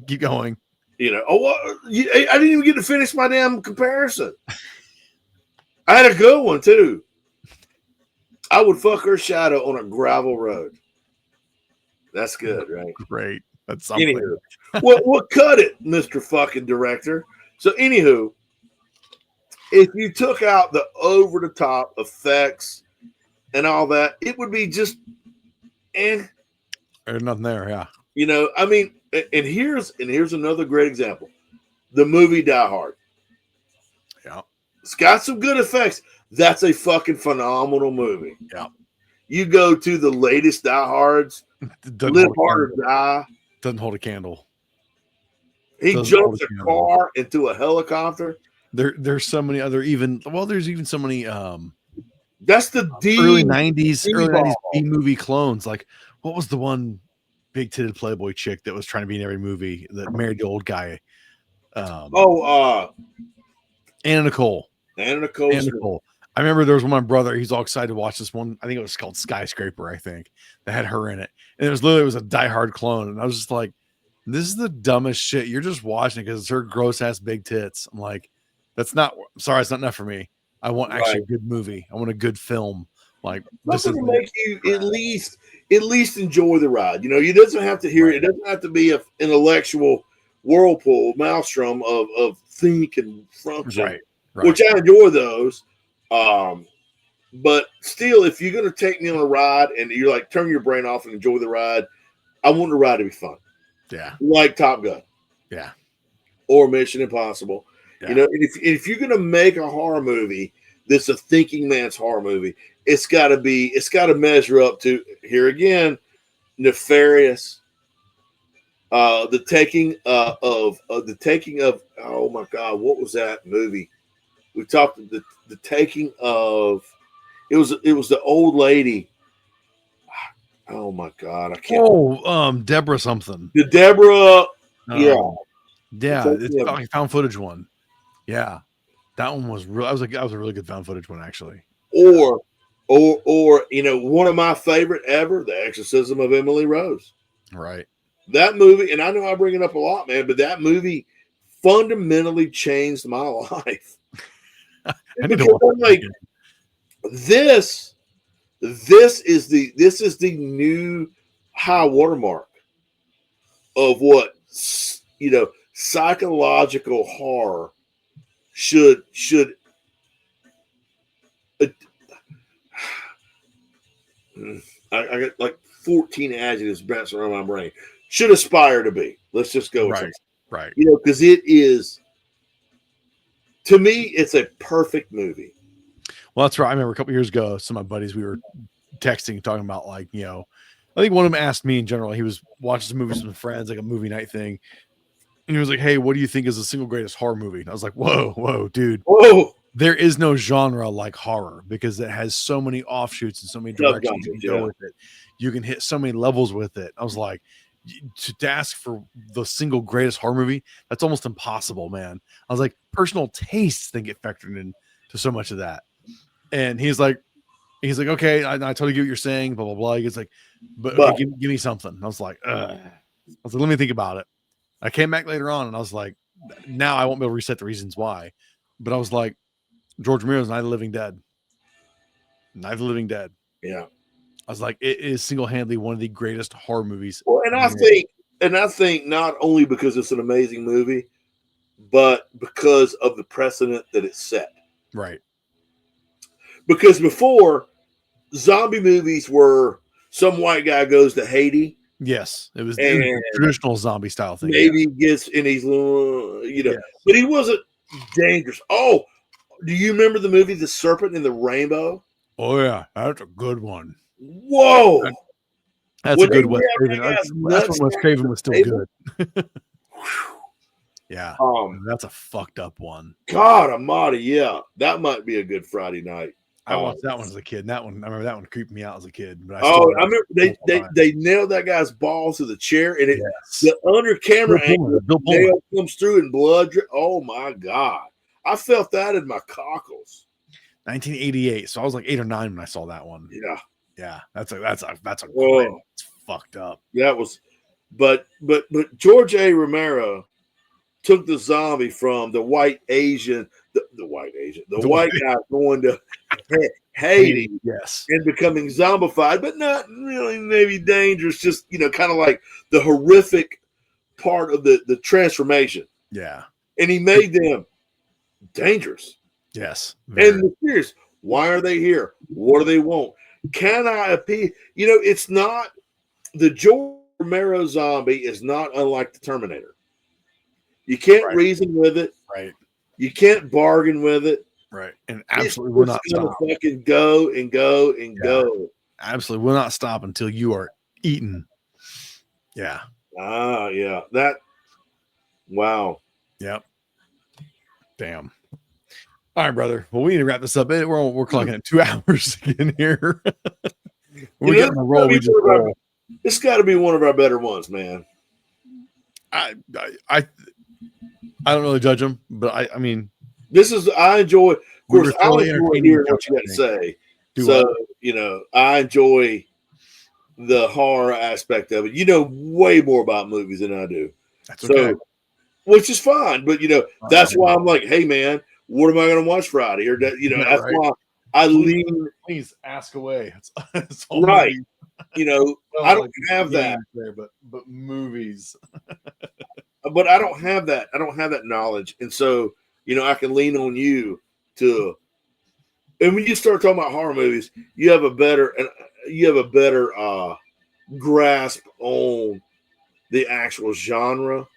Keep going. I didn't even get to finish my damn comparison. I had a good one too. I would fuck her shadow on a gravel road. That's good, right? Great. That's something. Anywho, well, cut it, Mr. fucking director. So, anywho, if you took out the over-the-top effects and all that, it would be just, There's nothing there, yeah. I mean, and here's another great example: the movie Die Hard. Yeah, it's got some good effects. That's a fucking phenomenal movie. Yeah. You go to the latest Die Hards, Live Hard or Die. Doesn't hold a candle. He jumps a car into a helicopter. There's so many other there's even so many that's the early 90s B movie clones. Like, what was the one big titted Playboy chick that was trying to be in every movie that married the old guy? Anna Nicole. Anna Nicole. I remember there was one, my brother, he's all excited to watch this one. I think it was called Skyscraper, I think, that had her in it. And it was a Die Hard clone. And I was just like, this is the dumbest shit. You're just watching it because it's her gross ass big tits. I'm like, it's not enough for me. I want actually a good movie. I want a good film. Like, this is make you at least enjoy the ride. It doesn't have to hear it. It doesn't have to be an intellectual whirlpool maelstrom of think and function. Right. Which I enjoy those. But still, if you're going to take me on a ride and you're like, turn your brain off and enjoy the ride, I want the ride to be fun. Yeah. Like Top Gun. Yeah. Or Mission Impossible. Yeah. You know, if you're going to make a horror movie that's a thinking man's horror movie, it's got to measure up to, here again, Nefarious, the taking of oh my God, what was that movie? We talked the taking of it was the old lady. Oh my God, I can't. Oh, Deborah something. The Deborah, yeah, it's like found footage one. Yeah, that one was real. That was a really good found footage one actually. Or you know, one of my favorite ever, The Exorcism of Emily Rose. Right. That movie, and I know I bring it up a lot, man, but that movie fundamentally changed my life. I need to watch like this is the new high watermark of what, you know, psychological horror should I got like 14 adjectives bouncing around my brain. Should aspire to be. Let's just go with right. You know, because it is, to me, it's a perfect movie. Well, that's right. I remember a couple years ago, some of my buddies, we were texting, talking about like, you know, I think one of them asked me in general, he was watching some movies with friends, like a movie night thing. And he was like, hey, what do you think is the single greatest horror movie? And I was like, whoa, dude. Whoa. There is no genre like horror because it has so many offshoots and so many directions you can go with it. You can hit so many levels with it. I was like, to ask for the single greatest horror movie, that's almost impossible, man. I was like, personal tastes then get factored in to so much of that. And he's like, okay, I totally get what you're saying, blah, blah, blah. He's like, but okay, give me something. And I was like, let me think about it. I came back later on and I was like, now I won't be able to reset the reasons why. But I was like, George Romero's Night of the Living Dead. Night of the Living Dead. Yeah. I was like, it is single-handedly one of the greatest horror movies. Well, and I think not only because it's an amazing movie, but because of the precedent that it set. Right. Because before, zombie movies were some white guy goes to Haiti. Yes, it was a traditional zombie style thing. Maybe gets in his little, you know, but he wasn't dangerous. Oh, do you remember the movie The Serpent and the Rainbow? Oh yeah, that's a good one. Whoa, that's a good one. That's when Wes Craven was still good. Yeah, that's a fucked up one. God almighty, yeah, that might be a good Friday night. I watched that one as a kid. And I remember that one creeped me out as a kid. But I remember they nailed that guy's balls to the chair, and the under camera angle nail comes through and blood. Oh my God, I felt that in my cockles. 1988, so I was like 8 or 9 when I saw that one. Yeah, that's a whoa. It's fucked up. That was, but George A. Romero took the zombie from the white Asian, the white guy going to Haiti, yes, and becoming zombified, but not really maybe dangerous, just, you know, kind of like the horrific part of the transformation. Yeah. And he made them dangerous. Yes. And mysterious. Why are they here? What do they want? Can I appeal? You know, it's not, the George Romero zombie is not unlike the Terminator. You can't reason with it. Right. You can't bargain with it. Right. And absolutely will not stop. Fucking go and go and go. Absolutely will not stop until you are eaten. Yeah. Yeah. Wow. Yep. Damn. All right, brother. Well, we need to wrap this up. We're clocking at 2 hours again here. We're getting a roll. We just roll. It's got to be one of our better ones, man. I don't really judge them, but I mean, I enjoy. Of course, I enjoy hearing what you got to say. You know, I enjoy the horror aspect of it. You know way more about movies than I do. That's okay. Which is fine, but you know, that's why I'm like, hey, man, what am I going to watch Friday? Or you know, that's why I lean. Please ask away. It's right. You know, I don't have that. There, but movies. But I don't have that. I don't have that knowledge, and so, you know, I can lean on you to And when you start talking about horror movies, you have a better grasp on the actual genre.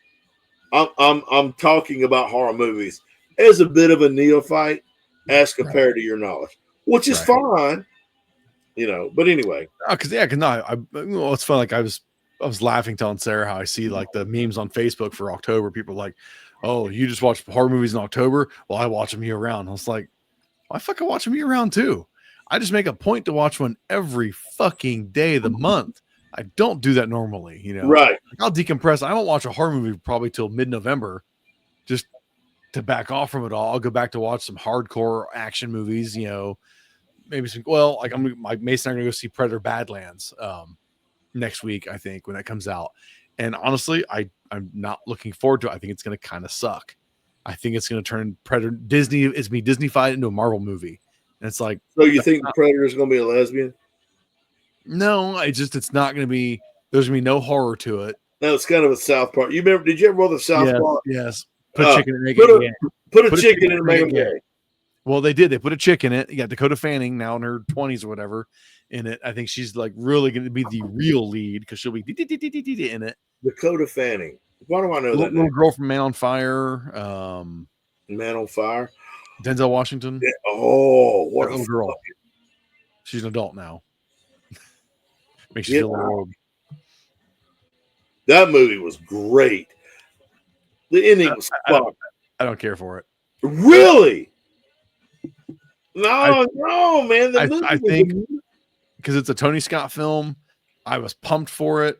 I'm talking about horror movies as a bit of a neophyte as compared to your knowledge, which is fine, But anyway, because well, it's fun. Like I was laughing telling Sarah how I see like the memes on Facebook for October. People are like, "Oh, you just watch horror movies in October?" Well, I watch them year round. I was like, I fucking watch them year round too. I just make a point to watch one every fucking day of the month. I don't do that normally, right? Like, I'll decompress. I don't watch a horror movie probably till mid-November, just to back off from it all. I'll go back to watch some hardcore action movies, maybe some. Well, like Mason and I are gonna go see Predator Badlands next week, I think, when that comes out. And honestly, I'm not looking forward to it. I think it's gonna kind of suck. I think it's going to turn Disney Disney-fied into a Marvel movie. And it's like, so you think the Predator is going to be a lesbian? No, it's not going to be, there's going to be no horror to it. No, it's kind of a South Park. Did you ever watch the South Park? Yes. Put a chicken in it. Put a chicken in and make them gay. Well, they did. They put a chick in it. You got Dakota Fanning now in her 20s or whatever in it. I think she's like really going to be the real lead because she'll be in it. Dakota Fanning. Why do I know that? Little girl from Man on Fire. Man on Fire. Denzel Washington. Yeah. Oh, what a little girl. She's an adult now. Makes you feel old. That movie was great. The ending was fucked. I don't care for it. Really? No, man. I think because it's a Tony Scott film, I was pumped for it.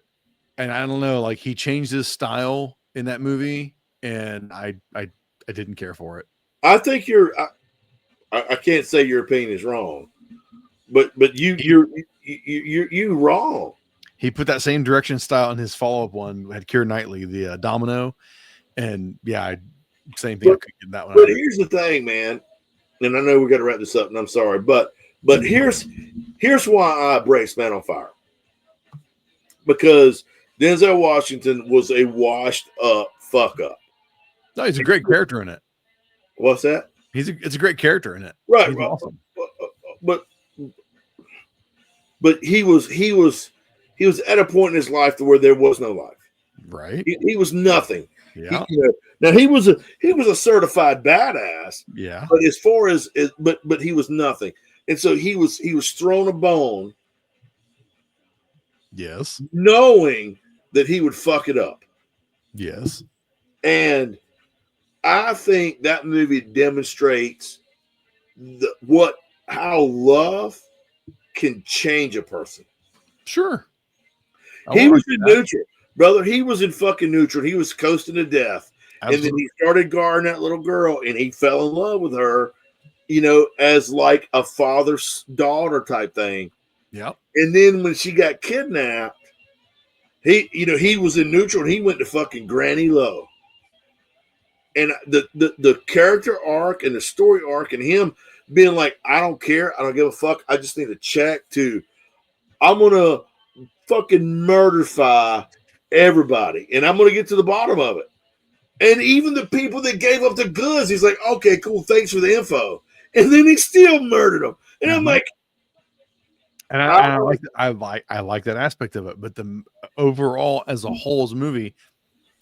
And I don't know, like he changed his style in that movie, and I didn't care for it. I think I can't say your opinion is wrong, but you're wrong. He put that same direction style in his follow-up one, had Keira Knightley, the Domino, and same thing. I couldn't get that one. But here's the thing, man, and I know we got to wrap this up, and I'm sorry, but here's why I embrace Man on Fire, because Denzel Washington was a washed up fuck up. No, he's a great character in it. What's that? It's a great character in it. Right. He's awesome. But he was at a point in his life to where there was no life. Right. He was nothing. Yeah. Now he was a certified badass. Yeah. But as far as but he was nothing. And so he was thrown a bone. Yes. Knowing that he would fuck it up. Yes. And I think that movie demonstrates how love can change a person. Sure. He was in neutral, brother. He was in fucking neutral. He was coasting to death. Absolutely. And then he started guarding that little girl, and he fell in love with her, as like a father's daughter type thing. Yep. And then when she got kidnapped, he was in neutral, and he went to fucking Granny Low. And the character arc and the story arc and him being like, I don't care. I don't give a fuck. I just need a check to, I'm going to fucking murderify everybody. And I'm going to get to the bottom of it. And even the people that gave up the goods, he's like, okay, cool. Thanks for the info. And then he still murdered them. And I'm like, and I like that aspect of it. But the overall, as a whole, as a movie,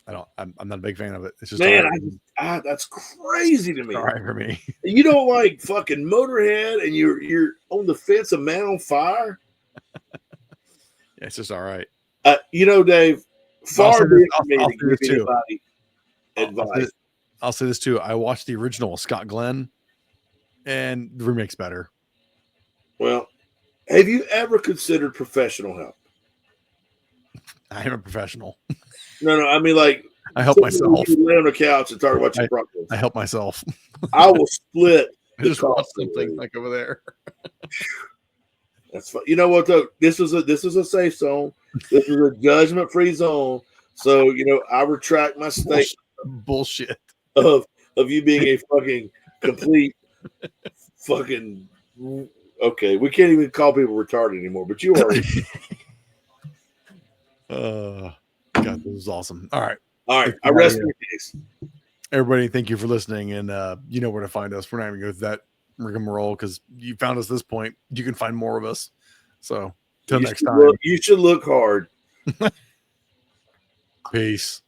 I'm not a big fan of it. It's just, man, that's crazy to me. All right for me. You don't like fucking Motorhead, and you're on the fence of Man on Fire. Yeah, it's just all right. Dave, far be it from me to give anybody advice. I'll say this too. I watched the original Scott Glenn, and the remake's better. Well, have you ever considered professional help? I am a professional. No. I mean, like, I help myself. You lay on the couch and talk about your problems. I help myself. I will split. I just watch something like over there. That's fun. You know what though? This is a safe zone. This is a judgment-free zone. So I retract my statement. Bullshit of you being a fucking complete fucking. Okay, we can't even call people retarded anymore. But you are. God, this is awesome. All right. I rest in peace. Everybody, thank you for listening, and you know where to find us. We're not even going to go through rigmarole because you found us this point. You can find more of us. So till next time. You should look hard. Peace.